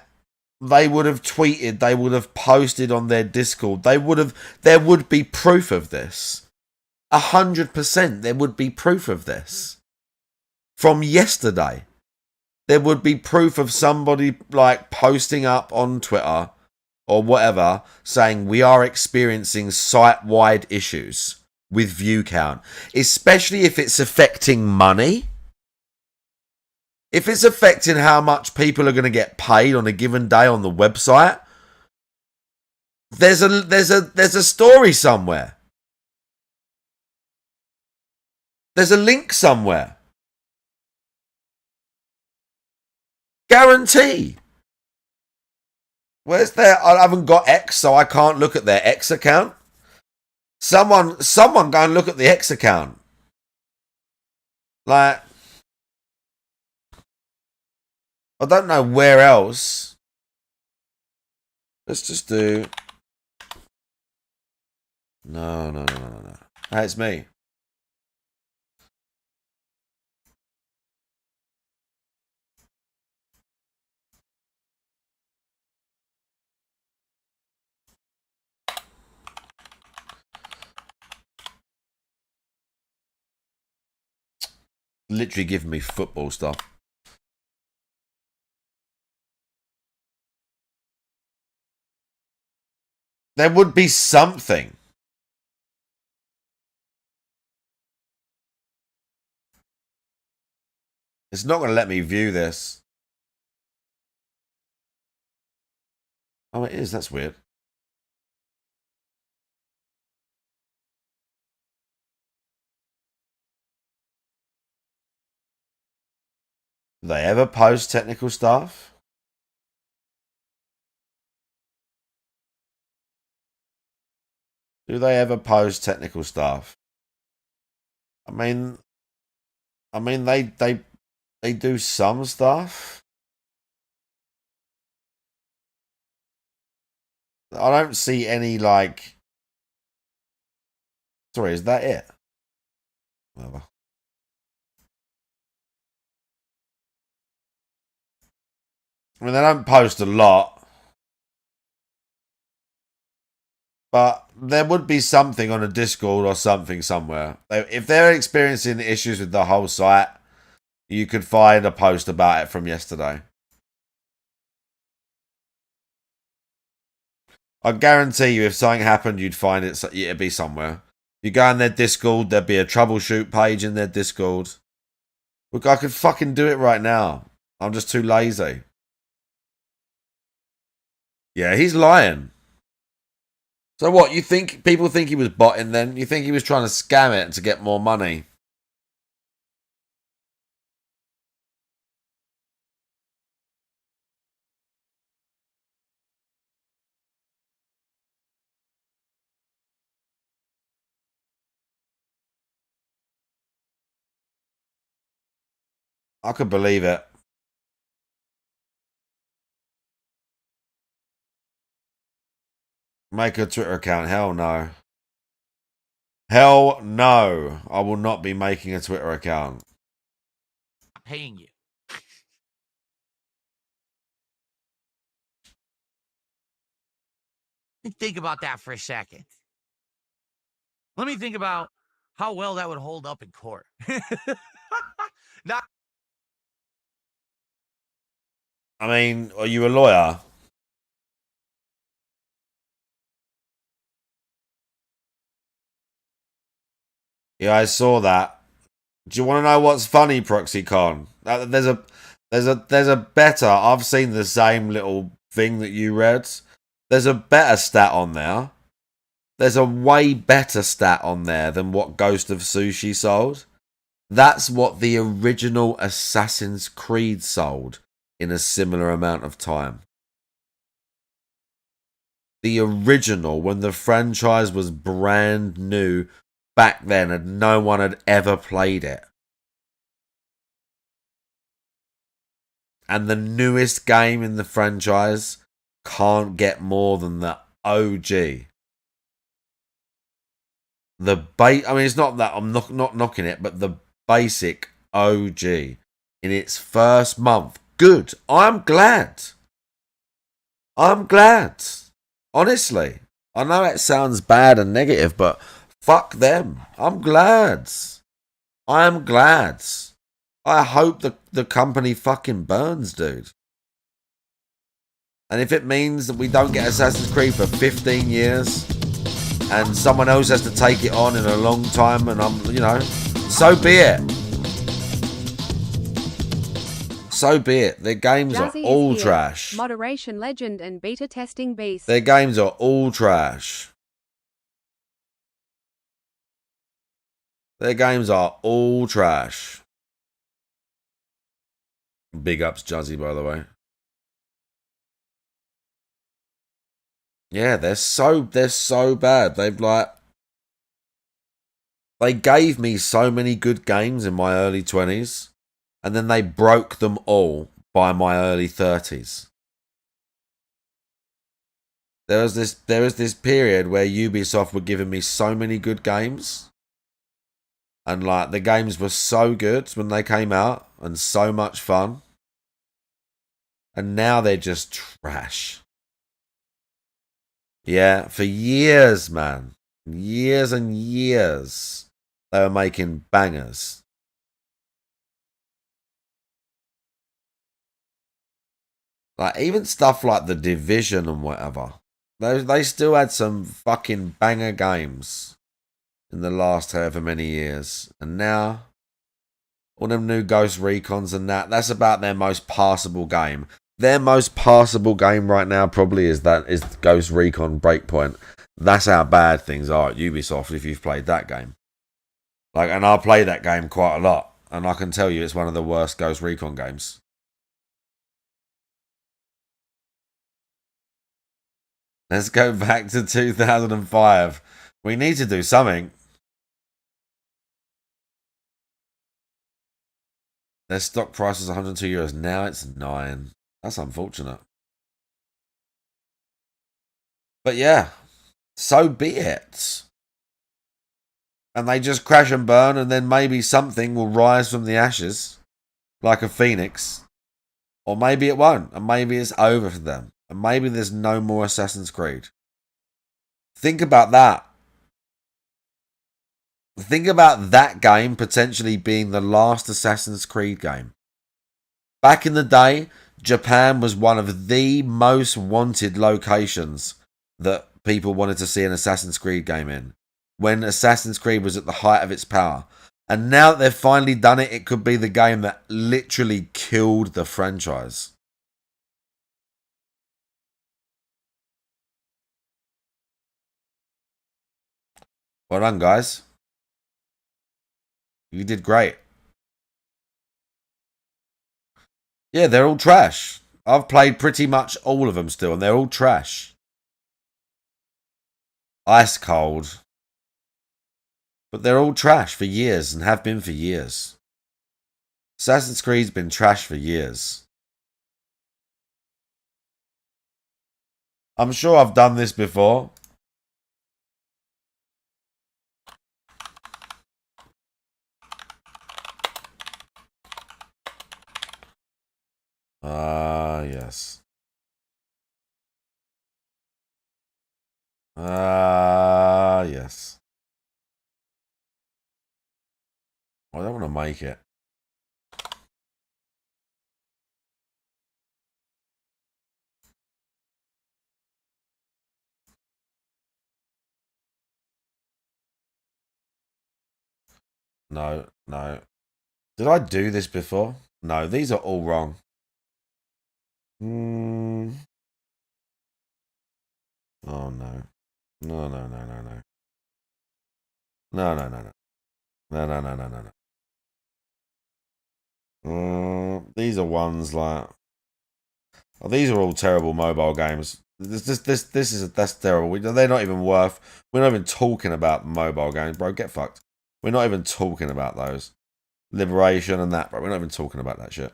they would have tweeted, they would have posted on their Discord. There would be proof of this. 100%, there would be proof of this from yesterday. There would be proof of somebody like posting up on Twitter or whatever saying we are experiencing site-wide issues with view count, especially if it's affecting money. If it's affecting how much people are going to get paid on a given day on the website, there's a story somewhere. There's a link somewhere. Guarantee. Where's their? I haven't got X, so I can't look at their X account. Someone go and look at the X account. Like, I don't know where else. Let's just do. No. Hey, it's me. Literally giving me football stuff. There would be something. It's not going to let me view this. Oh, it is. That's weird. Do they ever post technical stuff? Do they ever post technical stuff? I mean, they do some stuff. I don't see any like. Sorry, is that it? Whatever. I mean, they don't post a lot, but there would be something on a Discord or something somewhere. If they're experiencing issues with the whole site, you could find a post about it from yesterday. I guarantee you, if something happened, you'd find it. It'd be somewhere. You go in their Discord, there'd be a troubleshoot page in their Discord. Look, I could fucking do it right now. I'm just too lazy. Yeah, he's lying. So what, you think people think he was botting then? You think he was trying to scam it to get more money? I could believe it. Make a Twitter account. Hell no. Hell no. I will not be making a Twitter account. I'm paying you. Think about that for a second. Let me think about how well that would hold up in court. Not. I mean, are you a lawyer? Yeah, I saw that. Do you want to know what's funny, ProxyCon? There's a better. I've seen the same little thing that you read. There's a better stat on there. There's a way better stat on there than what Ghost of Sushi sold. That's what the original Assassin's Creed sold in a similar amount of time. The original, when the franchise was brand new back then and no one had ever played it. And the newest game in the franchise can't get more than the OG. I mean, it's not that I'm not knocking it, but the basic OG in its first month. Good. I'm glad. Honestly. I know it sounds bad and negative, but fuck them. I'm glad. I hope the company fucking burns, dude. And if it means that we don't get Assassin's Creed for 15 years and someone else has to take it on in a long time and so be it. So be it. Their games are all trash. Moderation legend and beta testing beast. Their games are all trash. Their games are all trash. Big ups, Juzzy, by the way. Yeah, they're so bad. They gave me so many good games in my early 20s, and then they broke them all by my early 30s. There was this period where Ubisoft were giving me so many good games, and the games were so good when they came out and so much fun, and now they're just trash. Yeah, for years, man. Years and years. They were making bangers. Even stuff like The Division and whatever. They still had some fucking banger games in the last however many years. And now, all them new Ghost Recons and that's about their most passable game. Their most passable game right now probably is Ghost Recon Breakpoint. That's how bad things are at Ubisoft if you've played that game. And I play that game quite a lot, and I can tell you it's one of the worst Ghost Recon games. Let's go back to 2005. We need to do something. Their stock price was 102 euros. Now it's 9. That's unfortunate. But yeah, so be it. And they just crash and burn, and then maybe something will rise from the ashes like a phoenix. Or maybe it won't, and maybe it's over for them. And maybe there's no more Assassin's Creed. Think about that. Think about that game potentially being the last Assassin's Creed game. Back in the day, Japan was one of the most wanted locations that people wanted to see an Assassin's Creed game in. When Assassin's Creed was at the height of its power. And now that they've finally done it, it could be the game that literally killed the franchise. Well done, guys. You did great. Yeah, they're all trash. I've played pretty much all of them still, and they're all trash. Ice cold. But they're all trash for years and have been for years. Assassin's Creed's been trash for years. I'm sure I've done this before. Yes. Yes. I don't want to make it. No, no. Did I do this before? No, these are all wrong. Oh, no. No, no, no, no, no. No, no, no, no. No, no, no, no, no, no. These are ones like... Oh, these are all terrible mobile games. That's terrible. They're not even worth... We're not even talking about mobile games, bro. Get fucked. We're not even talking about those. Liberation and that, bro. We're not even talking about that shit.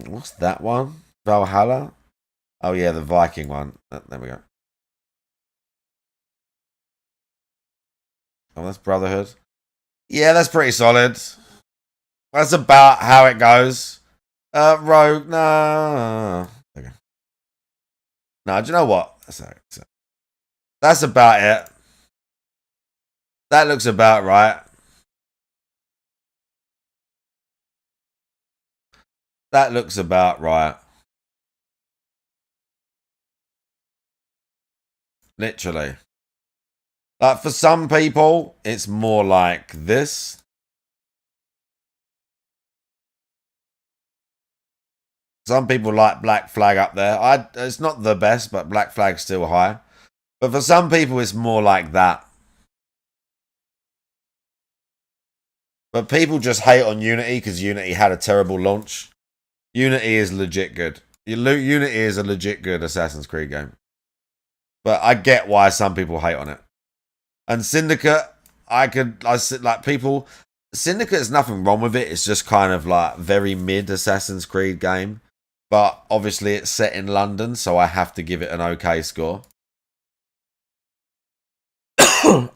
What's that one? Valhalla? Oh yeah, the Viking one. There we go. Oh, that's Brotherhood. Yeah, that's pretty solid. That's about how it goes. Rogue, no. Okay. No, do you know what? That's about it. That looks about right. That looks about right. Literally. Like for some people, it's more like this. Some people like Black Flag up there. It's not the best, but Black Flag's still high. But for some people, it's more like that. But people just hate on Unity because Unity had a terrible launch. Unity is legit good. Unity is a legit good Assassin's Creed game. But I get why some people hate on it. And Syndicate, Syndicate is nothing wrong with it. It's just kind of like very mid Assassin's Creed game. But obviously it's set in London, so I have to give it an okay score.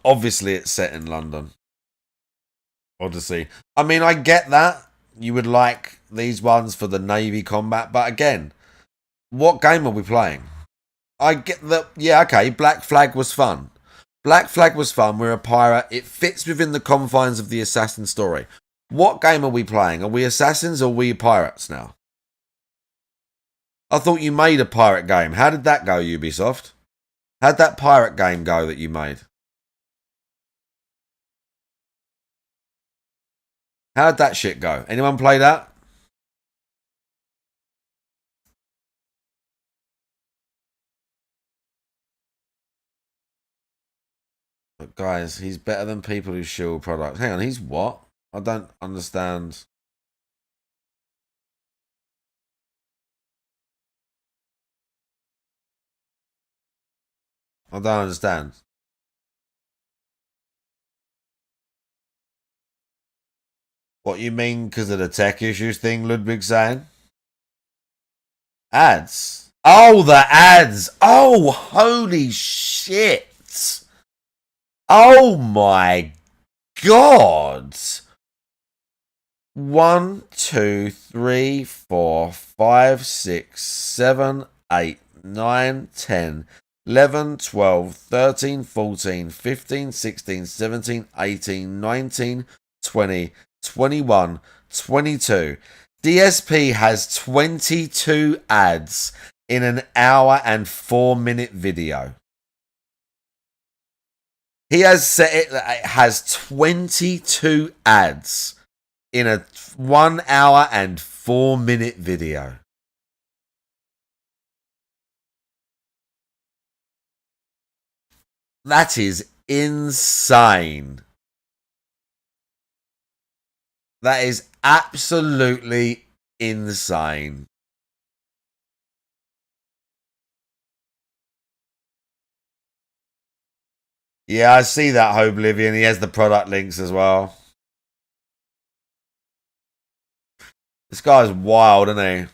Obviously it's set in London. Odyssey. I mean, I get that. You would like these ones for the Navy combat, but again, what game are we playing? I get that, yeah, okay, Black Flag was fun. Black Flag was fun, we're a pirate, it fits within the confines of the Assassin story. What game are we playing? Are we Assassins or are we pirates now? I thought you made a pirate game. How did that go, Ubisoft? How'd that pirate game go that you made? How'd that shit go? Anyone play that? But guys, he's better than people who shield products. Hang on, he's what? I don't understand. I don't understand. What you mean because of the tech issues thing Ludwig's saying? Ads? Oh, the ads! Oh, holy shit! Oh my god! 1, 2, 3, 4, 5, 6, 7, 8, 9, 10, 11, 12, 13, 14, 15, 16, 17, 18, 19, 20, 21, 22. DSP has 22 ads in an hour and 4-minute video. He has set it that it has 22 ads in a 1 hour and 4-minute video. That is insane. That is absolutely insane. Yeah, I see that, Oblivion. He has the product links as well. This guy's wild, isn't he?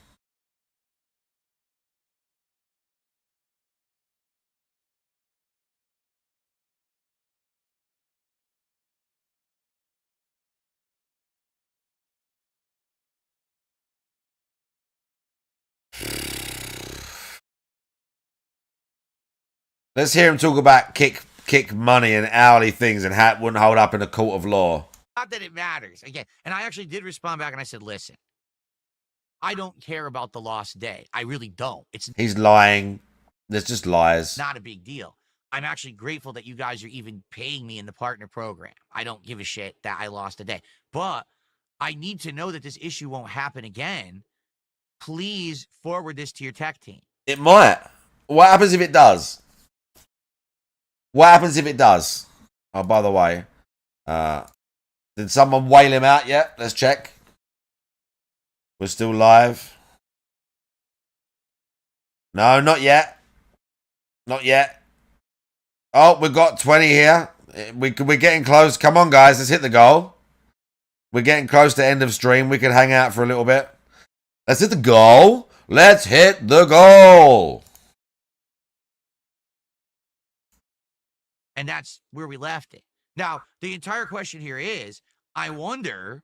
Let's hear him talk about kick money and hourly things and how it wouldn't hold up in a court of law. Not that it matters. Again, and I actually did respond back and I said, listen, I don't care about the lost day. I really don't. He's lying. There's just lies. Not a big deal. I'm actually grateful that you guys are even paying me in the partner program. I don't give a shit that I lost a day. But I need to know that this issue won't happen again. Please forward this to your tech team. It might. What happens if it does? What happens if it does? Oh, by the way, did someone whale him out yet? Let's check. We're still live. No, not yet. Not yet. Oh, we've got 20 here. We're getting close. Come on, guys. Let's hit the goal. We're getting close to end of stream. We could hang out for a little bit. Let's hit the goal. Let's hit the goal. And that's where we left it. Now, the entire question here is, I wonder,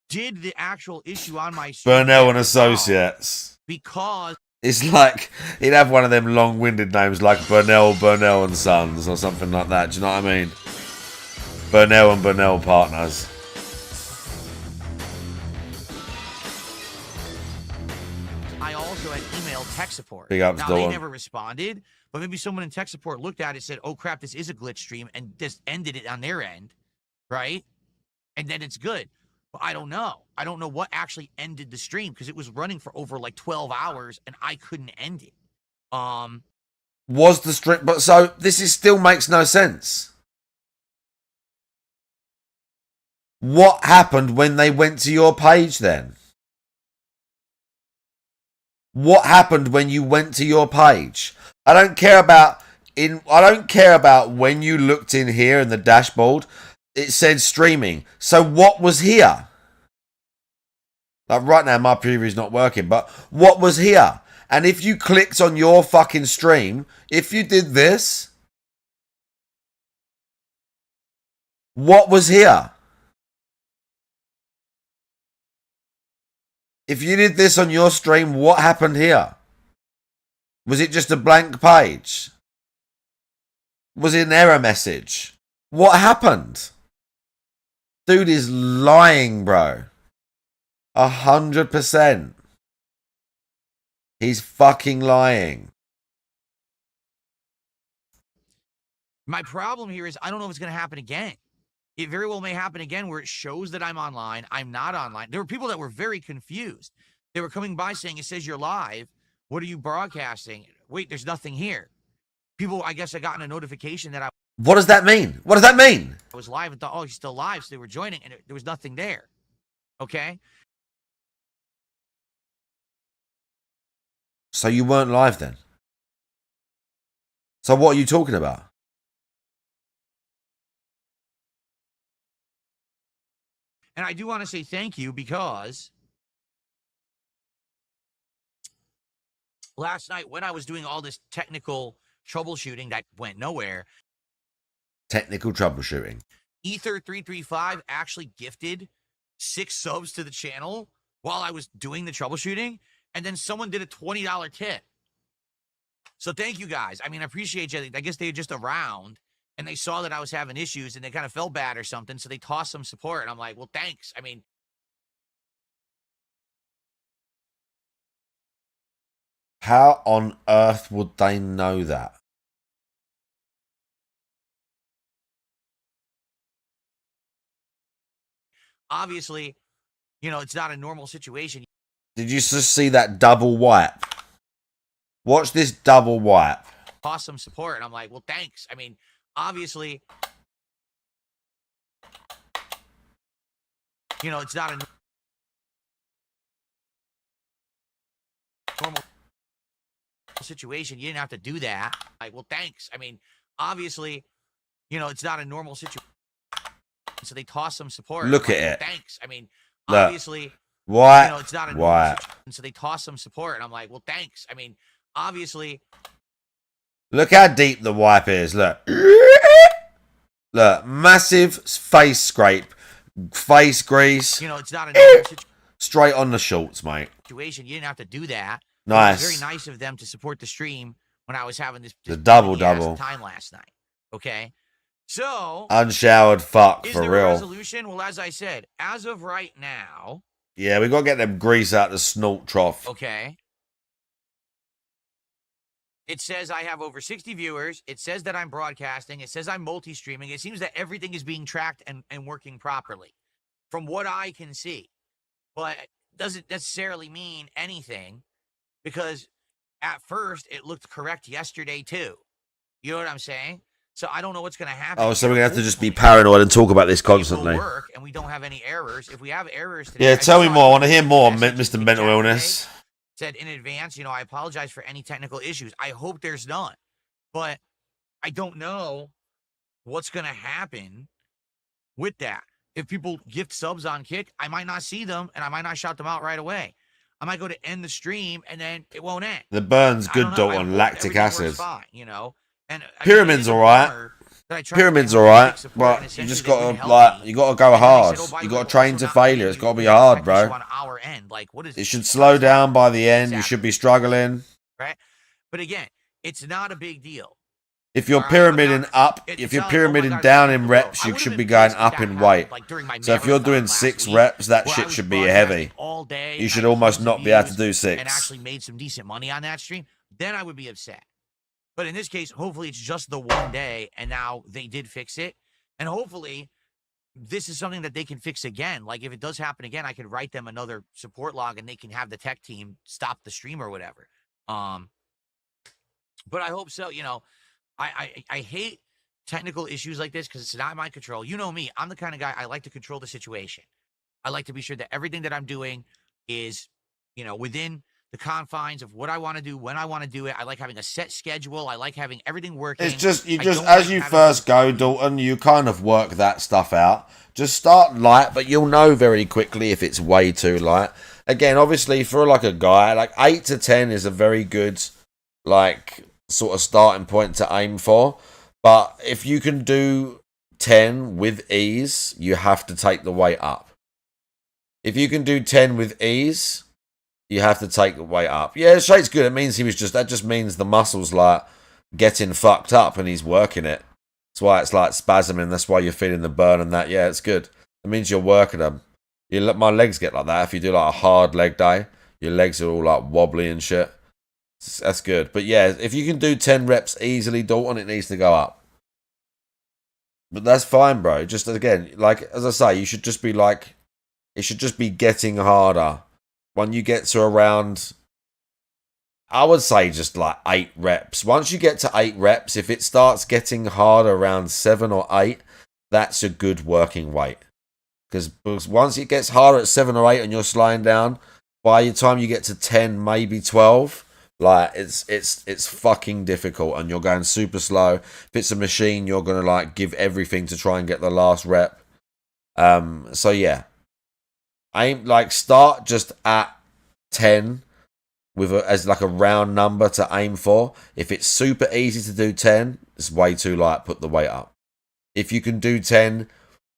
did the actual issue on my Burnell and Associates? Because it's like he'd have one of them long-winded names like Burnell and Sons or something like that. Do you know what I mean? Burnell and Burnell Partners. I also had emailed tech support. Big ups, now, Dawn. they never responded, but maybe someone in tech support looked at it, said, oh, crap, this is a glitch stream, and just ended it on their end, right? And then it's good. But I don't know. I don't know what actually ended the stream because it was running for over like 12 hours, and I couldn't end it. Was the stream... But so, this is still makes no sense. What happened when they went to your page then? What happened when you went to your page? I don't care about when you looked in here in the dashboard. It said streaming. So what was here? Like right now my preview's not working, but what was here? And if you clicked on your fucking stream, if you did this, what was here? If you did this on your stream, what happened here? Was it just a blank page? Was it an error message? What happened? Dude is lying, bro. 100%. He's fucking lying. My problem here is I don't know if it's going to happen again. It very well may happen again where it shows that I'm online. I'm not online. There were people that were very confused. They were coming by saying, it says you're live. What are you broadcasting? Wait, there's nothing here. People, I guess I gotten a notification that I What does that mean? What does that mean? I was live and thought, oh, he's still live, so they were joining, and there was nothing there. Okay? So you weren't live then? So what are you talking about? And I do want to say thank you because last night when I was doing all this technical troubleshooting that went nowhere, Technical troubleshooting. Ether335 actually gifted 6 subs to the channel while I was doing the troubleshooting, and then someone did a $20 tip. So thank you guys. I mean, I appreciate you. I guess they were just around and they saw that I was having issues and they kind of felt bad or something, so they tossed some support. And I'm like, well, thanks. I mean, How on earth would they know that? obviously, you know, it's not a normal situation. Did you just see that double wipe? Watch this double wipe. Toss some support. And I'm like, well, thanks. I mean, obviously, you know, it's not a normal situation. You didn't have to do that. Like, well, thanks. I mean, obviously, you know, it's not a normal situation. So they toss some support. Look like, at well, it. thanks. I mean, Look. obviously, Wipe. you know, it's not a normal Wipe. situation. So they toss some support. And I'm like, well, thanks. I mean, obviously. Look how deep the wipe is. Look. Look. Massive face scrape. Face grease. You know, it's not a normal Straight on the shorts, mate. situation. You didn't have to do that. Nice. It was very nice of them to support the stream when I was having this The double shitty-ass double. time last night. Okay, so Unshowered fuck, is for there real. a resolution? Well, as I said, as of right now, Yeah, we got to get them grease out the snort trough. okay, it says I have over 60 viewers. It says that I'm broadcasting. It says I'm multi-streaming. It seems that everything is being tracked and working properly from what I can see. But it doesn't necessarily mean anything because at first it looked correct yesterday too. You know what I'm saying? So I don't know what's going to happen. Oh, so we're going to have to just be Hopefully, paranoid and talk about this it will constantly. work and we don't have any errors. If we have errors today, Yeah, I tell me saw more. I want to hear a more, message Mr. in Mental chat Illness. today, said in advance, you know, I apologize for any technical issues. I hope there's none, but I don't know what's going to happen with that. If people gift subs on Kick, I might not see them and I might not shout them out right away. I might go to end the stream and then it won't end. The burn's I good, don't know. Dalton. I hope Lactic everything works acid. fine, you know. And I mean, Pyramid's it is a alright. bummer that I tried to Pyramid's get alright, big support and but you essentially just they got wouldn't to, help me. you got to go And then they hard. said, oh, by You the got way, to train we're to also not failure. paying It's you. got to be We hard, expect you bro. on our end. Like, what is It should this? slow What is down happening? by the end. What's You should be happening? struggling. Right? But again, it's not a big deal. If you're All right, but pyramiding now up, it's if you're not like, oh my pyramiding God, down it's in the reps, I you would should have be been going pissed if up that in happened, weight. like during my So if you're marathon doing last 6 week, reps, that where I shit was should be broadcasting heavy. all day. You and should I had almost tons of not be able to views do and 6. actually made some decent money on that stream. Then I would be upset. But in this case, hopefully it's just the one day, and now they did fix it. And hopefully this is something that they can fix again. Like if it does happen again, I could write them another support log and they can have the tech team stop the stream or whatever. But I hope so. You know, I hate technical issues like this because it's not in my control. You know me. I'm the kind of guy, I like to control the situation. I like to be sure that everything that I'm doing is, you know, within the confines of what I want to do, when I want to do it. I like having a set schedule. I like having everything working. It's just, you I just, don't as like you having first to- go, Dalton, you kind of work that stuff out. Just start light, but you'll know very quickly if it's way too light. Again, obviously, for like a guy, like 8 to 10 is a very good, like, sort of starting point to aim for. But if you can do 10 with ease, you have to take the weight up. If you can do 10 with ease, you have to take the weight up. Yeah, Shade's good. It means that just means the muscles like getting fucked up and he's working it. That's why it's like spasming. That's why you're feeling the burn and that. Yeah, it's good. It means you're working them. My legs get like that. If you do like a hard leg day, your legs are all like wobbly and shit. That's good. But yeah, if you can do 10 reps easily, Dalton, it needs to go up. But that's fine, bro. Just again, like, as I say, you should just be like, it should just be getting harder. When you get to around I would say just like 8 reps. Once you get to 8 reps, if it starts getting hard around 7 or 8, that's a good working weight. Because once it gets harder at 7 or 8 and you're slowing down, by the time you get to 10, maybe 12, like it's fucking difficult and you're going super slow. If it's a machine, you're gonna like give everything to try and get the last rep. So yeah, start just at 10 as like a round number to aim for. If it's super easy to do 10, it's way too light. Put the weight up. If you can do 10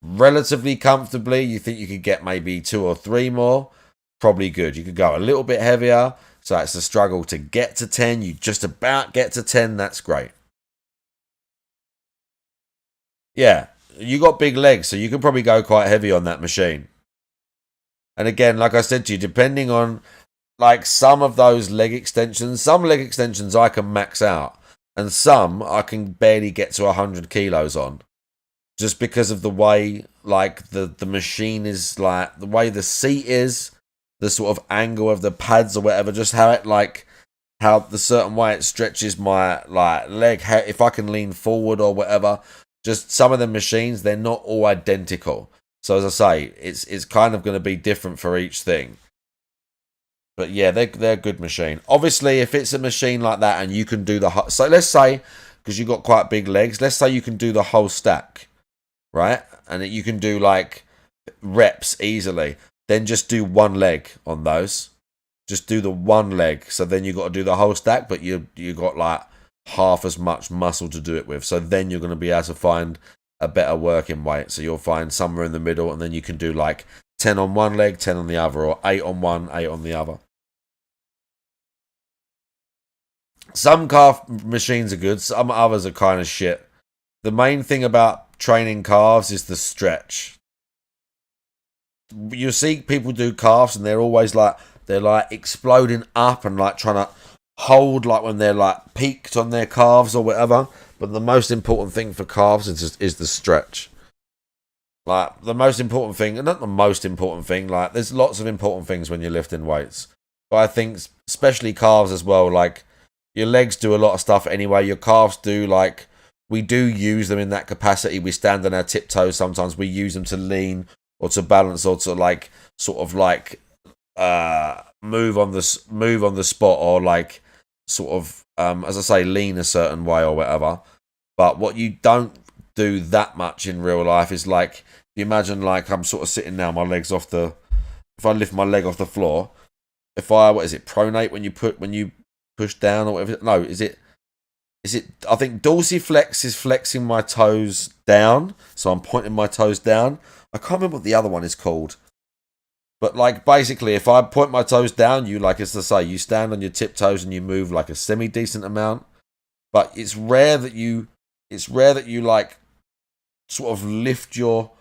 relatively comfortably, you think you could get maybe 2 or 3 more, probably good. You could go a little bit heavier. So it's a struggle to get to 10. You just about get to 10. That's great. Yeah, you got big legs, so you can probably go quite heavy on that machine. And again, like I said to you, depending on like some of those leg extensions, some leg extensions I can max out, and some I can barely get to 100 kilos on. Just because of the way like the machine is, like the way the seat is, the sort of angle of the pads or whatever, just how it like how the certain way it stretches my like leg, how, if I can lean forward or whatever. Just some of the machines, they're not all identical. So as I say, it's kind of going to be different for each thing. But yeah, they're a good machine. Obviously, if it's a machine like that and you can do the so let's say, because you've got quite big legs, let's say you can do the whole stack, right? And you can do like reps easily. Then just do one leg on those. Just do the one leg. So then you've got to do the whole stack, but you got like half as much muscle to do it with. So then you're going to be able to find a better working weight. So you'll find somewhere in the middle, and then you can do like 10 on one leg, 10 on the other, or 8 on one, 8 on the other. Some calf machines are good. Some others are kind of shit. The main thing about training calves is the stretch. You see people do calves and they're always like, they're like exploding up and like trying to hold like when they're like peaked on their calves or whatever. But the most important thing for calves is the stretch. Like the most important thing, and not the most important thing, like there's lots of important things when you're lifting weights. But I think especially calves as well, like your legs do a lot of stuff anyway. Your calves do, like, we do use them in that capacity. We stand on our tiptoes sometimes. We use them to lean or to balance or to like sort of like move on the spot, or like sort of as I say, lean a certain way or whatever. But what you don't do that much in real life is like, you imagine like I'm sort of sitting now, my legs off the, if I lift my leg off the floor, if I, what is it, pronate when you push down or whatever? No, is it I think dorsiflex is flexing my toes down, so I'm pointing my toes down. I can't remember what the other one is called. But like basically if I point my toes down, you, like as I say, you stand on your tiptoes and you move like a semi-decent amount. But it's rare that you like sort of lift your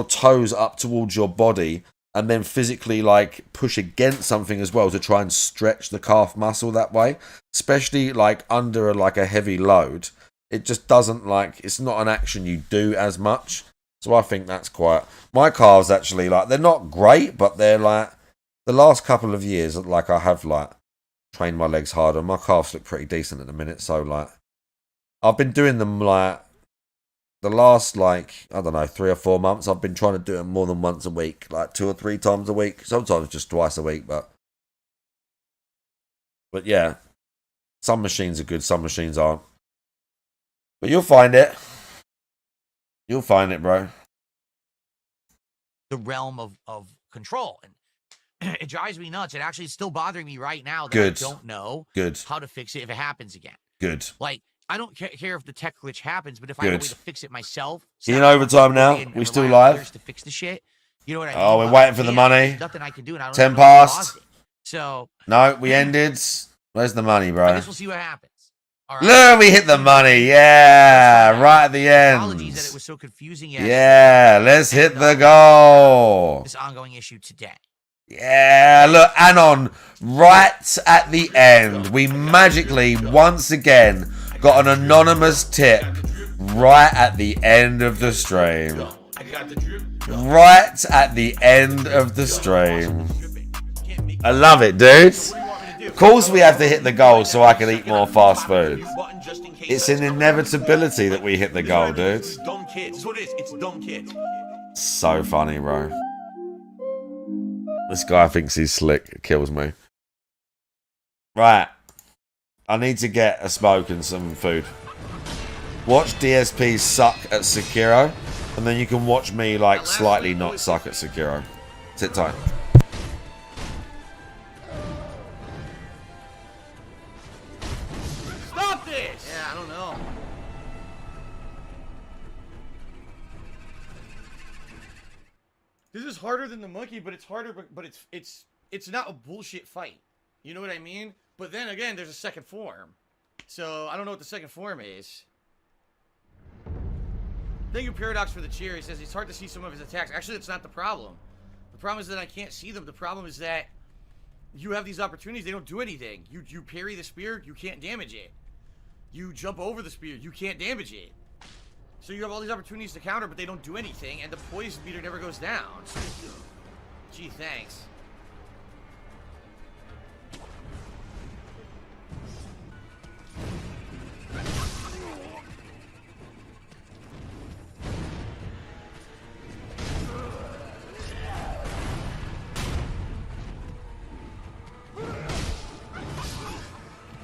toes up towards your body and then physically like push against something as well to try and stretch the calf muscle that way, especially like under like a heavy load. It just doesn't, like, it's not an action you do as much. So I think that's quite, my calves actually, like, they're not great, but they're like, the last couple of years, like, I have like trained my legs harder. My calves look pretty decent at the minute. So like, I've been doing them like the last, like, I don't know, 3 or 4 months. I've been trying to do them more than once a week, like 2 or 3 times a week, sometimes just twice a week. But yeah, some machines are good, some machines aren't. But you'll find it. You'll find it, bro. The realm of control. And it drives me nuts. It actually is still bothering me right now that Good. I don't know Good. how to fix it if it happens again. Good. Like, I don't care if the tech glitch happens, but if I have a way to fix it myself. In overtime now? We still live? To fix the shit. You know what I mean? Oh, we're waiting for the money. There's nothing I can do, and I don't 10 know how to past. pause it. So. No, we ended. Where's the money, bro? I guess we'll see what happens. All right. Look, we hit the money. Yeah, right at the end. Apologies that it was so confusing. Yeah, let's hit the goal. This ongoing issue today. Yeah, look, Anon, right at the end, we magically, once again, got an anonymous tip right at the end of the stream. Right at the end of the stream. I love it, dude. Of course we have to hit the goal so I can eat more fast food. It's an inevitability that we hit the goal, dude. Dumb kids. That's what it is. It's dumb kids. So funny, bro. This guy thinks he's slick. It kills me. Right. I need to get a smoke and some food. Watch DSP suck at Sekiro, and then you can watch me, like, slightly not suck at Sekiro. Sit tight. Stop this! Yeah, I don't know. This is harder than the monkey, but it's harder, but it's not a bullshit fight. You know what I mean? But then again, there's a second form. So, I don't know what the second form is. Thank you, Paradox, for the cheer. He says it's hard to see some of his attacks. Actually, that's not the problem. The problem is that I can't see them. The problem is that you have these opportunities. They don't do anything. You parry the spear, you can't damage it. You jump over the spear, you can't damage it. So you have all these opportunities to counter, but they don't do anything, and the poison meter never goes down. Gee, thanks.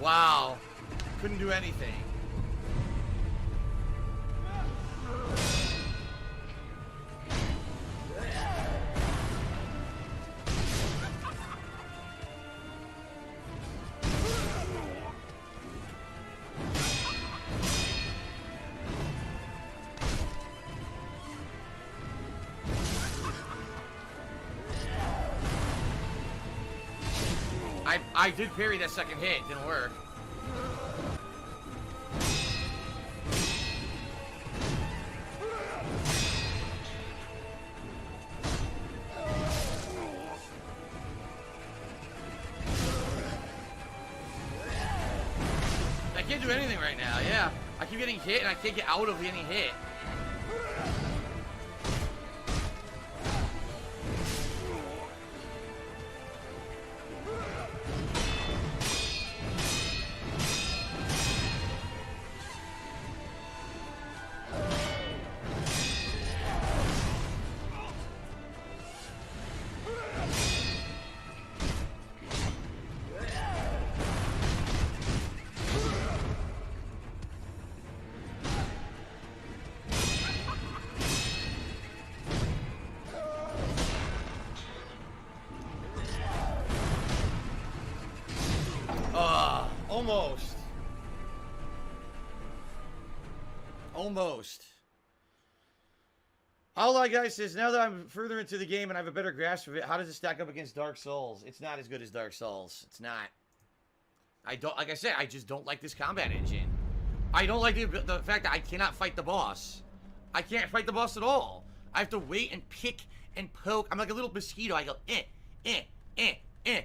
Wow. Couldn't do anything. I did parry that second hit. It didn't work. I can't do anything right now, yeah. I keep getting hit and I can't get out of getting hit. Almost. Almost. All guys says, now that I'm further into the game and I have a better grasp of it, how does it stack up against Dark Souls? It's not as good as Dark Souls. It's not. I don't, like I said, I just don't like this combat engine. I don't like the fact that I cannot fight the boss. I can't fight the boss at all. I have to wait and pick and poke. I'm like a little mosquito. I go,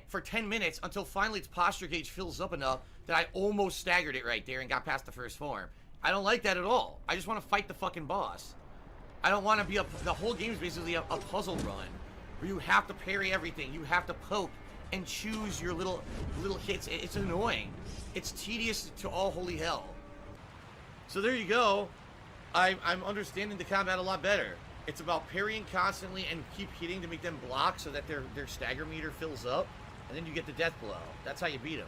for 10 minutes until finally its posture gauge fills up enough that I almost staggered it right there and got past the first form. I don't like that at all. I just want to fight the fucking boss. I don't want to be the whole game is basically a puzzle run where you have to parry everything. You have to poke and choose your little hits. It's annoying. It's tedious to all holy hell. So there you go. I'm understanding the combat a lot better. It's about parrying constantly and keep hitting to make them block so that their stagger meter fills up, and then you get the death blow. That's how you beat them.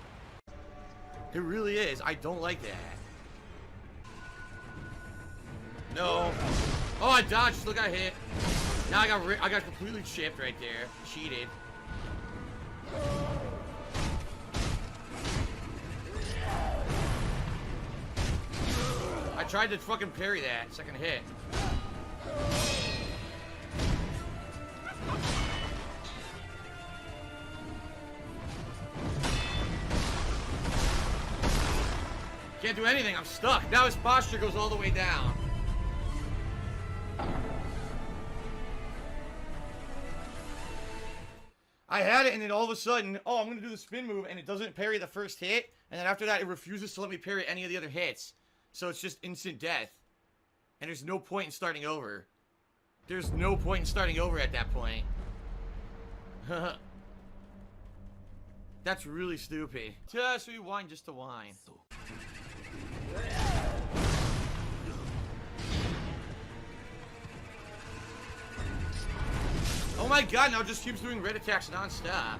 It really is. I don't like that. No. Oh, I dodged. Still got hit. Now I got completely chipped right there. Cheated. I tried to fucking parry that second hit. Can't do anything. I'm stuck. Now his posture goes all the way down. I had it, and then all of a sudden, oh, I'm going to do the spin move, and it doesn't parry the first hit, and then after that, it refuses to let me parry any of the other hits. So it's just instant death. And there's no point in starting over. There's no point in starting over at that point. That's really stupid. Just rewind just to whine. Oh my god, now it just keeps doing red attacks non-stop.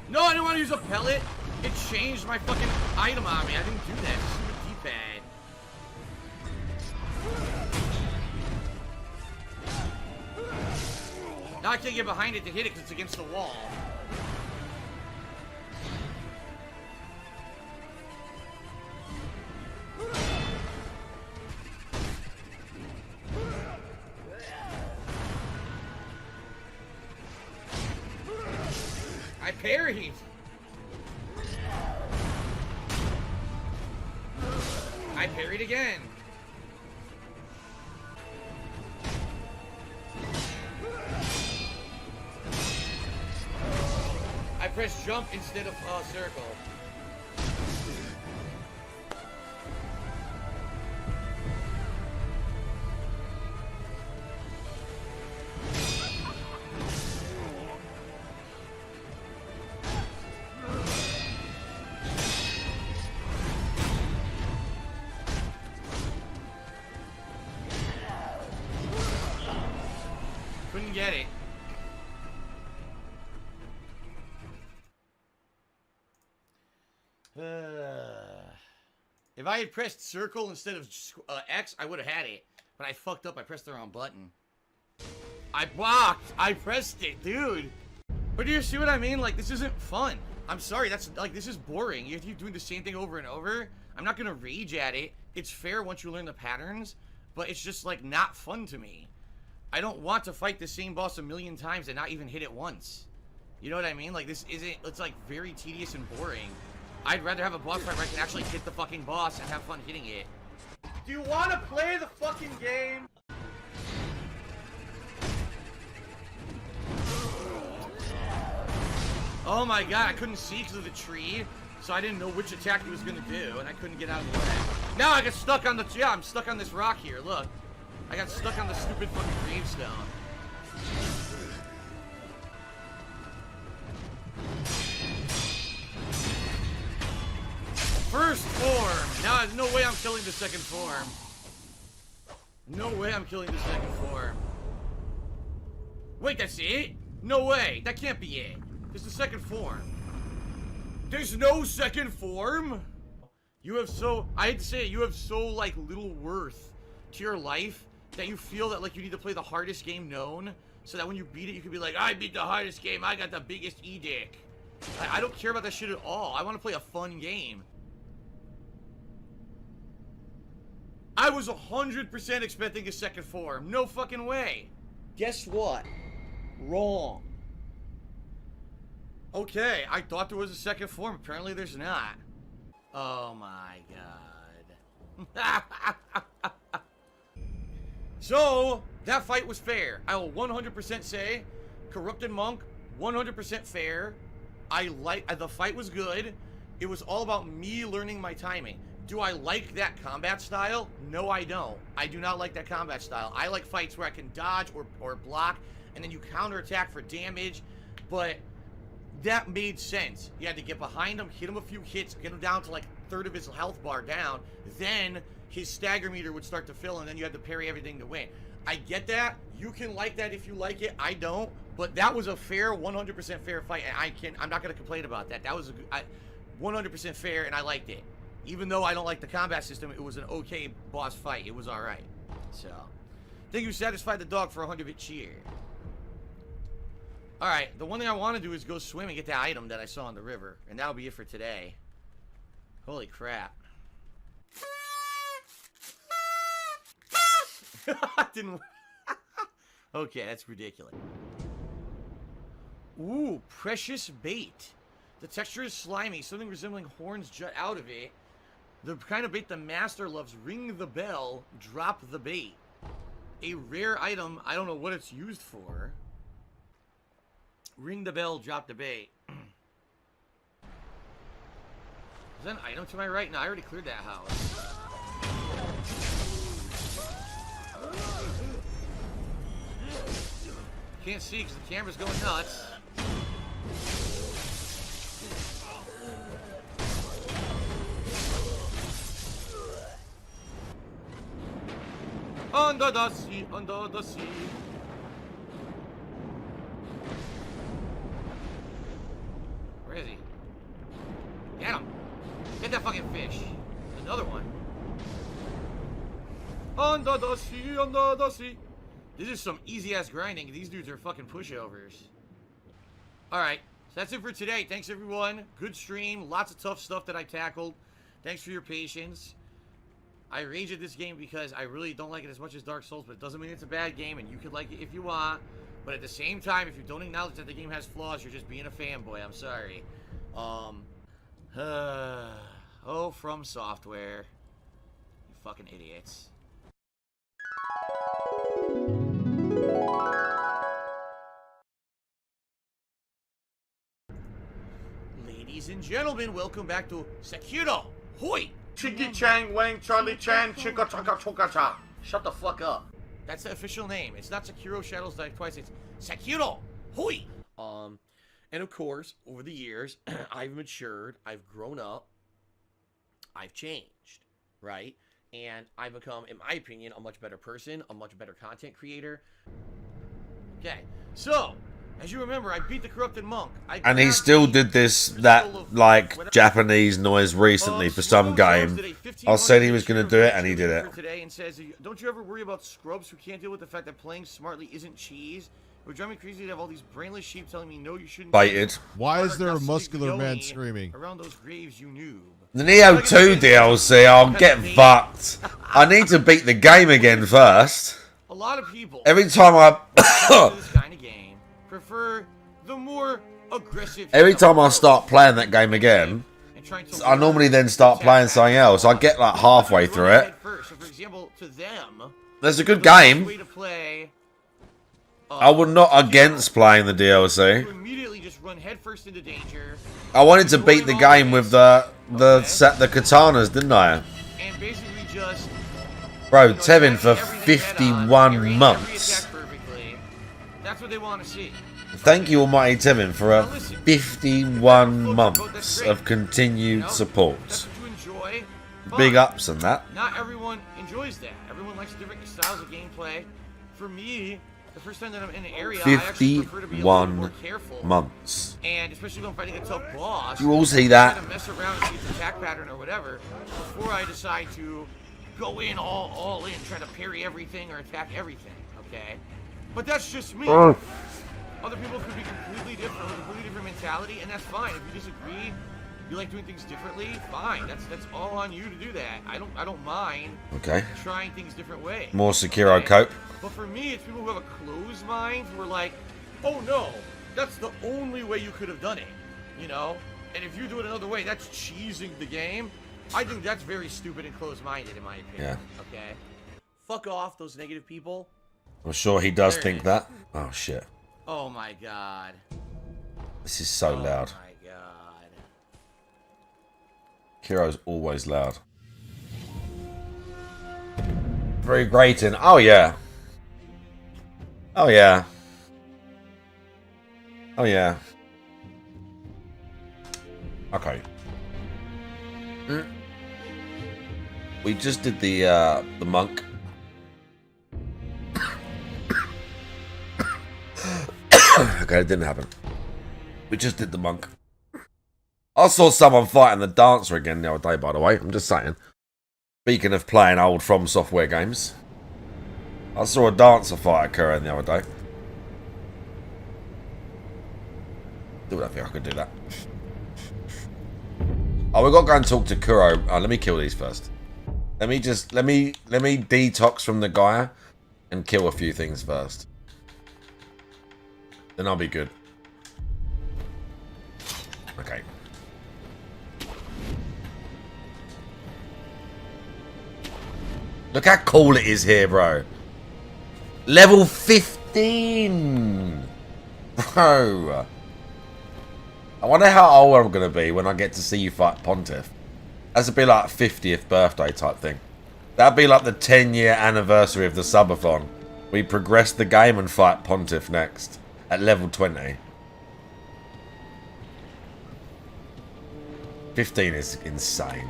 No, I didn't want to use a pellet. It changed my fucking item on me. I didn't do that. Stupid D-pad. Now I can't get behind it to hit it because it's against the wall. I parried. I parried again. I pressed jump instead of circle. Couldn't get it. If I had pressed circle instead of X, I would have had it. But I fucked up. I pressed the wrong button. I blocked. I pressed it, dude. But do you see what I mean? Like, this isn't fun. I'm sorry. That's like, this is boring. You have to keep doing the same thing over and over. I'm not gonna rage at it. It's fair once you learn the patterns, but it's just like not fun to me. I don't want to fight the same boss a million times and not even hit it once. You know what I mean? Like, this isn't, it's like very tedious and boring. I'd rather have a boss fight where I can actually hit the fucking boss and have fun hitting it. Do you want to play the fucking game? Oh my god, I couldn't see because of the tree, so I didn't know which attack he was going to do, and I couldn't get out of the way. Now I get stuck on the, yeah, I'm stuck on this rock here, look. I got stuck on the stupid fucking gravestone. First form! Now, no way I'm killing the second form. No way I'm killing the second form. Wait, that's it? No way! That can't be it. There's the second form. There's no second form? You have so, I hate to say it, you have so, like, little worth to your life that you feel that, like, you need to play the hardest game known so that when you beat it, you can be like, I beat the hardest game, I got the biggest E-dick. I don't care about that shit at all. I want to play a fun game. I was 100% expecting a second form. No fucking way. Guess what? Wrong. Okay, I thought there was a second form. Apparently there's not. Oh my god. So, that fight was fair. I will 100% say, Corrupted Monk, 100% fair. The fight was good. It was all about me learning my timing. Do I like that combat style? No, I don't. I do not like that combat style. I like fights where I can dodge or block, and then you counterattack for damage, but that made sense. You had to get behind him, hit him a few hits, get him down to like a third of his health bar down, then his stagger meter would start to fill, and then you had to parry everything to win. I get that. You can like that if you like it. I don't. But that was a fair, 100% fair fight, and I'm not going to complain about that. That was a 100% fair, and I liked it. Even though I don't like the combat system, it was an okay boss fight. It was alright. So, I think you satisfied the dog for a 100-bit cheer. Alright, the one thing I want to do is go swim and get that item that I saw in the river. And that'll be it for today. Holy crap. Didn't... Okay, that's ridiculous. Ooh, precious bait. The texture is slimy. Something resembling horns jut out of it. The kind of bait the master loves. Ring the bell. Drop the bait. A rare item. I don't know what it's used for. Ring the bell. Drop the bait. Is that an item to my right? No, I already cleared that house. Can't see because the camera's going nuts. Under the sea, under the sea. Where is he? Get him! Get that fucking fish. Another one. Under the sea, under the sea. This is some easy ass grinding. These dudes are fucking pushovers. Alright, so that's it for today. Thanks everyone. Good stream. Lots of tough stuff that I tackled. Thanks for your patience. I rage at this game because I really don't like it as much as Dark Souls, but it doesn't mean it's a bad game, and you can like it if you want. But at the same time, if you don't acknowledge that the game has flaws, you're just being a fanboy. I'm sorry. Oh, From Software. You fucking idiots. Ladies and gentlemen, welcome back to Sekiro. Hoi! Chiggy Chang Wang Charlie Chan Chicka Chaka Choka Cha. Shut the fuck up. That's the official name. It's not Sekiro Shadows Die Twice. It's Sekiro. Hoi! And of course, over the years, I've matured. I've grown up. I've changed, right? And I've become, in my opinion, a much better person, a much better content creator. Okay, so as you remember, I beat the corrupted monk. And he still did that like Japanese noise recently for some game. I said he was going to do it, and he did it. Today and says, don't you ever worry about scrubs who can't deal with the fact that playing smartly isn't cheese? It would drive me crazy to have all these brainless sheep telling me no, you shouldn't. Baited. Why is there a muscular man screaming? Around those graves, you noob. The Neo 2 DLC, I'll get fucked. I need to beat the game again first. A lot of people Every time I this kind of game prefer the more aggressive. every time I start playing that game again, I normally then start playing something else. I get like halfway through it. So for example, to them, There's a good game. way to play, I would not against playing the DLC. you immediately just run headfirst into danger I wanted to beat the game with the katanas, didn't I? and basically just Bro, Tevin for 51 months. perfectly. That's what they want to see. Thank you, Almighty Tevin, for a 51 months of continued support. That's what you enjoy. Big But ups on that. not everyone enjoys that. Everyone likes different styles of gameplay. For me, the first time that I'm in an area, I actually prefer to be a little more 51 careful. months. And especially when I'm fighting a tough boss, You all see I that? try to mess around and see its attack pattern or whatever before I decide to go in all in, try to parry everything or attack everything. Okay, but that's just me. Other people could be completely different, with a completely different mentality, and that's fine. If you disagree, you like doing things differently, fine. That's all on you to do that. I don't mind Okay. trying things different ways. More Sekiro cope. But for me, it's people who have a closed mind who are like, oh no, that's the only way you could have done it, you know? And if you do it another way, that's cheesing the game. I think that's very stupid and closed-minded, in my opinion. Yeah. Okay? Fuck off, those negative people. I'm sure he does There it think is. that. Oh, shit. Oh my god. This is so loud. Oh my god. Kiro's always loud. Very grating. Oh, yeah. Oh, yeah. Oh, yeah. Okay. We just did the monk. Okay, it didn't happen. We just did the monk. I saw someone fighting the dancer again the other day, by the way. I'm just saying. Speaking of playing old From Software games. I saw a dancer fight occurring the other day. I don't think I could do that. Oh, we got to go and talk to Kuro. Oh, let me kill these first. Let me detox from the guy and kill a few things first. Then I'll be good. Okay. Look how cool it is here, bro. Level 15. Bro. I wonder how old I'm going to be when I get to see you fight Pontiff. That's to be like 50th birthday type thing. That'd be like the 10-year anniversary of the subathon. We progress the game and fight Pontiff next at level 20. 15 is insane.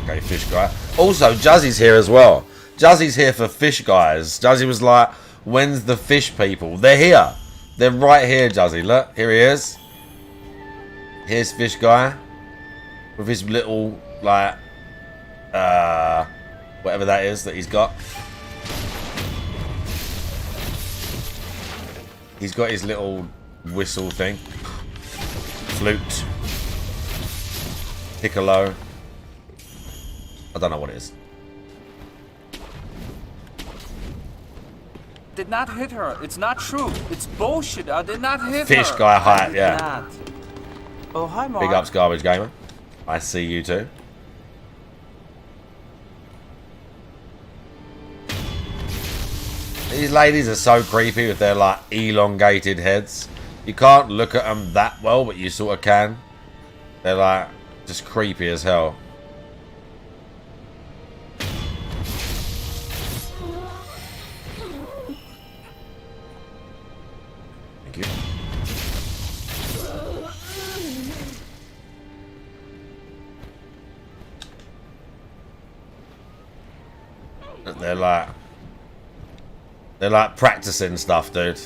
Okay, fish guy. Also, Juzzy's here as well. Juzzy's here for fish guys. Juzzy was like, when's the fish people? They're here. They're right here, Juzzy. Look, here he is. Here's fish guy. With his little, like, whatever that is that he's got. He's got his little whistle thing. Flute. Piccolo. I don't know what it is. Did not hit her. It's not true. It's bullshit. I did not hit her. Fish guy height, yeah. Not. Oh, hi, Mark. Big ups, Garbage Gamer. I see you too. These ladies are so creepy with their like elongated heads. You can't look at them that well, but you sort of can. They're like just creepy as hell. Thank you. They're like practicing stuff, dude.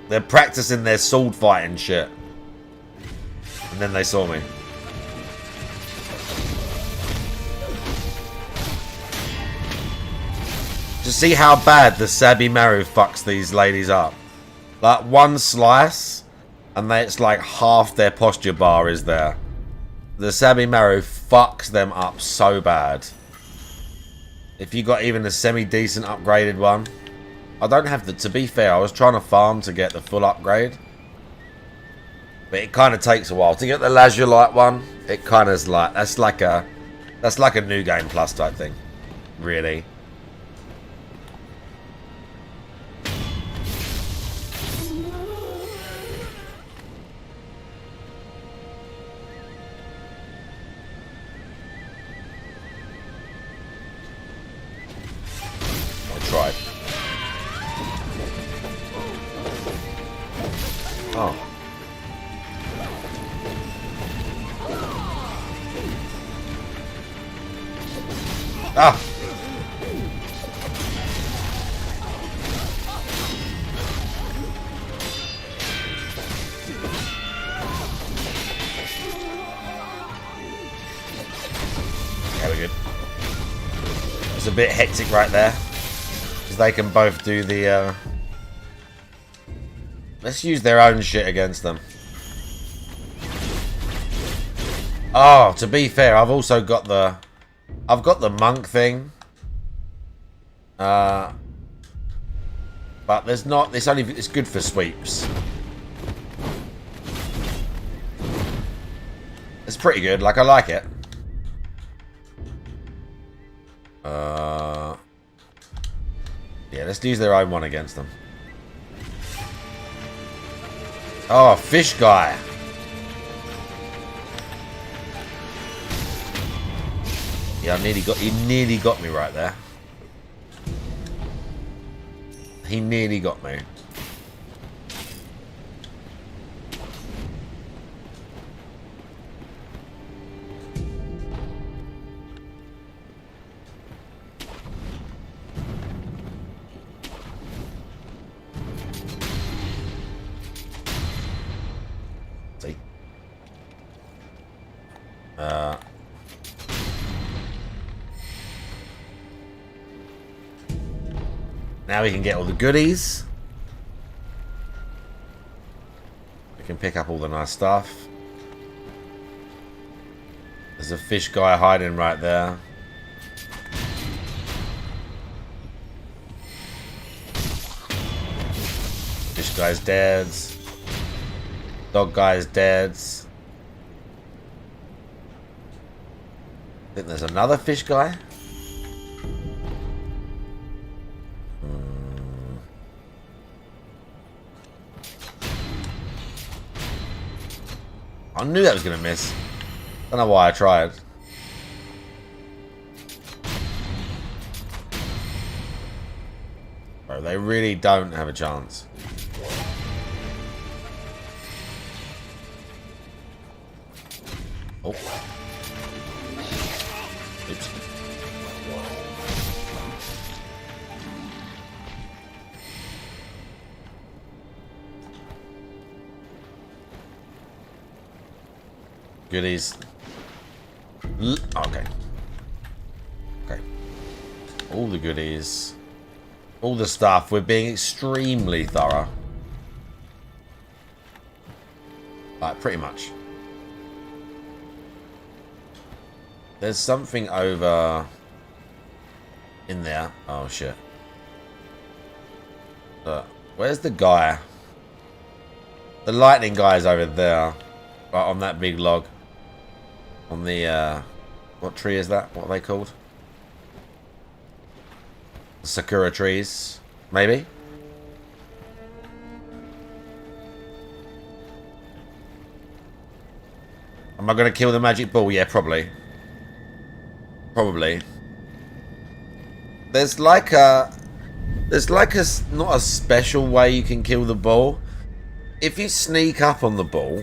They're practicing their sword fighting shit. And then they saw me. Just see how bad the Sabi Maru fucks these ladies up. Like one slice, and it's like half their posture bar is there. The Sabi Maru fucks them up so bad. If you got even a semi-decent upgraded one. I don't have the... To be fair, I was trying to farm to get the full upgrade. But it kind of takes a while. To get the Lazulite one, it kind of is like... That's like a New Game Plus type thing. Really. Tried. Oh. Ah. Yeah, we're good. It's a bit hectic right there. They can both do the let's use their own shit against them. Oh, to be fair, I've also got the monk thing. But there's not, it's good for sweeps. It's pretty good, like I like it. Yeah, let's use their own one against them. Oh, fish guy. Yeah, he nearly got me right there. He nearly got me. Now we can get all the goodies. We can pick up all the nice stuff. There's a fish guy hiding right there. Fish guy's dead. Dog guy's dead. I think there's another fish guy. I knew that was going to miss. Don't know why I tried. Bro, they really don't have a chance. Oh. Oops. Goodies. Okay. Okay. All the goodies. All the stuff. We're being extremely thorough. Like, pretty much. There's something over in there. Oh, shit. Where's the guy? The lightning guy is over there. Right on that big log. On the, what tree is that? What are they called? The Sakura trees, maybe? Am I going to kill the magic ball? Yeah, probably. Probably. There's like a... not a special way you can kill the ball. If you sneak up on the ball,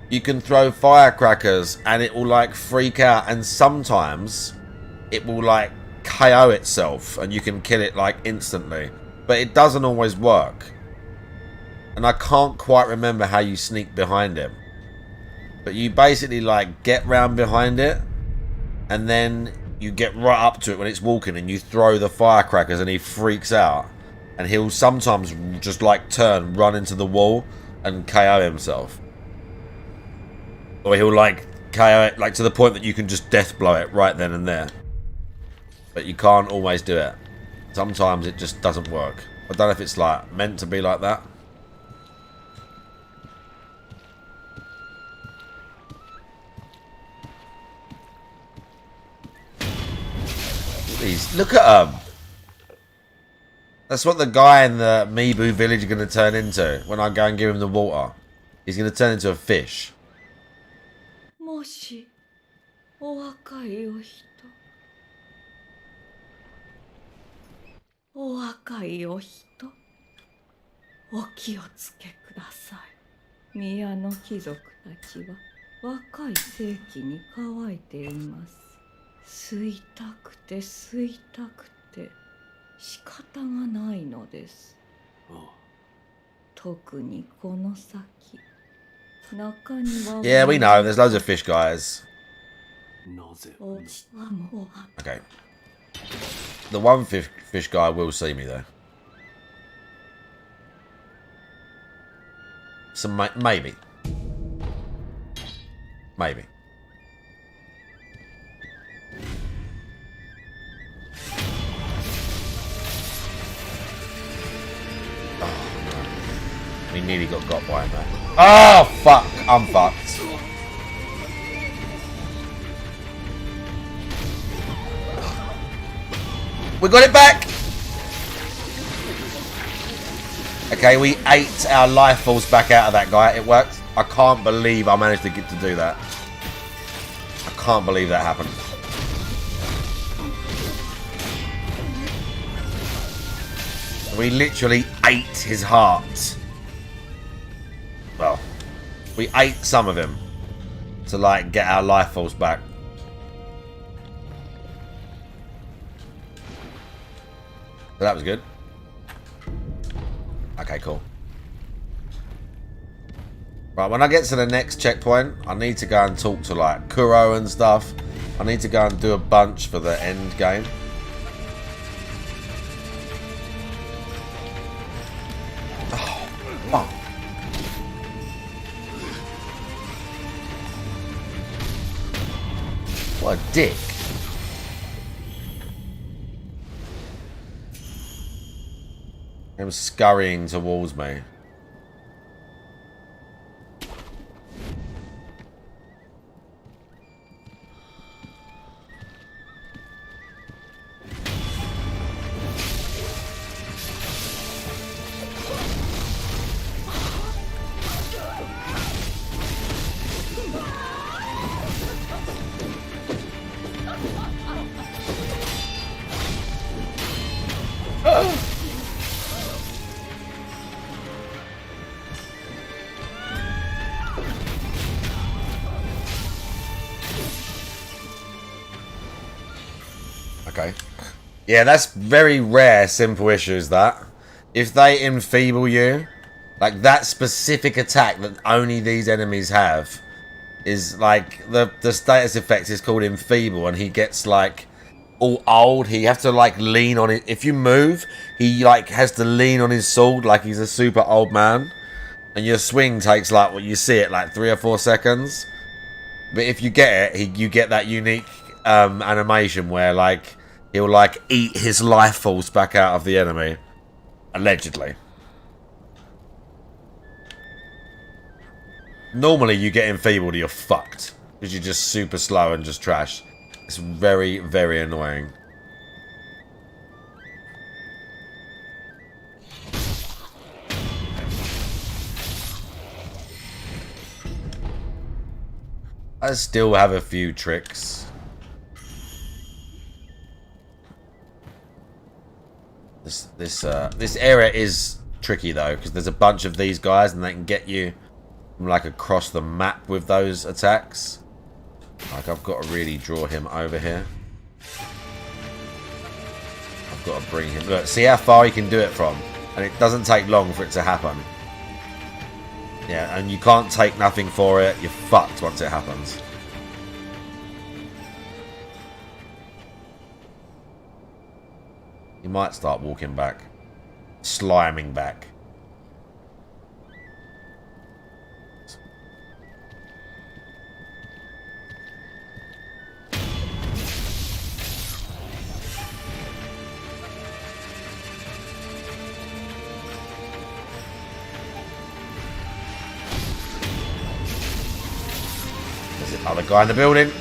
you can throw firecrackers and it will like freak out, and sometimes it will like KO itself and you can kill it like instantly, but it doesn't always work, and I can't quite remember how you sneak behind him, but you basically like get round behind it and then you get right up to it when it's walking and you throw the firecrackers and he freaks out, and he'll sometimes just like run into the wall and KO himself. Or he'll like KO it like to the point that you can just death blow it right then and there. But you can't always do it. Sometimes it just doesn't work. I don't know if it's like meant to be like that. Please, look at them. That's what the guy in the Mibu village is going to turn into when I go and give him the water. He's going to turn into a fish. もしお若いお人お若いお人お気をつけください。宮の貴族たちは若い世紀に乾いています。吸いたくて吸いたくて仕方がないのです。特にこの先。 Yeah, we know. There's loads of fish guys. Okay. The one fish guy will see me though. So maybe. Maybe. We nearly got by him there. Oh, fuck. I'm fucked. We got it back. Okay, we ate our life force back out of that guy. It worked. I can't believe I managed to get to do that. I can't believe that happened. We literally ate his heart. Well, we ate some of him to like get our life force back. So that was good. Okay, cool. Right, when I get to the next checkpoint, I need to go and talk to like Kuro and stuff. I need to go and do a bunch for the end game. Oh, fuck. What a dick. Him scurrying towards me. Okay. Yeah, that's very rare simple issues, that. If they enfeeble you, like that specific attack that only these enemies have, is like, the status effect is called enfeeble, and he gets like all old. He has to like lean on it. If you move, he like has to lean on his sword like he's a super old man. And your swing takes like, what you see it like 3 or 4 seconds. But if you get it, you get that unique animation where like he'll like eat his life force back out of the enemy. Allegedly. Normally you get enfeebled, you're fucked. Because you're just super slow and just trash. It's very, very annoying. I still have a few tricks. This area is tricky though, because there's a bunch of these guys and they can get you from like across the map with those attacks. Like I've got to really draw him over here. I've got to bring him. Look, see how far he can do it from, and it doesn't take long for it to happen. Yeah, and you can't take nothing for it. You're fucked once it happens. You might start walking back. Sliming back. There's another guy in the building.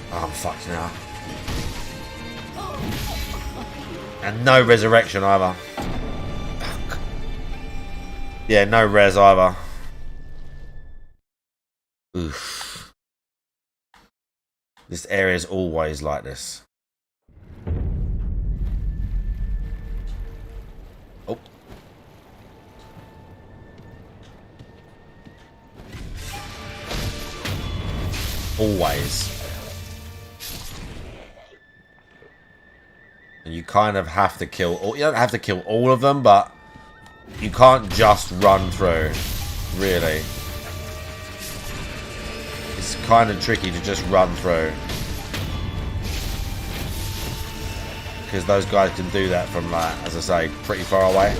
Oh, I'm fucked now. And no resurrection either. Fuck. Yeah, no res either. Oof. This area is always like this. Oh. Always. And you kind of have to kill all, you don't have to kill all of them, but you can't just run through, really. It's kind of tricky to just run through. Because those guys can do that from, like, as I say, pretty far away.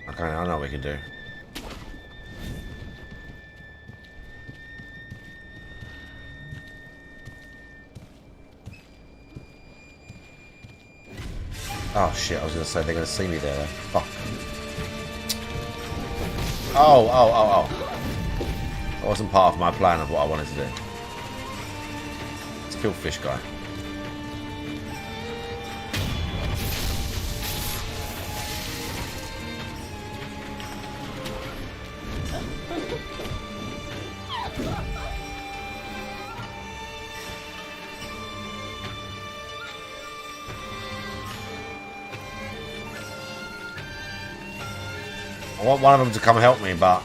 Okay, I know what we can do. Oh shit, I was gonna say they're gonna see me there though. Fuck. Oh. That wasn't part of my plan of what I wanted to do. Let's kill fish guy. I want one of them to come help me, but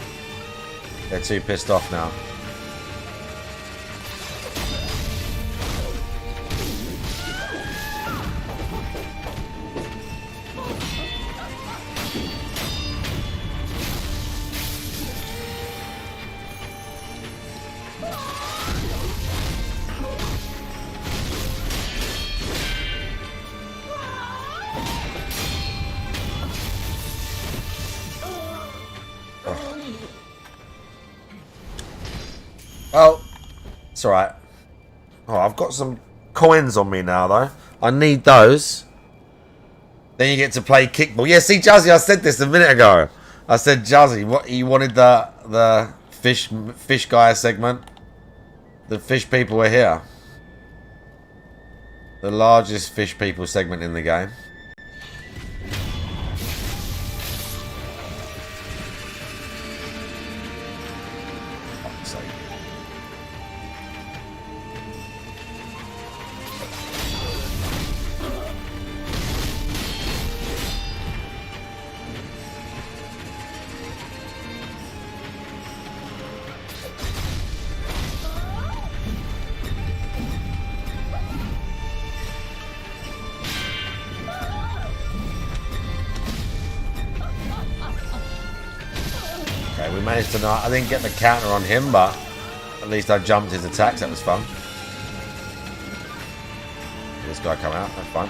they're too pissed off now. Oh, it's alright. Oh, I've got some coins on me now, though. I need those. Then you get to play kickball. Yeah, see, Jazzy, I said this a minute ago. I said, Jazzy, what you wanted the fish guy segment? The fish people were here. The largest fish people segment in the game. Fuck's sake. Okay, we managed to not. I didn't get the counter on him, but at least I jumped his attacks. That was fun. This guy come out. That's fine.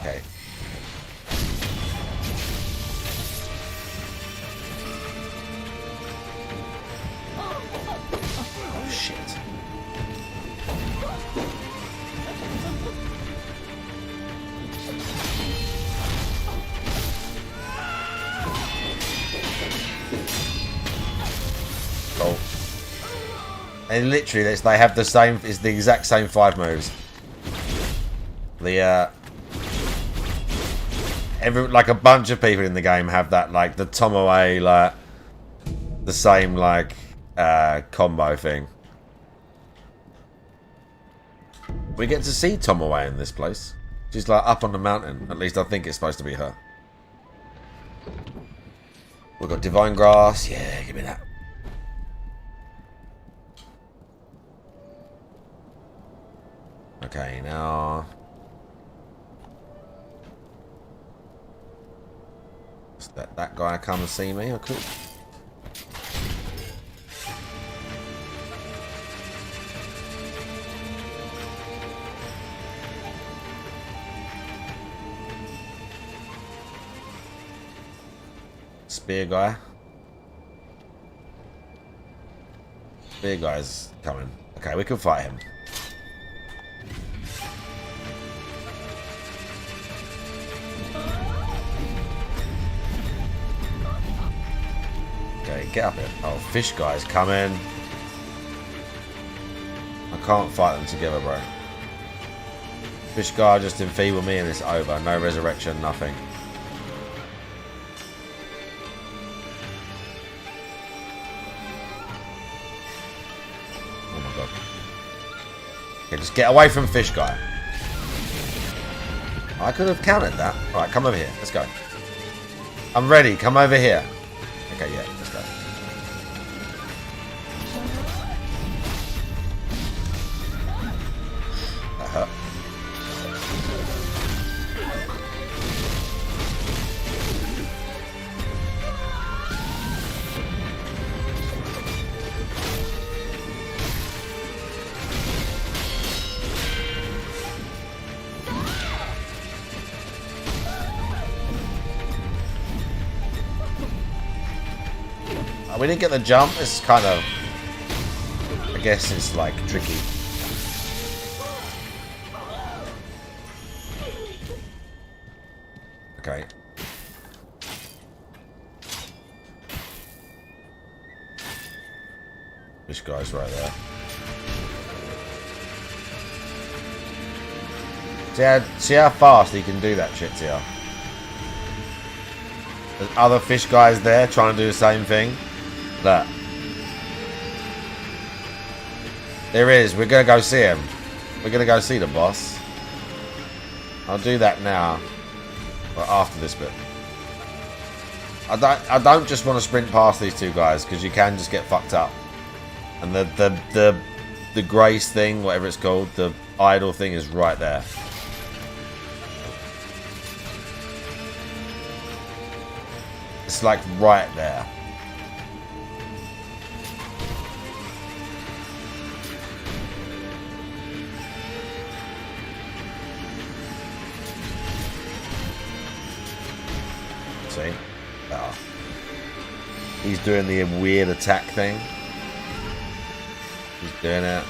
Okay. Oh shit. Oh. And literally, they have the same. It's the exact same 5 moves. The like a bunch of people in the game have that, like the Tomoe, like the same like combo thing. We get to see Tomoe in this place. She's like up on the mountain. At least I think it's supposed to be her. We've got Divine Grass. Yeah, give me that. Okay, now just let that guy come and see me. Okay. Spear guy. Spear guy's coming. Okay, we can fight him. Okay, get up here. Oh, fish guy's coming. I can't fight them together, bro. Fish guy just enfeeble me and it's over. No resurrection, nothing. Oh my god. Okay, just get away from fish guy. I could have countered that. Alright, come over here. Let's go. I'm ready. Come over here. Okay, yeah, let's go. That hurt. We didn't get the jump. It's kind of, I guess it's like tricky. Okay. This guy's right there. See how fast he can do that shit here. There's other fish guys there trying to do the same thing. Look. There is. We're going to go see him. We're going to go see the boss. I'll do that now. Or after this bit. I don't just want to sprint past these two guys because you can just get fucked up. And the grace thing, whatever it's called, the idol thing is right there. It's like right there. He's doing the weird attack thing. He's doing it.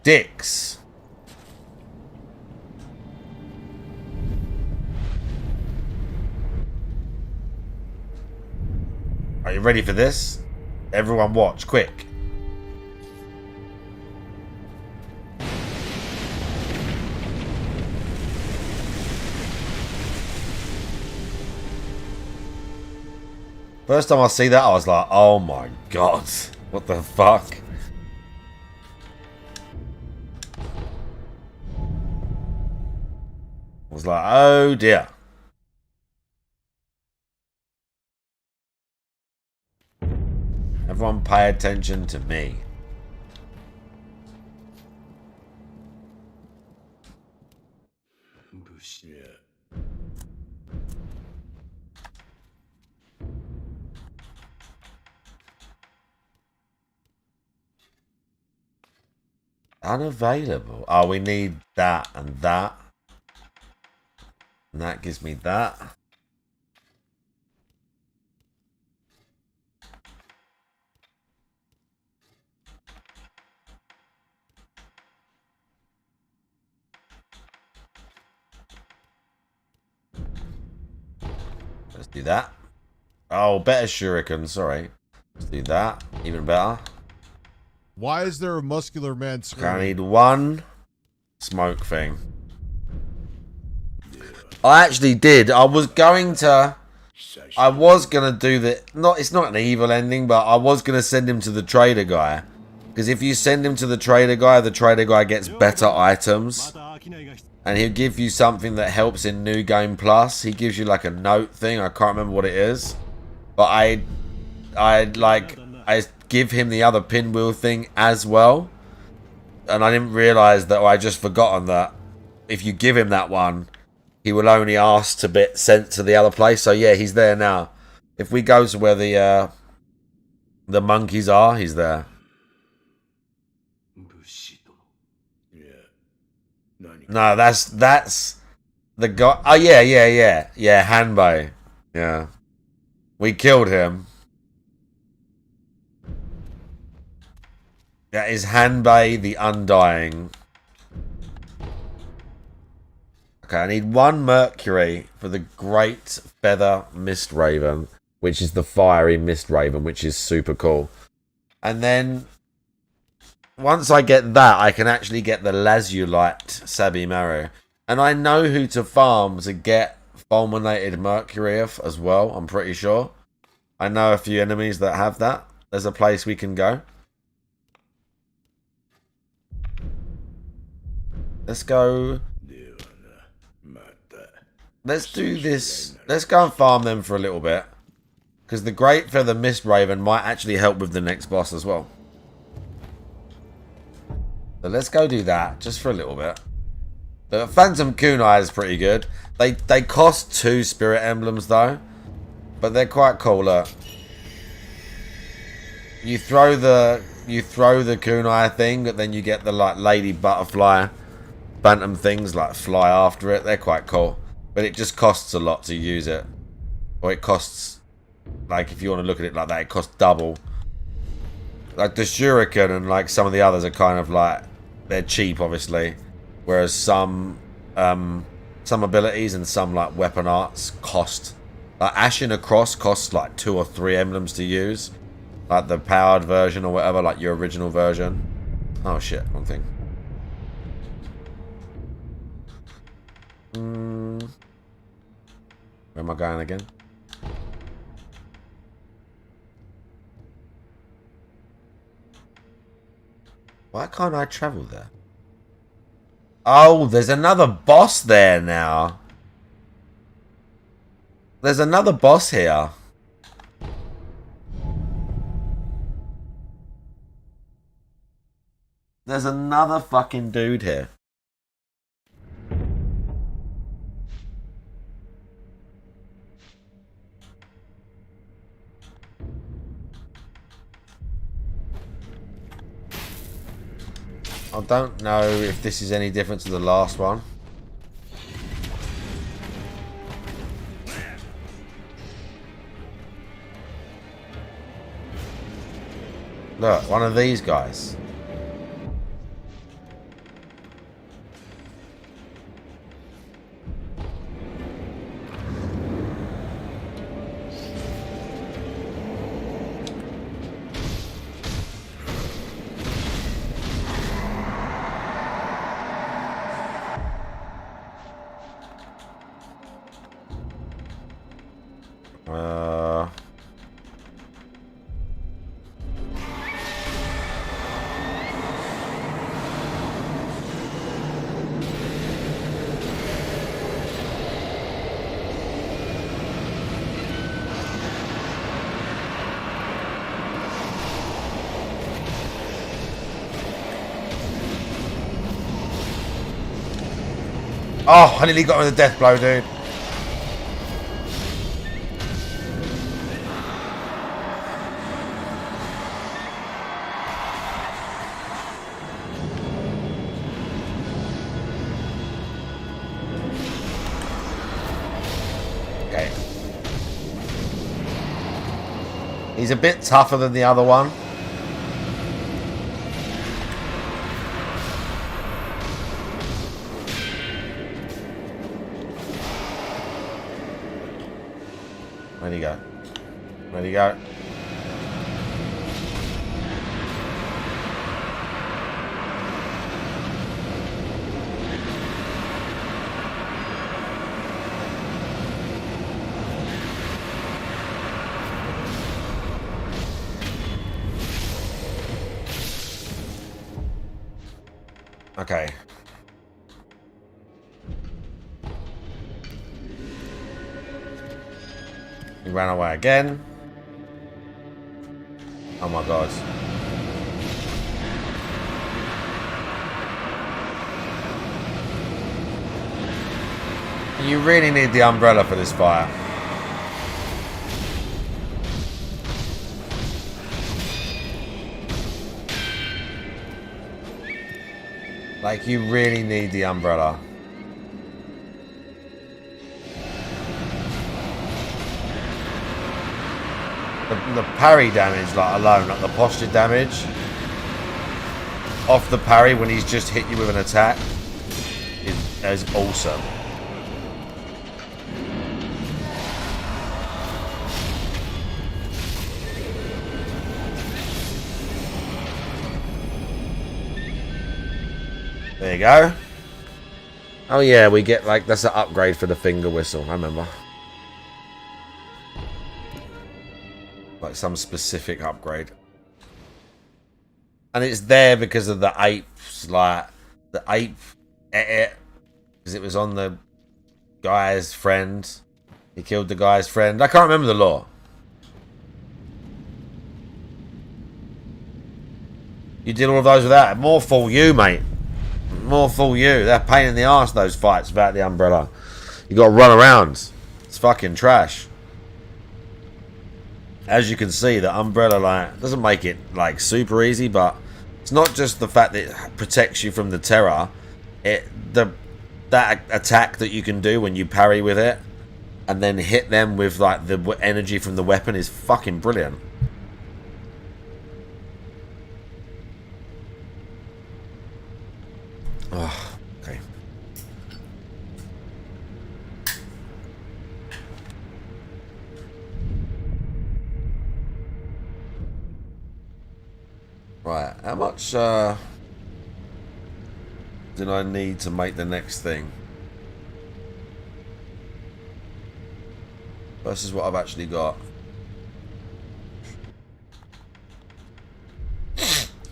Dicks. Are you ready for this? Everyone watch, quick. First time I see that, I was like, oh my god. What the fuck? I was like, oh dear. Everyone pay attention to me. Unavailable. Oh, we need that and that. And that gives me that. Let's do that. Oh, better shuriken, sorry. Let's do that. Even better. Why is there a muscular man screaming? I need one smoke thing. I actually did. I was going to do the it's not an evil ending, but I was gonna send him to the trader guy. Because if you send him to the trader guy gets better items. And he'll give you something that helps in New Game Plus. He gives you like a note thing. I can't remember what it is. But I give him the other pinwheel thing as well. And I didn't realise that, or I just forgotten that if you give him that one, he will only ask to be sent to the other place. So yeah, he's there now. If we go to where the monkeys are, he's there. No, that's the guy. Oh yeah, Hanbei. Yeah, we killed him. That is Hanbei the Undying. Okay, I need one Mercury for the Great Feather Mist Raven, which is the fiery Mist Raven, which is super cool. And then once I get that, I can actually get the Lazulite Sabimaru. And I know who to farm to get Fulminated Mercury as well, I'm pretty sure. I know a few enemies that have that. There's a place we can go. Let's go. Let's do this. Let's go and farm them for a little bit. Because the Great Feather Mist Raven might actually help with the next boss as well. So let's go do that, just for a little bit. The Phantom Kunai is pretty good. They cost 2 Spirit Emblems though. But they're quite cool, look. You throw the Kunai thing, but then you get the like Lady Butterfly Phantom things like fly after it. They're quite cool. But it just costs a lot to use it. Or it costs, like if you want to look at it like that, it costs double. Like the Shuriken and like some of the others are kind of like, they're cheap obviously. Whereas some abilities and some like weapon arts cost. Like Ashen Across costs like 2 or 3 emblems to use. Like the powered version or whatever, like your original version. Oh shit, wrong thing. Where am I going again? Why can't I travel there? Oh, there's another boss there now. There's another boss here. There's another fucking dude here. I don't know if this is any different to the last one. Look, one of these guys. Oh, I nearly got him with a death blow, dude. Okay. He's a bit tougher than the other one. Where'd he go? Where'd he go? Okay. He ran away again. Oh my god. You really need the umbrella for this fight. Like, you really need the umbrella. The parry damage, like, alone, like the posture damage off the parry when he's just hit you with an attack is awesome. There you go. Oh yeah, we get, like, that's an upgrade for the finger whistle, I remember. Like some specific upgrade. And it's there because of the apes, like, the ape, because it was on the guy's friend. He killed the guy's friend. I can't remember the law. You did all of those without it. More fool you, mate. More fool you. They're a pain in the arse, those fights without the umbrella. You got to run around. It's fucking trash. As you can see, the umbrella, like, doesn't make it, like, super easy, but it's not just the fact that it protects you from the terror. That attack that you can do when you parry with it and then hit them with, like, the energy from the weapon is fucking brilliant. Oh, okay. Right, how much did I need to make the next thing? Versus what I've actually got.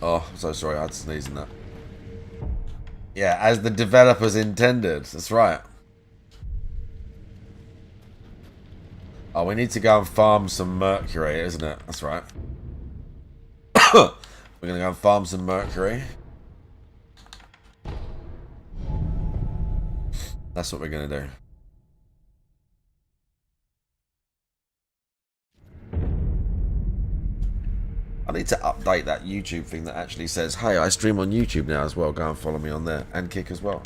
Oh, I'm so sorry, I had to sneeze in that. Yeah, as the developers intended. That's right. Oh, we need to go and farm some mercury, isn't it? That's right. We're going to go and farm some mercury. That's what we're going to do. I need to update that YouTube thing that actually says, hey, I stream on YouTube now as well. Go and follow me on there. And Kick as well.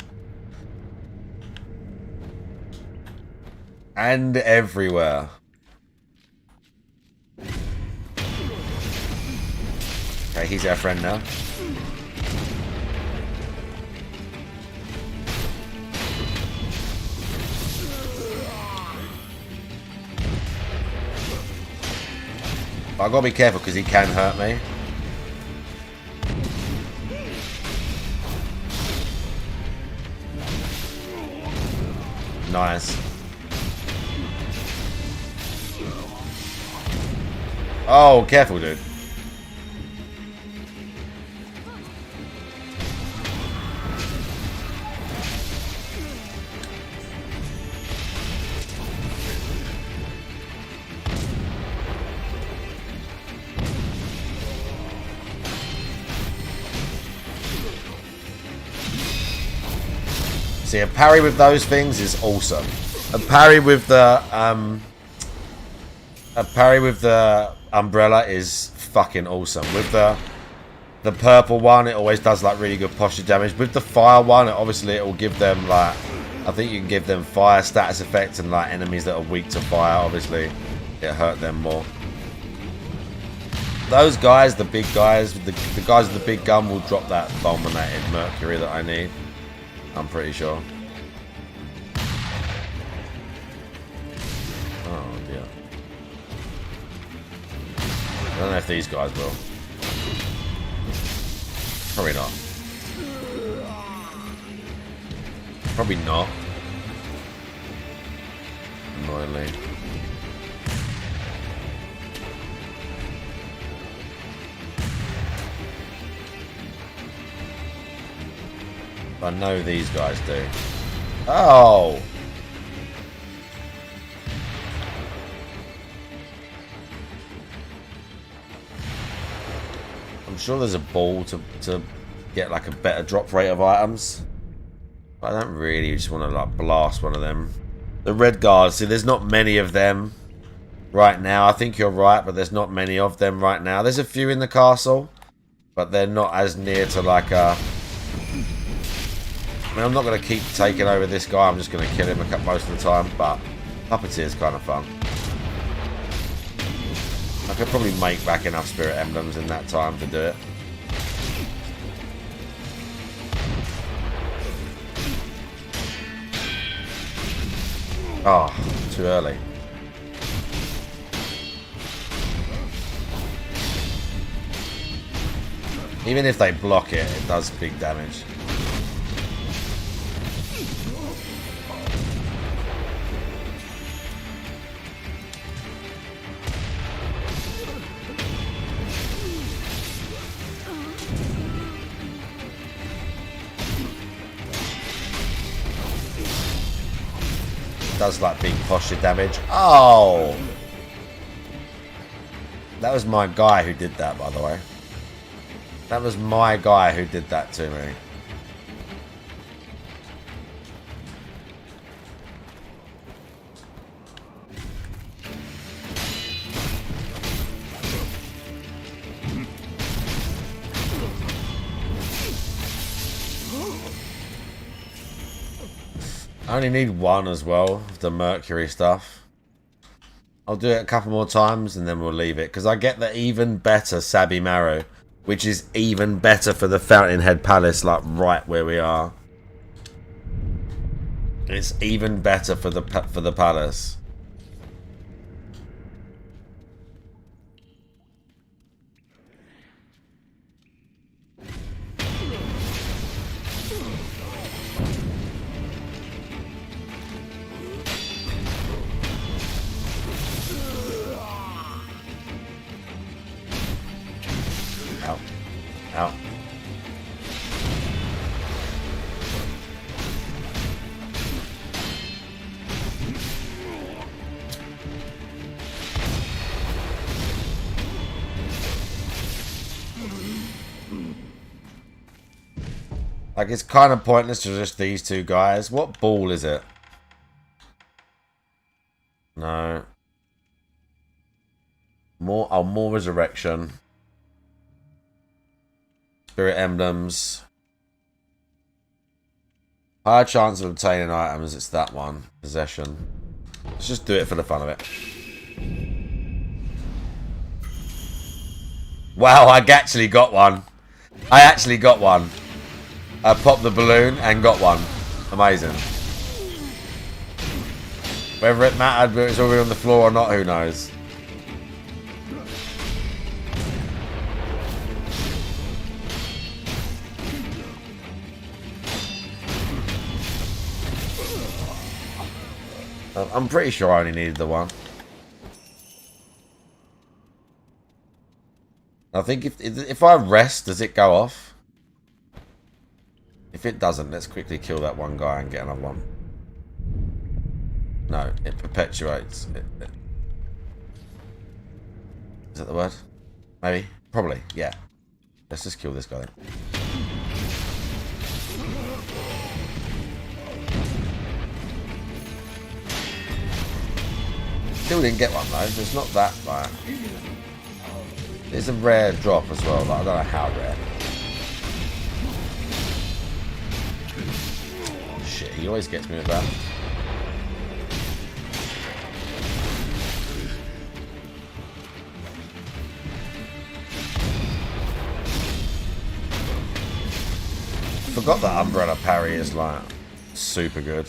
And everywhere. Okay, he's our friend now. But I gotta be careful because he can hurt me. Nice. Oh, careful, dude. See, a parry with those things is awesome. A parry with the umbrella is fucking awesome. With the purple one, it always does like really good posture damage. With the fire one, obviously it will give them like, I think you can give them fire status effects, and like enemies that are weak to fire, obviously it hurt them more. Those guys, the big guys, the guys with the big gun will drop that fulminated mercury that I need. I'm pretty sure. Oh dear. I don't know if these guys will. Probably not. Probably not. Annoyingly. I know these guys do. Oh! I'm sure there's a ball to get like a better drop rate of items. But I don't really just want to like blast one of them. The red guards, see there's not many of them right now. I think you're right, but there's not many of them right now. There's a few in the castle, but they're not as near to like a... I mean, I'm not going to keep taking over this guy. I'm just going to kill him most of the time, but Puppeteer is kind of fun. I could probably make back enough Spirit Emblems in that time to do it. Oh, too early. Even if they block it, it does big damage. Does like big posture damage. Oh! That was my guy who did that, by the way. That was my guy who did that to me. I only need one as well, of the Mercury stuff. I'll do it a couple more times and then we'll leave it. Because I get the even better Sabi Maru, which is even better for the Fountainhead Palace, like right where we are. It's even better for the palace. Ow. Ow. Like, it's kind of pointless to just these two guys. What ball is it? No. More resurrection. Spirit emblems. Higher chance of obtaining items. It's that one. Possession. Let's just do it for the fun of it. Wow, I actually got one. I actually got one. I popped the balloon and got one. Amazing. Whether it mattered whether it's already on the floor or not, who knows. I'm pretty sure I only needed the one. I think if I rest, does it go off? If it doesn't, let's quickly kill that one guy and get another one. No, it perpetuates. Is that the word? Maybe? Probably, yeah. Let's just kill this guy then. Still didn't get one though. It's not that bad. It's a rare drop as well. Like, I don't know how rare. Shit, he always gets me with that. Forgot that umbrella parry is like super good.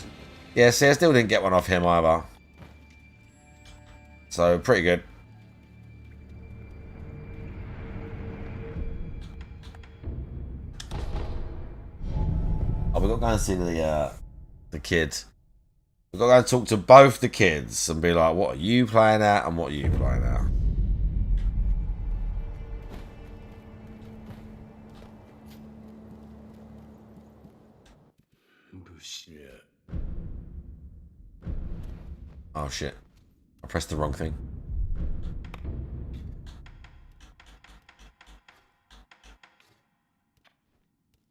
Yeah, see, I still didn't get one off him either. So, pretty good. Oh, we've got to go and see the kids. We've got to go and talk to both the kids and be like, what are you playing at and what are you playing at? Oh shit. I pressed the wrong thing.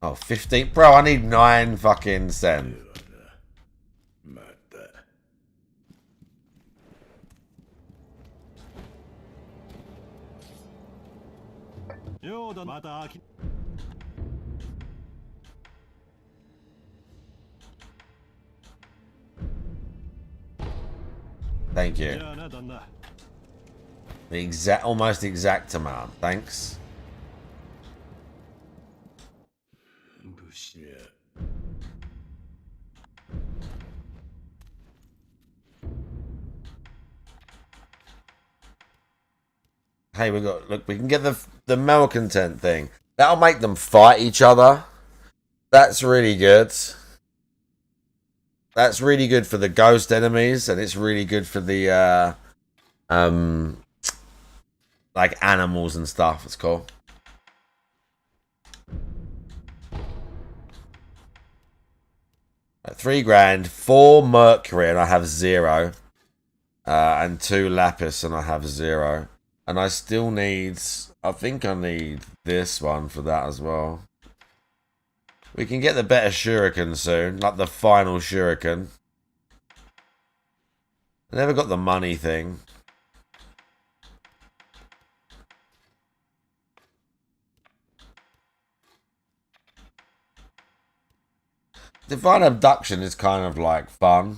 Oh, 15. Bro, I need 9 fucking cents. Thank you. The almost exact amount. Thanks. Hey, look, we can get the malcontent thing. That'll make them fight each other. That's really good. That's really good for the ghost enemies, and it's really good for the like animals and stuff. It's cool. At 3 grand, 4 mercury, and I have 0. And 2 lapis, and I have 0. And I still need, I think I need this one for that as well. We can get the better shuriken soon, like the final shuriken. I never got the money thing. Divine abduction is kind of like fun.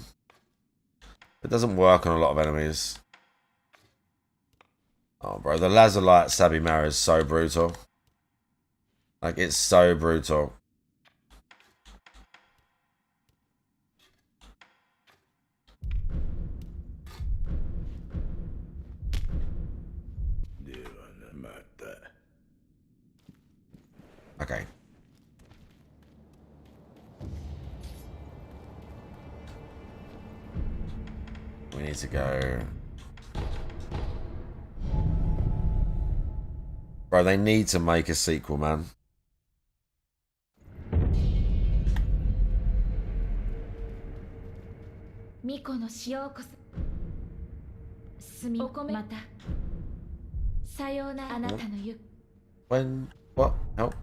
It doesn't work on a lot of enemies. Oh, bro, the Lazarite Sabimara is so brutal. Like, it's so brutal. Okay. We need to go... Bro, they need to make a sequel, man. When? What? Help?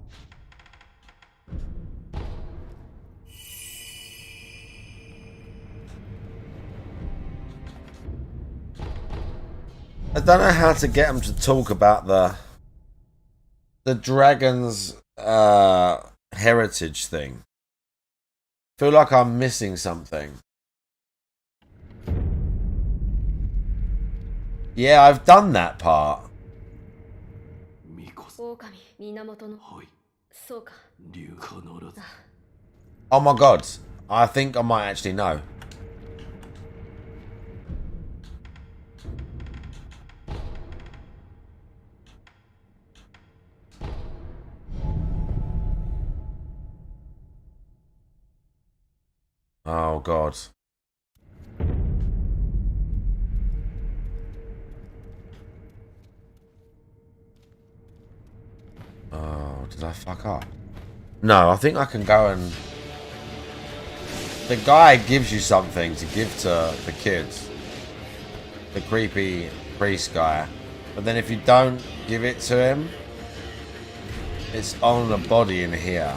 I don't know how to get them to talk about the dragon's heritage thing. Feel like I'm missing something. Yeah, I've done that part. Oh my god. I think I might actually know. Oh god. Oh, did I fuck up? No, I think I can go and... The guy gives you something to give to the kids. The creepy priest guy. But then if you don't give it to him, it's on the body in here.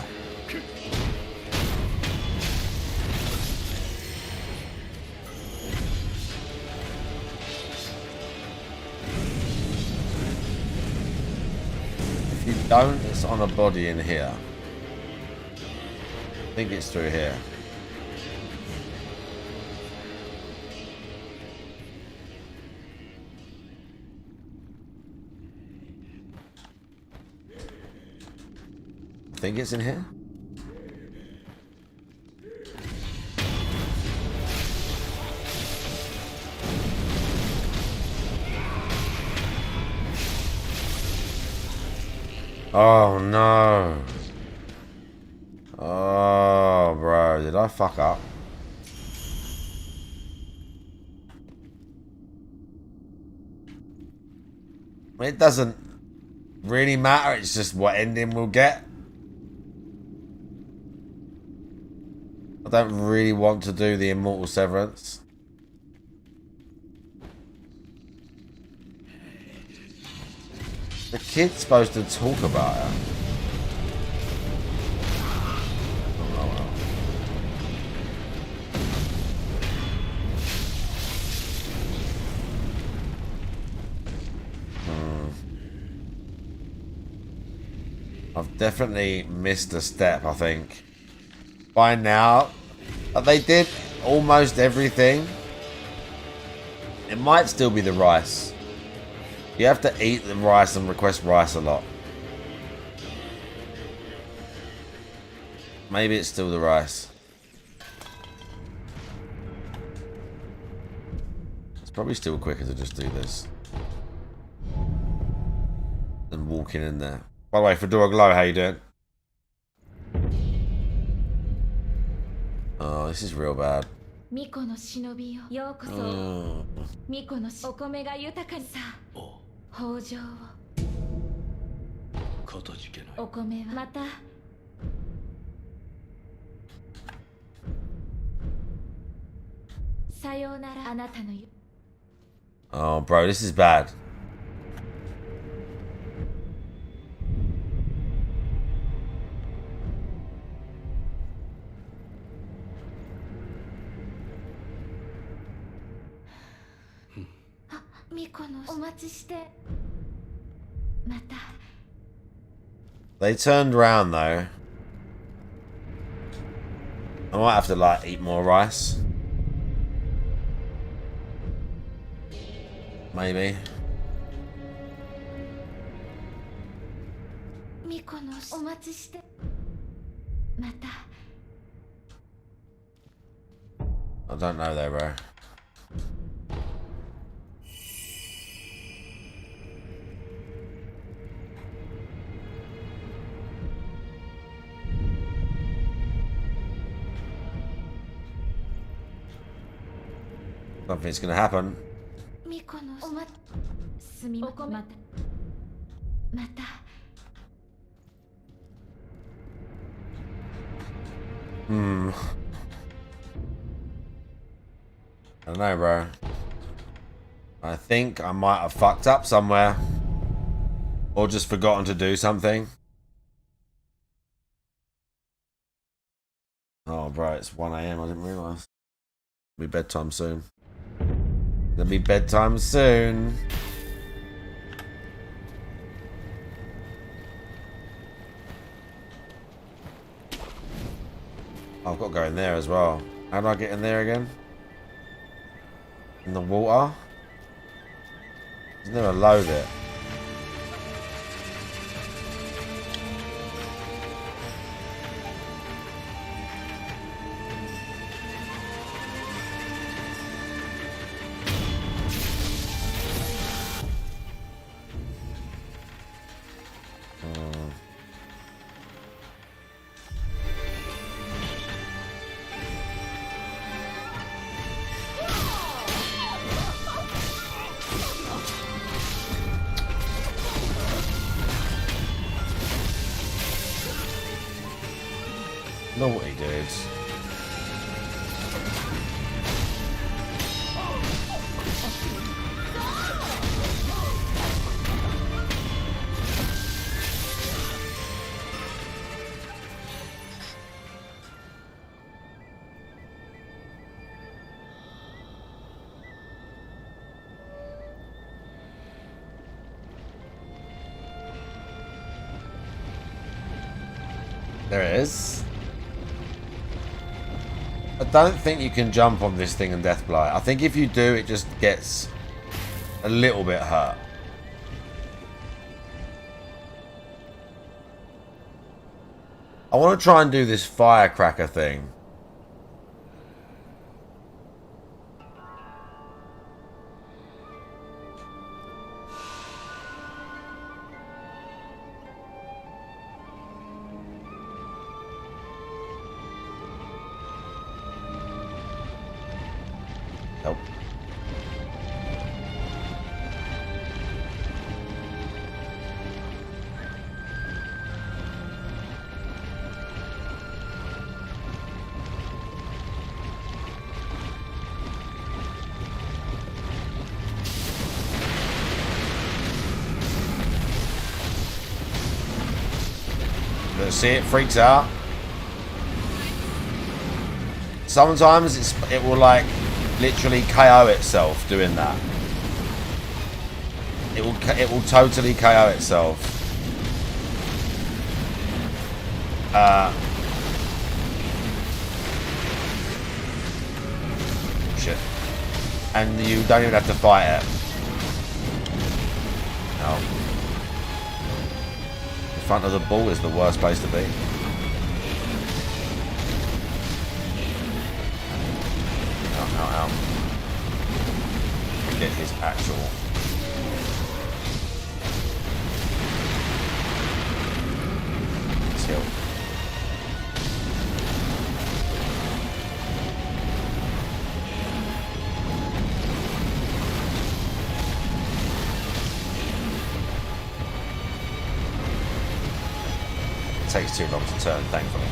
If you don't, it's on a body in here. I think it's through here. I think it's in here. Oh no. Oh bro, did I fuck up? It doesn't really matter, it's just what ending we'll get. I don't really want to do the Immortal Severance. The kid's supposed to talk about it. Oh, well. I've definitely missed a step, I think. By now, they did almost everything. It might still be the rice. You have to eat the rice and request rice a lot. Maybe it's still the rice. It's probably still quicker to just do this than walking in there. By the way, Fedora Glow, how you doing? Oh, this is real bad. Oh. お米はまたさようならあなたの Oh, bro, this is bad. They turned around though. I might have to like eat more rice. Maybe. I don't know though, bro. Something's gonna happen. I don't know, bro. I think I might have fucked up somewhere. Or just forgotten to do something. Oh, bro, it's 1 AM. I didn't realise. It'll be bedtime soon. It'll be bedtime soon. I've got to go in there as well. How do I get in there again? In the water? There's never load it. Naughty dudes. There it is. I don't think you can jump on this thing and Deathblight. I think if you do, it just gets a little bit hurt. I want to try and do this firecracker thing. Nope. Let's see, it freaks out. Sometimes it will like literally KO itself doing that. It will totally KO itself. Shit. And you don't even have to fight it. No. The front of the ball is the worst place to be. Ow. Get his actual. Skill. It takes too long to turn, thankfully.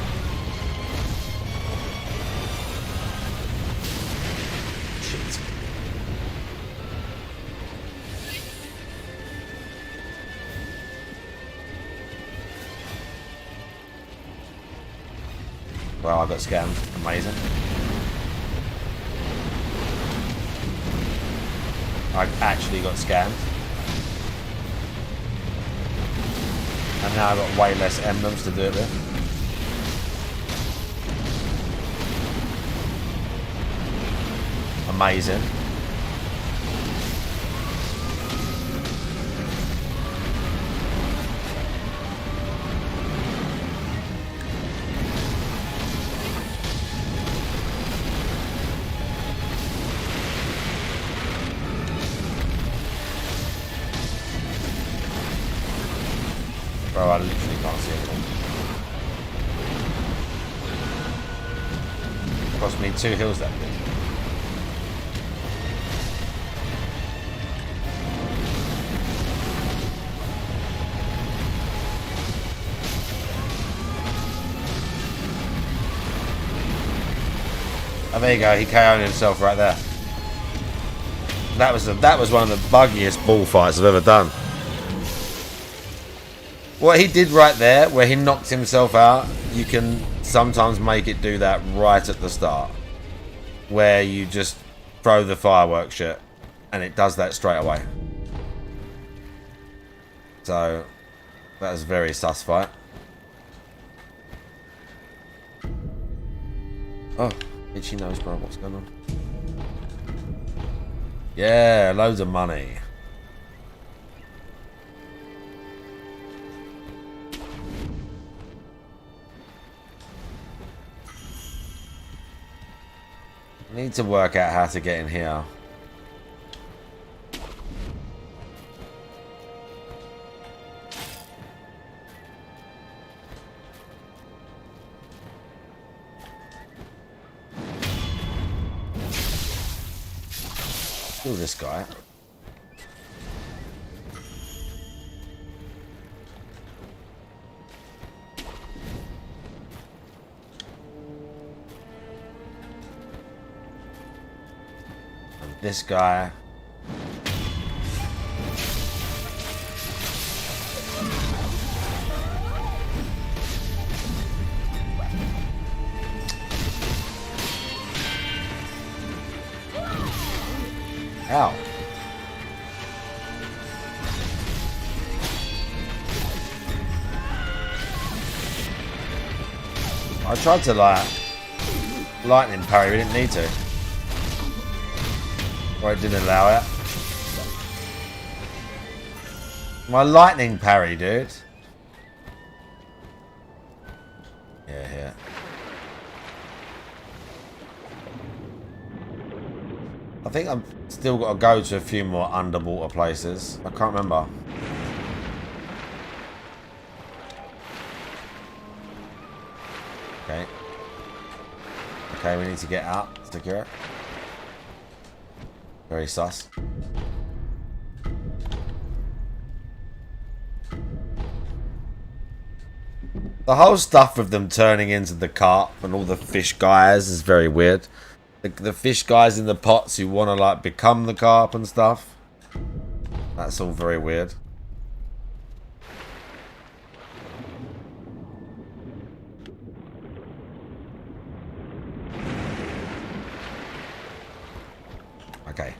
Well, I got scammed. Amazing. I actually got scammed. And now I've got way less emblems to do it with. Amazing. Bro, I literally can't see anything. It cost me 2 hills that big. Oh, there you go. He KO'd himself right there. That was one of the buggiest bullfights I've ever done. What he did right there, where he knocked himself out, you can sometimes make it do that right at the start. Where you just throw the fireworks shit, and it does that straight away. So, that was very sus fight. Oh, itchy nose, bro. What's going on? Yeah, loads of money. Need to work out how to get in here. Kill this guy. And this guy. Ow. I tried to lightning parry, we didn't need to. Or it didn't allow it. My lightning parry, dude. Yeah, yeah. I think I'm still got to go to a few more underwater places. I can't remember. Okay. Okay, we need to get out. Secure it. Very sus. The whole stuff of them turning into the carp and all the fish guys is very weird. The fish guys in the pots who want to like become the carp and stuff. That's all very weird. Okay.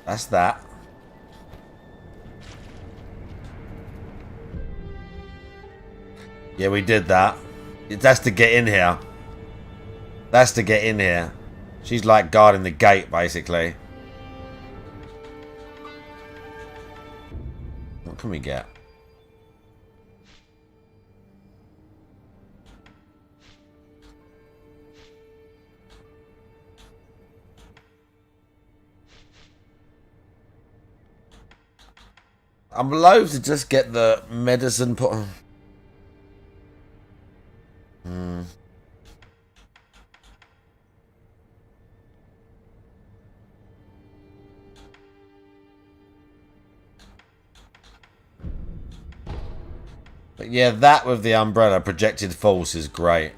That's that. Yeah, we did that. That's to get in here. That's to get in here. She's like guarding the gate, basically. What can we get? I'm loath to just get the medicine put on. But yeah, that with the umbrella projected force is great.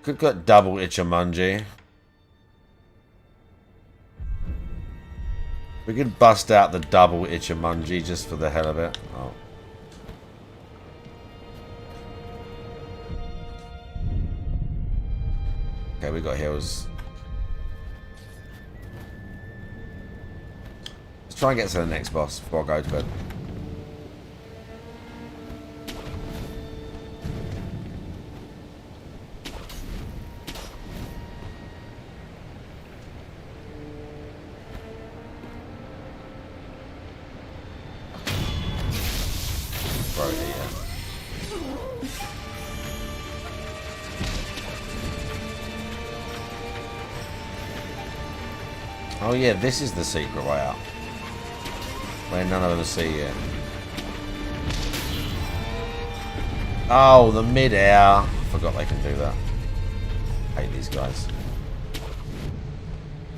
Could get double Hmmmmm. We could bust out the double Hmmmmm just for the hell of it. Oh. Okay, we got heals. Let's try and get to the next boss before I go to bed. Oh yeah, this is the secret way out. Where none of them see you. Oh, the mid-air. I forgot they can do that. Hate these guys.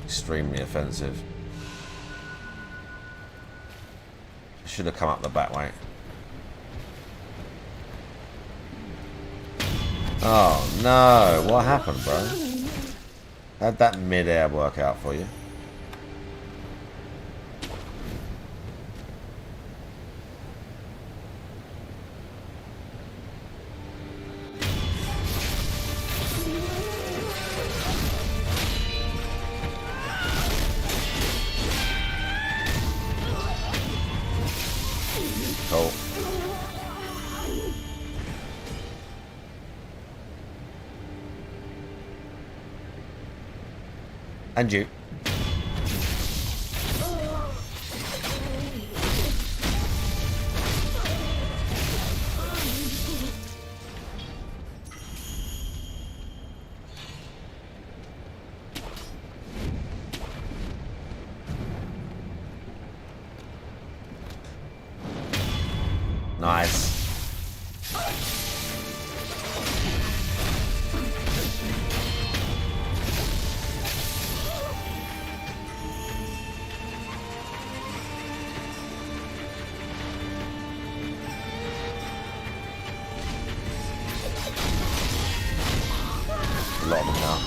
Extremely offensive. Should have come up the back way. Oh no, what happened, bro? How'd that mid-air work out for you? Cool. And you. Nice. A lot of them now.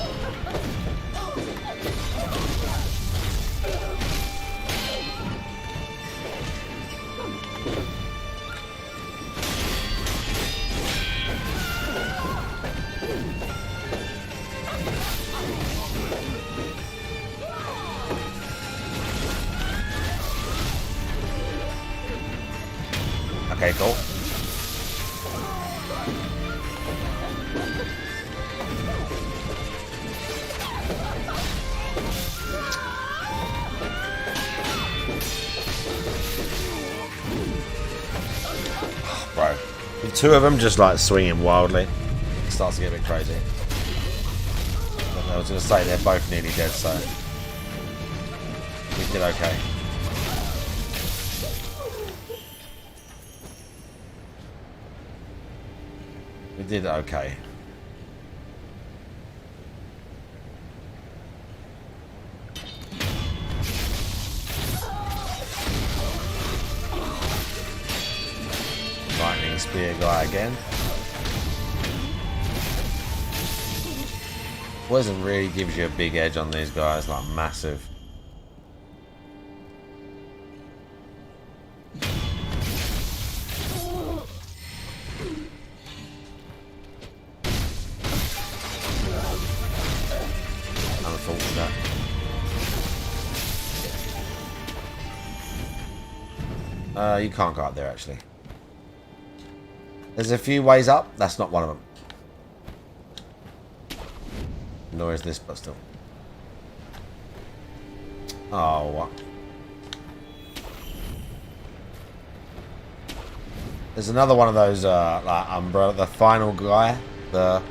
Okay, cool. Bro, the two of them just like swinging wildly, it starts to get a bit crazy. But I was gonna say they're both nearly dead, so we did okay. We did okay. Lightning spear guy again. Poison really gives you a big edge on these guys, like massive. Unfortunate. You can't go up there actually. There's a few ways up. That's not one of them. Nor is this, but still. Oh, what? There's another one of those, like, umbrella. The final guy. The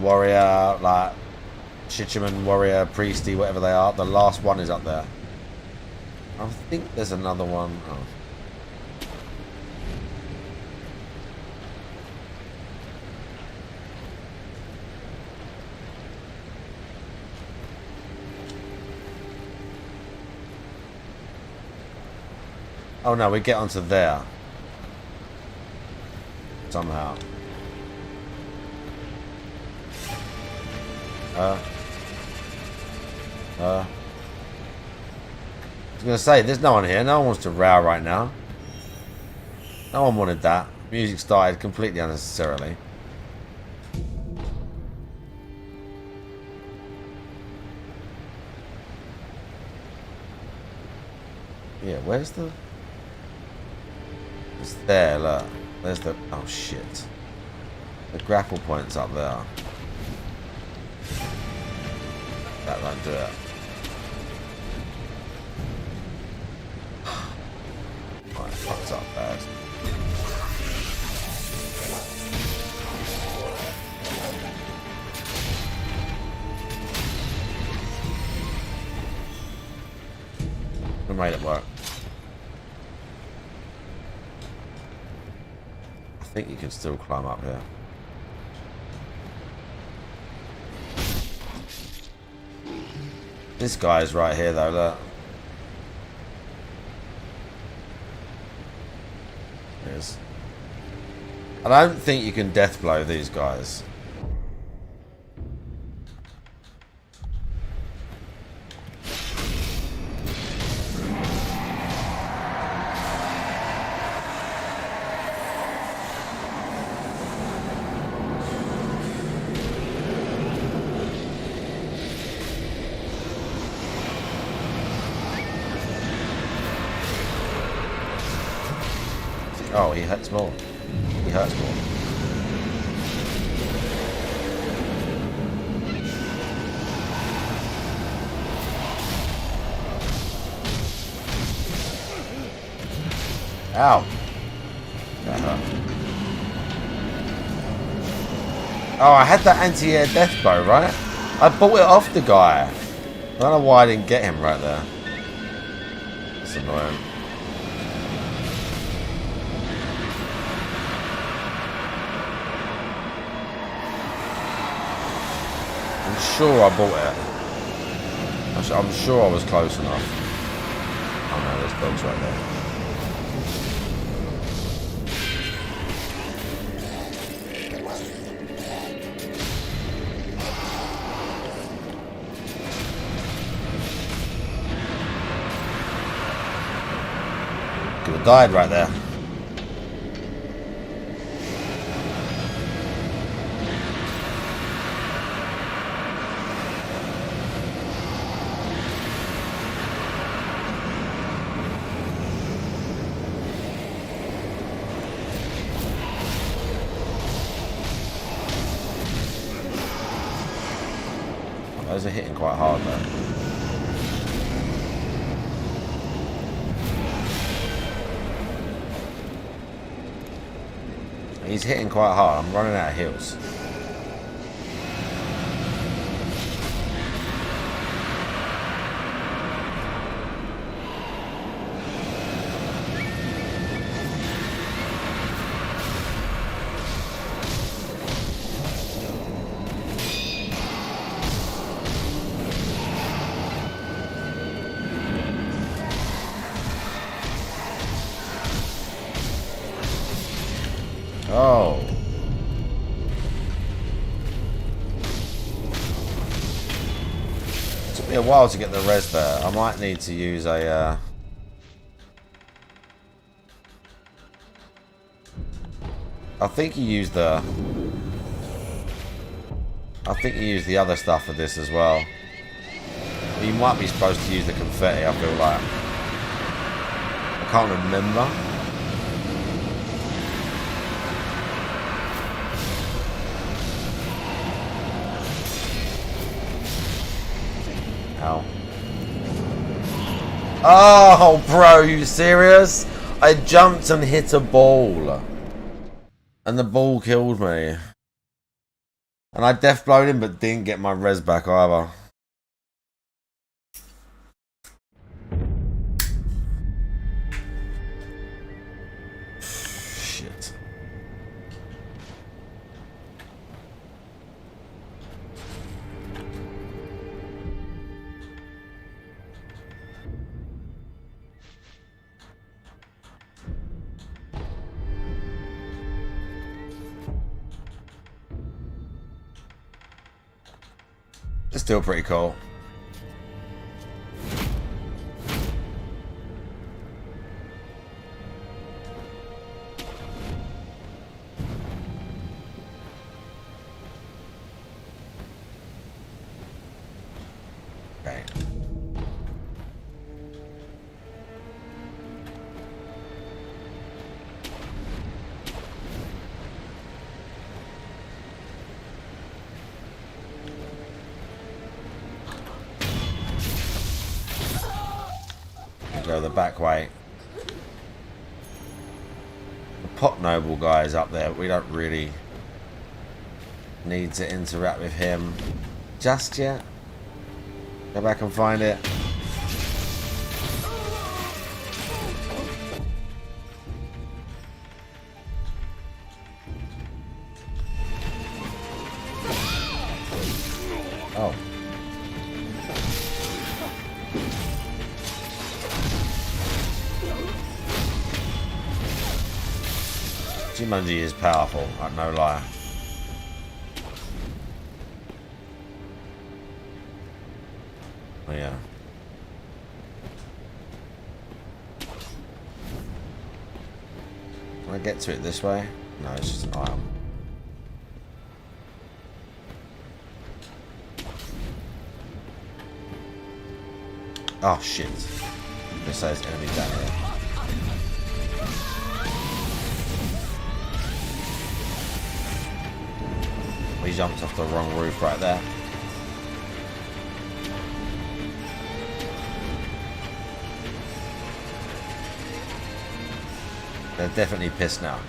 warrior, like, Shichiman warrior, priesty, whatever they are. The last one is up there. I think there's another one. Oh. Oh no, we get onto there. Somehow. I was gonna say, there's no one here. No one wants to row right now. No one wanted that. Music started completely unnecessarily. Yeah, where's the... It's there, look. There's the... Oh, shit. The grapple point's up there. That won't do it. Right, fucked up bad. We made it work. I think you can still climb up here. This guy's right here though, look. Yes. I don't think you can death blow these guys. Oh, he hurts more. He hurts more. Ow. That hurt. Oh, I had that anti-air death bow, right? I bought it off the guy. I don't know why I didn't get him right there. That's annoying. I'm sure I bought it. I'm sure I was close enough. Oh no, there's dogs right there. Could have died right there. Those are hitting quite hard though. He's hitting quite hard. I'm running out of heals. Oh. Took me a while to get the res there. I might need to use a I think you used the other stuff for this as well. You might be supposed to use the confetti, I feel like. I can't remember. Ow. Oh, bro, you serious? I jumped and hit a ball. And the ball killed me. And I death blowed him, but didn't get my res back either. Shit. It's still pretty cool. Okay. Go the back way. The Pot Noble guy is up there. We don't really need to interact with him just yet. Go back and find it. Oh. Jumanji is powerful, no lie. Oh yeah. Can I get to it this way? No, it's just an item. Oh shit. It says enemy down here. We jumped off the wrong roof right there. They're definitely pissed now.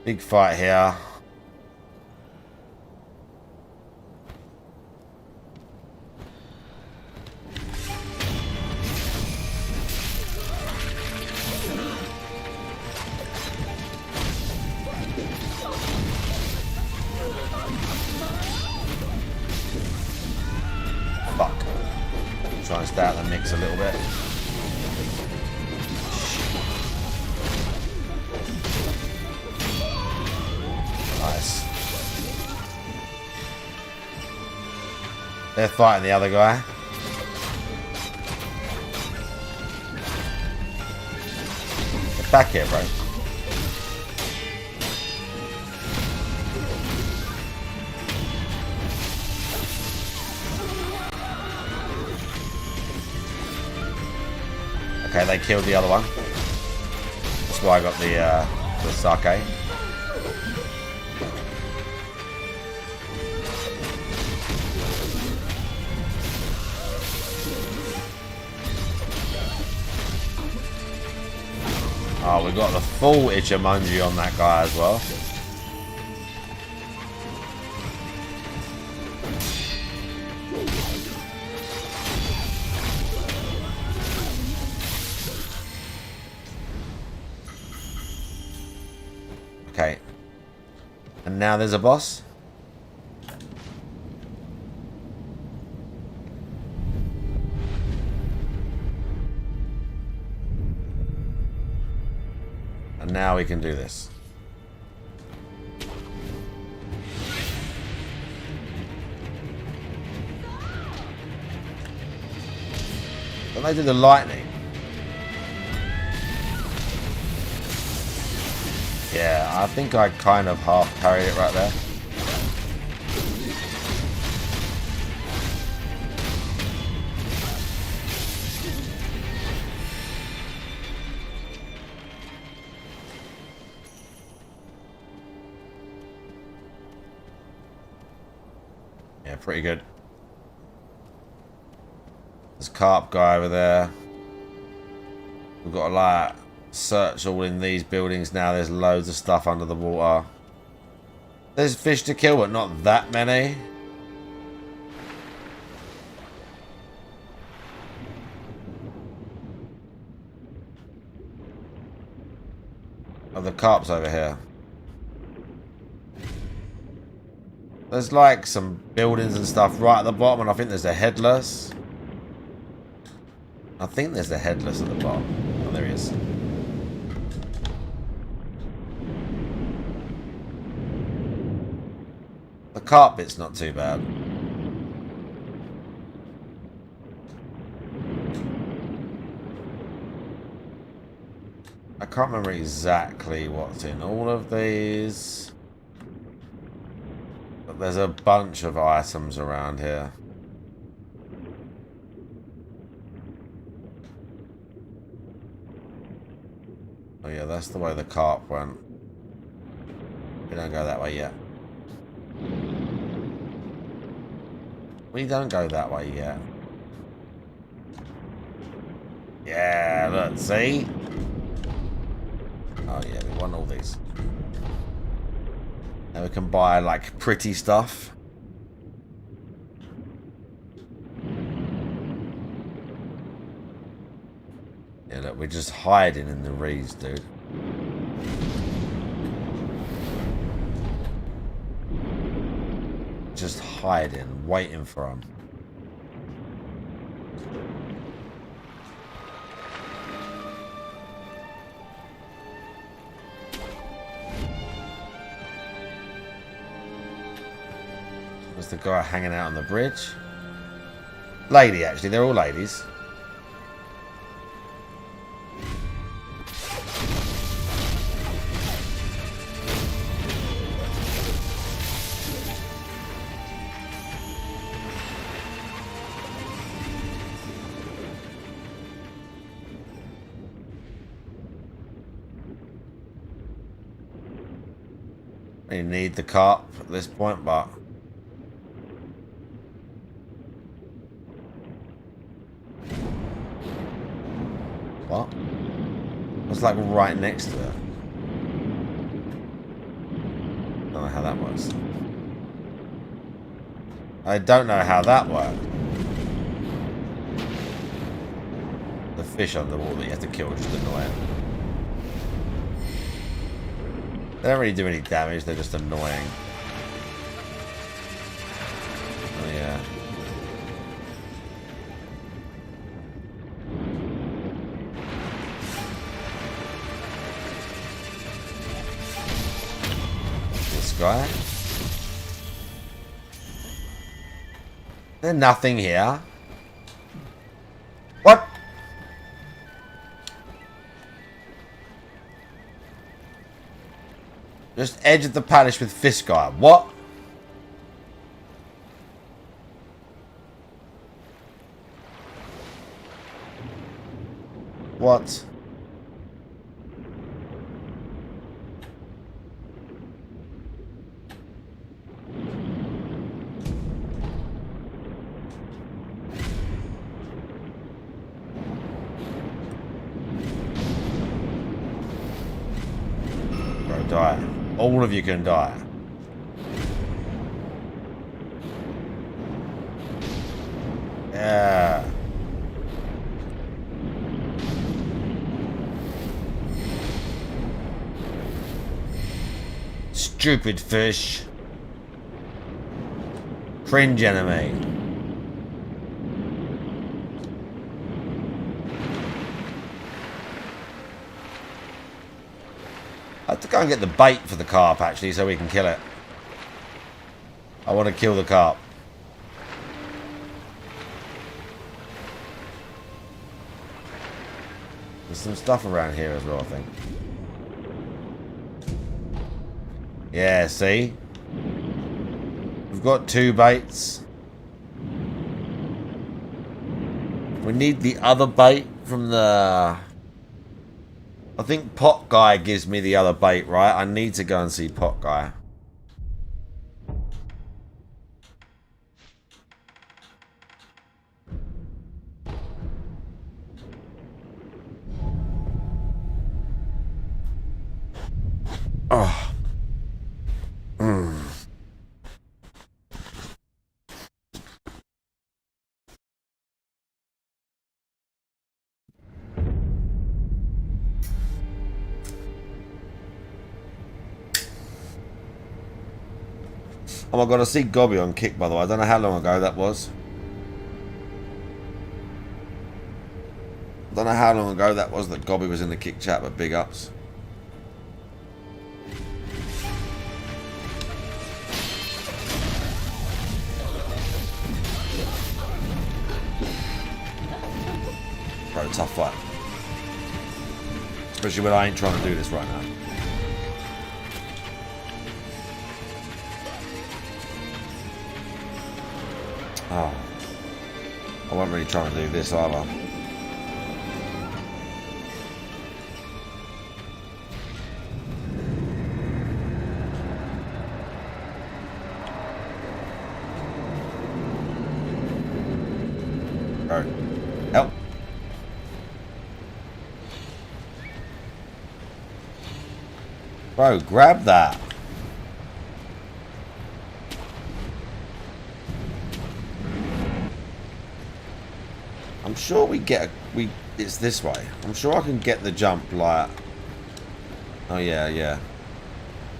Big fight here. Fuck. Try and stay out the mix a little bit. Nice. They're fighting the other guy. Get back here, bro. Okay, they killed the other one. That's why I got the sake. Oh, we got the full Ichimonji on that guy as well. Okay. And now there's a boss. And now we can do this. Don't they do the lightning? Yeah, I think I kind of half parried it right there. Yeah, pretty good. There's a carp guy over there. We've got to like search all in these buildings now. There's loads of stuff under the water. There's fish to kill, but not that many. Oh, the carp's over here. There's like some buildings and stuff right at the bottom, and I think there's a headless. I think there's the headless at the bottom. Oh, there he is. The carp bit's not too bad. I can't remember exactly what's in all of these. But there's a bunch of items around here. Oh yeah, that's the way the carp went. We don't go that way yet. We don't go that way yet. Yeah, look, see? Oh yeah, we want all these. Now we can buy like pretty stuff. Yeah, look, we're just hiding in the reeds, dude. Just hiding, waiting for him. There's the guy hanging out on the bridge. Lady, actually, they're all ladies. You need the carp at this point, but what? It's like right next to it. Don't know how that works. I don't know how that worked. The fish underwater you have to kill is just annoying. They don't really do any damage, they're just annoying. Oh yeah. This guy? There's nothing here. What? Just edge of the palace with fish guy. What? What? Bro, die. All of you can die. Yeah. Stupid fish. Cringe enemy. I have to go and get the bait for the carp actually so we can kill it. I want to kill the carp. There's some stuff around here as well, I think. Yeah, see? We've got 2 baits. We need the other bait from the... I think Pot Guy gives me the other bait, right? I need to go and see Pot Guy. Oh. Oh my god, I see Gobby on Kick, by the way. I don't know how long ago that was. I don't know how long ago that was that Gobby was in the Kick chat, but big ups. Bro, tough fight. Especially when I ain't trying to do this right now. Oh, I wasn't really trying to do this either. Bro, help. Bro, grab that. I'm sure we get it's this way. I'm sure I can get the jump like... Oh yeah, yeah.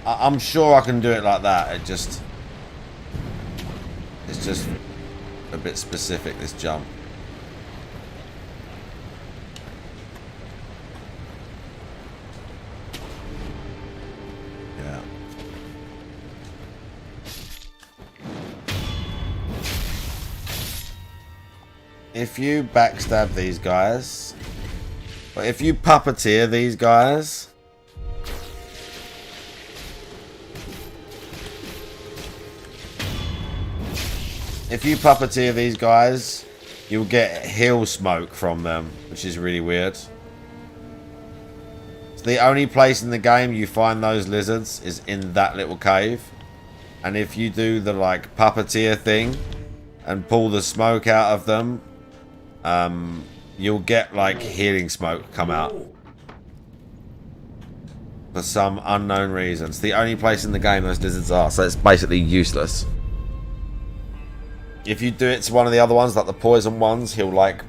I'm sure I can do it like that. It's just a bit specific, this jump. Yeah. If you backstab these guys, or if you puppeteer these guys, you'll get hill smoke from them, which is really weird. So the only place in the game you find those lizards is in that little cave. And if you do the like puppeteer thing and pull the smoke out of them, you'll get like healing smoke come out. For some unknown reason. It's the only place in the game those lizards are, so it's basically useless. If you do it to one of the other ones, like the poison ones, he'll like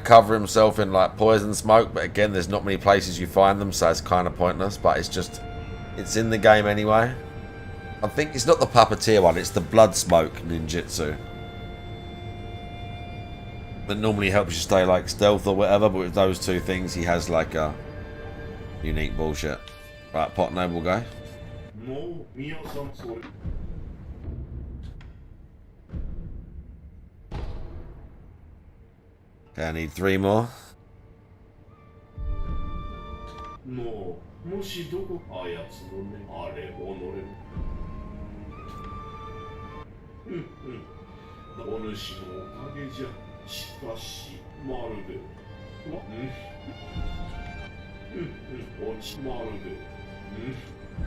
cover himself in like poison smoke, but again there's not many places you find them, so it's kind of pointless, but it's in the game anyway. I think it's not the puppeteer one, it's the blood smoke ninjutsu that normally helps you stay like stealth or whatever, but with those two things he has like a unique bullshit. Right, pot noble guy. Okay, I need 3 more.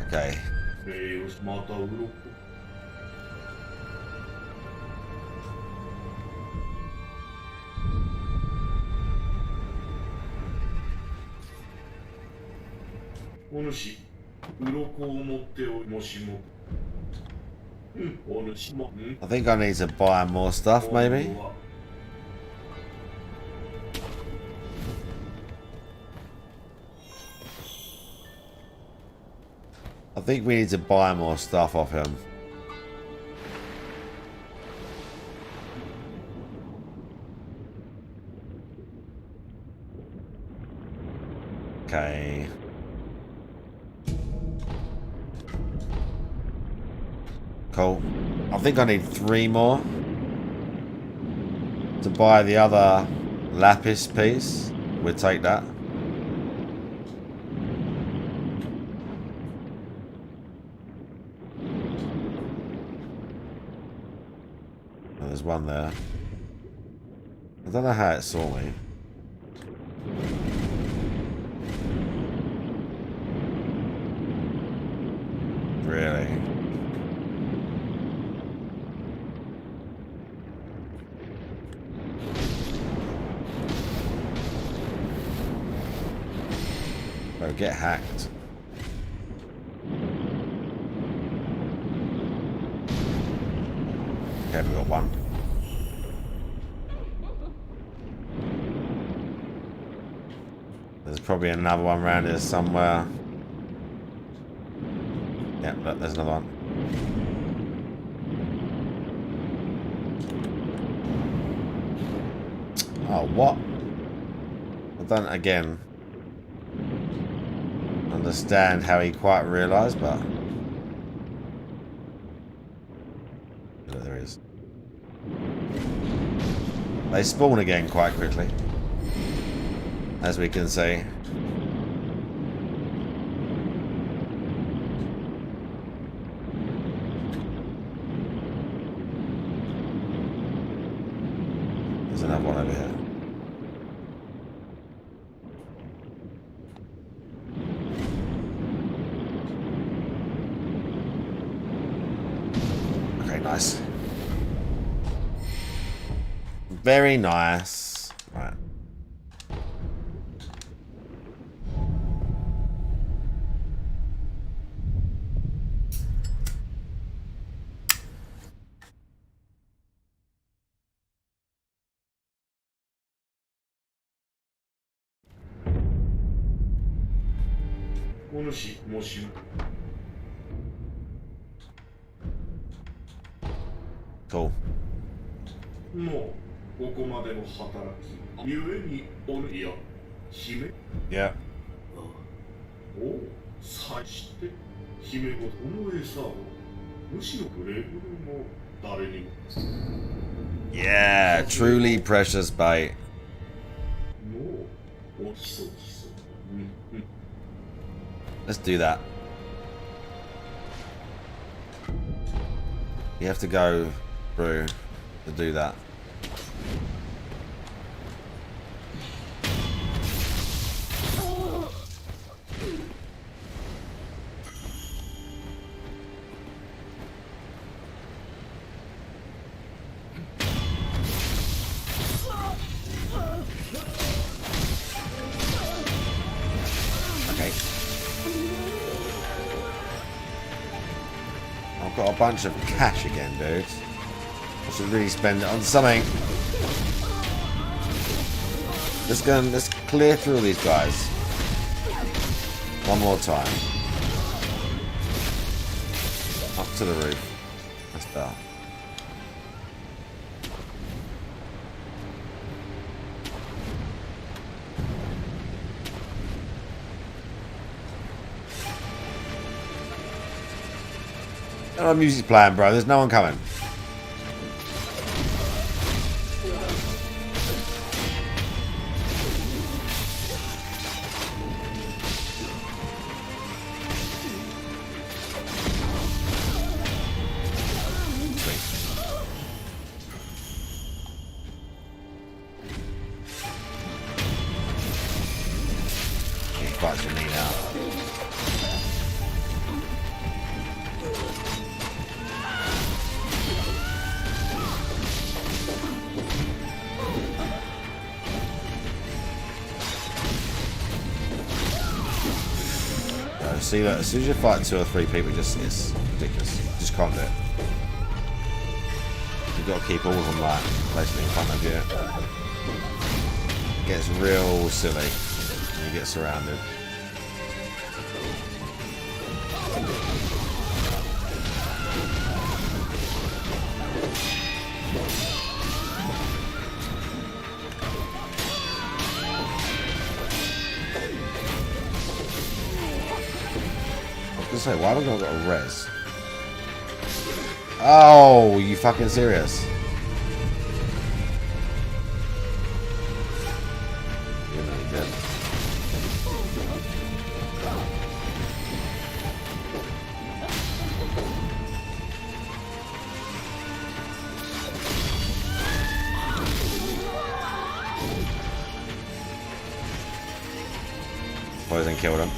Okay. I think I need to buy more stuff, maybe. I think we need to buy more stuff off him. Okay. Cool. I think I need 3 more to buy the other lapis piece. We'll take that. Oh, there's one there. I don't know how it saw me. Really? Oh, get hacked. Okay, we got one. There's probably another one around here somewhere. Yeah, look, there's another one. Oh, what? I don't, again, understand how he quite realised, but... Look, there is. They spawn again quite quickly, as we can see. There's another one over here. Okay, nice. Very nice. Right. Cool. Yeah. Yeah, truly precious bait. Let's do that. You have to go through to do that. Got a bunch of cash again, dude. I should really spend it on something. Let's clear through all these guys. One more time. Up to the roof. That's better. No music's playing, bro. There's no one coming. Fights with me now. See that as soon as you're fighting 2 or 3 people, it's ridiculous. You just can't do it. You've got to keep all of them like basically in front of you. It gets real silly when you get surrounded. Say, why haven't I got a res? Oh, you fucking serious? You're not dead. Poison killed him.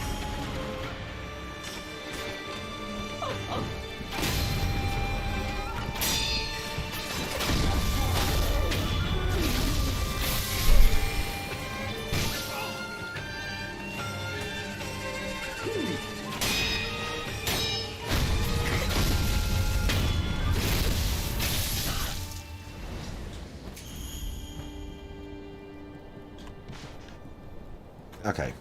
Okay.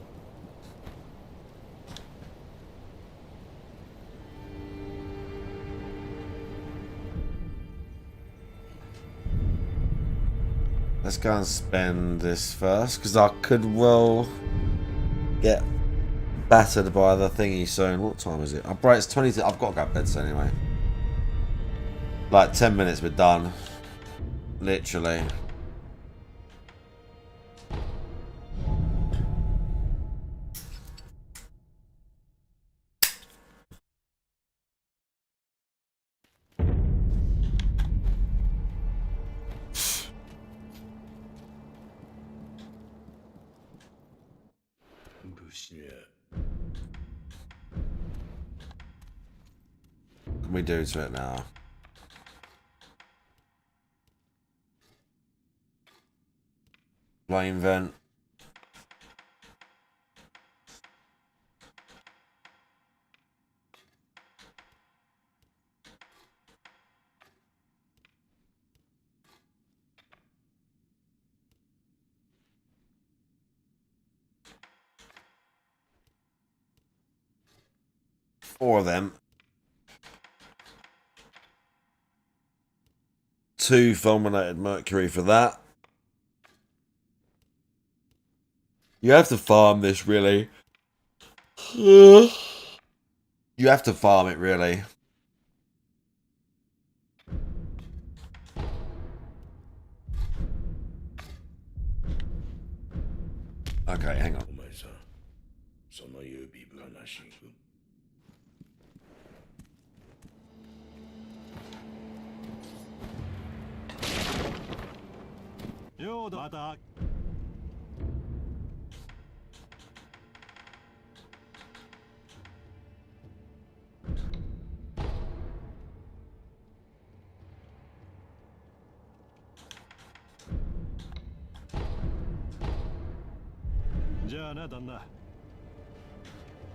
Let's go and spend this first, because I could well get battered by the thingy soon. What time is it? Oh, bro, it's 20. I've got to go to bed soon anyway. Like 10 minutes, we're done. Literally. What can we do to it now? Flame vent. Four of them. 2 fulminated mercury for that. You have to farm this, really. You have to farm it, really. Okay, hang on.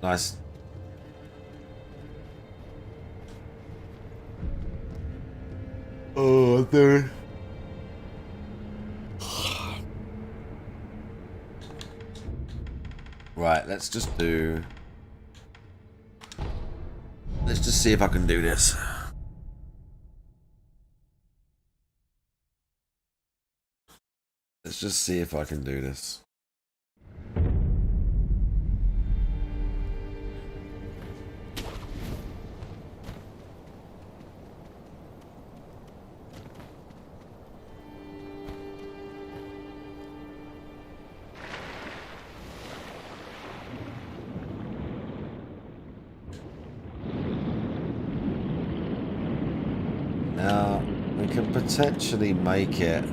Nice. Oh, dude. Right, let's just see if I can do this. Let's just see if I can do this. Now, we can potentially make it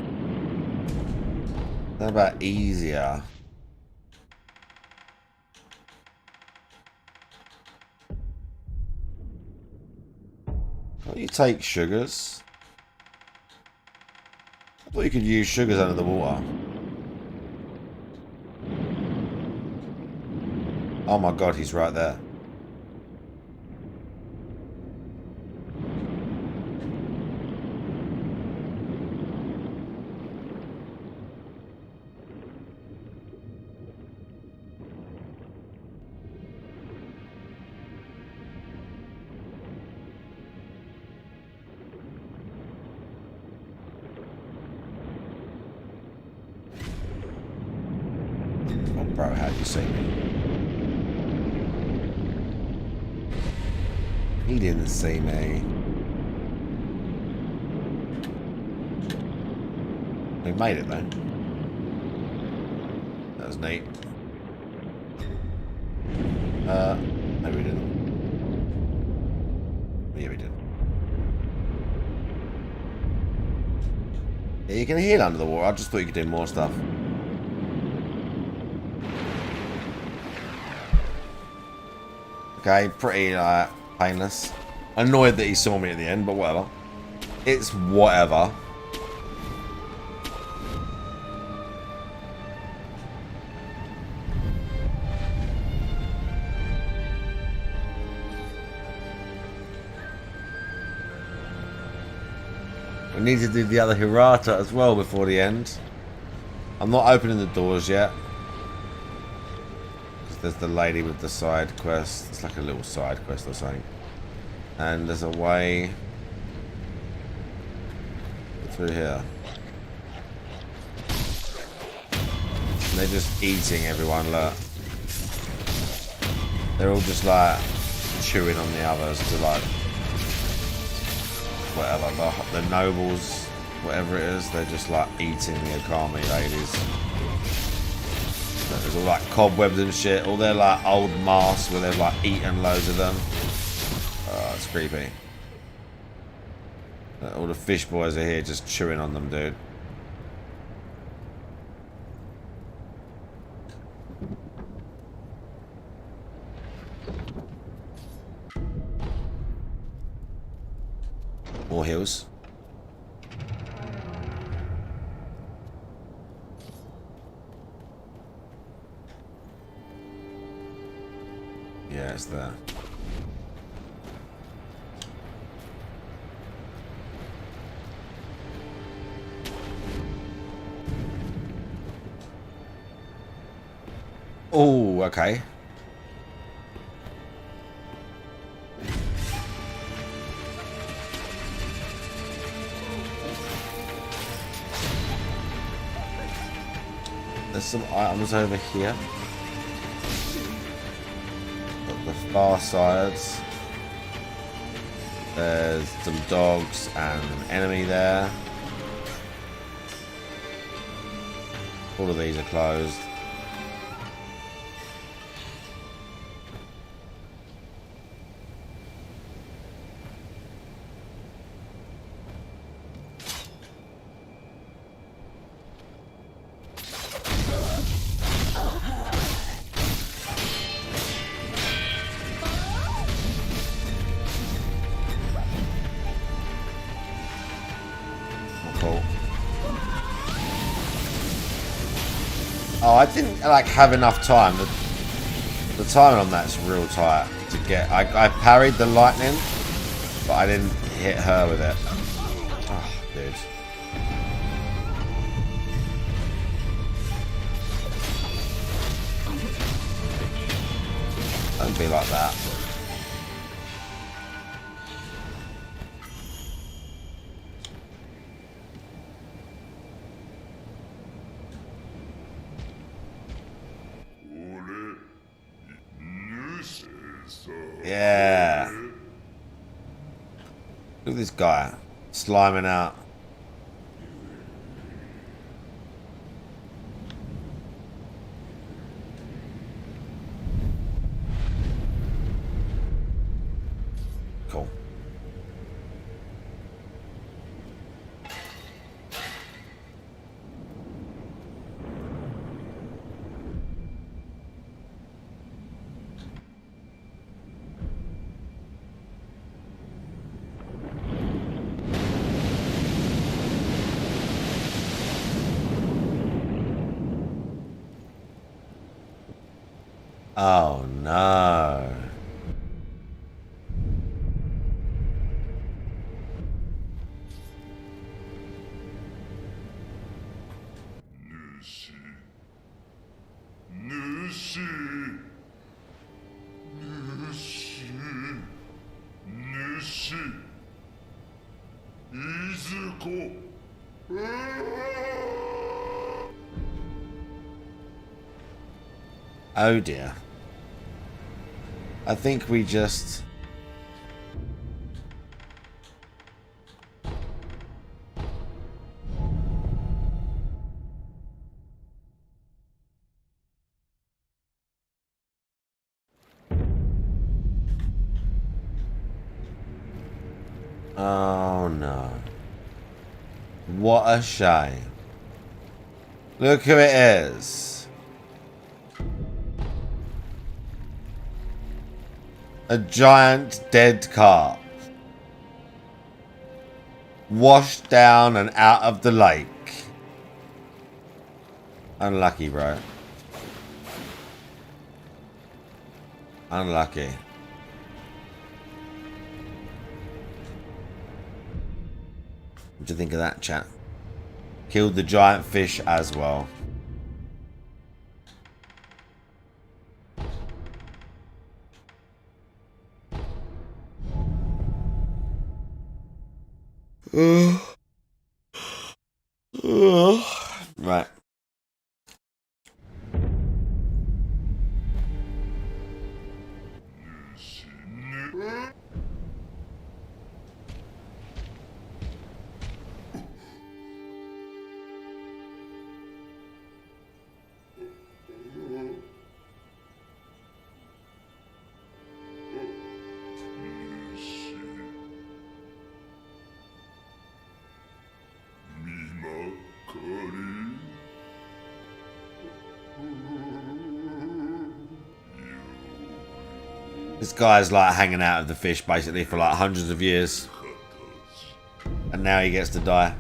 about easier. Can't you take sugars? I thought you could use sugars under the water. Oh my god, he's right there. Bro, how'd you see me? He didn't see me. We made it though. That was neat. Maybe we didn't. Yeah, we did. Yeah, you can heal under the water. I just thought you could do more stuff. Okay, pretty painless. Annoyed that he saw me at the end, but whatever. It's whatever. We need to do the other Hirata as well before the end. I'm not opening the doors yet. There's the lady with the side quest. It's like a little side quest or something. And there's a way through here. And they're just eating everyone, look. They're all just like chewing on the others to like whatever. The nobles, whatever it is, they're just like eating the Okami ladies. There's all like cobwebs and shit. All their like old masks where they've like eaten loads of them. Oh, it's creepy. All the fish boys are here just chewing on them, dude. More hills. Yeah, it's there. Oh, okay. There's some items over here. The far sides. There's some dogs and an enemy there. All of these are closed. Oh, I didn't like have enough time. The timing on that's real tight to get. I parried the lightning, but I didn't hit her with it. Oh. dude. Don't be like that. Yeah. Look at this guy sliming out. Cool. Oh no. Oh dear. I think we just... Oh no. What a shame. Look who it is. A giant dead carp. Washed down and out of the lake. Unlucky, bro. Unlucky. What do you think of that, chat? Killed the giant fish as well. Right. This guy's like hanging out of the fish basically for like hundreds of years. And now he gets to die.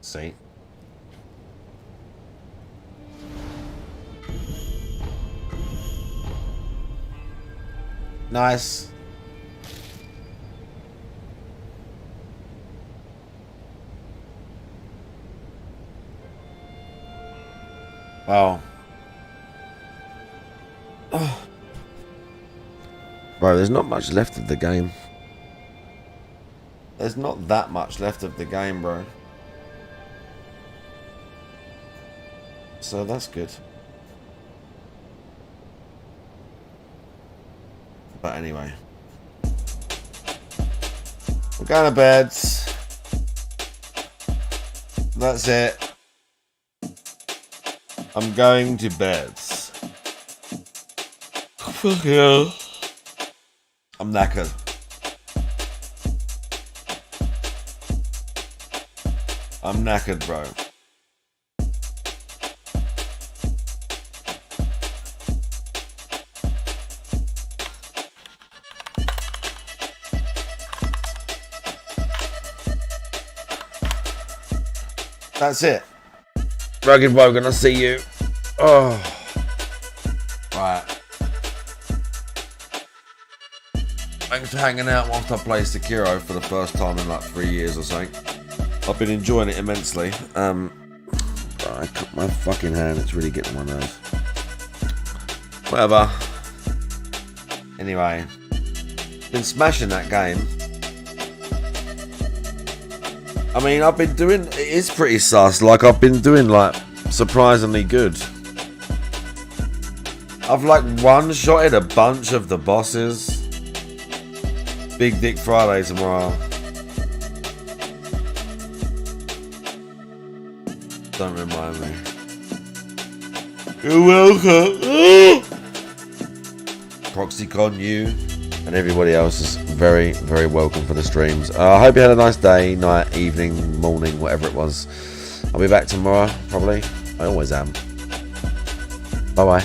See? Nice. Wow. Oh. Bro, there's not much left of the game. There's not that much left of the game, bro. So that's good. But anyway. We're going to bed. That's it. I'm going to bed. Fuck yeah. I'm knackered. I'm knackered, bro. That's it. Rugged Wogan, I'll see you. Oh. Right. Thanks for hanging out whilst I play Sekiro for the first time in like 3 years or something. I've been enjoying it immensely. I cut my fucking hand, it's really getting on my nerves. Whatever. Anyway, been smashing that game. I mean, I've been doing, it is pretty sus, like I've been doing like surprisingly good. I've like one-shotted a bunch of the bosses. Big Dick Friday tomorrow. Don't remind me. You're welcome. ProxyCon, you and everybody else is very, very welcome for the streams. I hope you had a nice day, night, evening, morning, whatever it was. I'll be back tomorrow, probably. I always am. Bye-bye.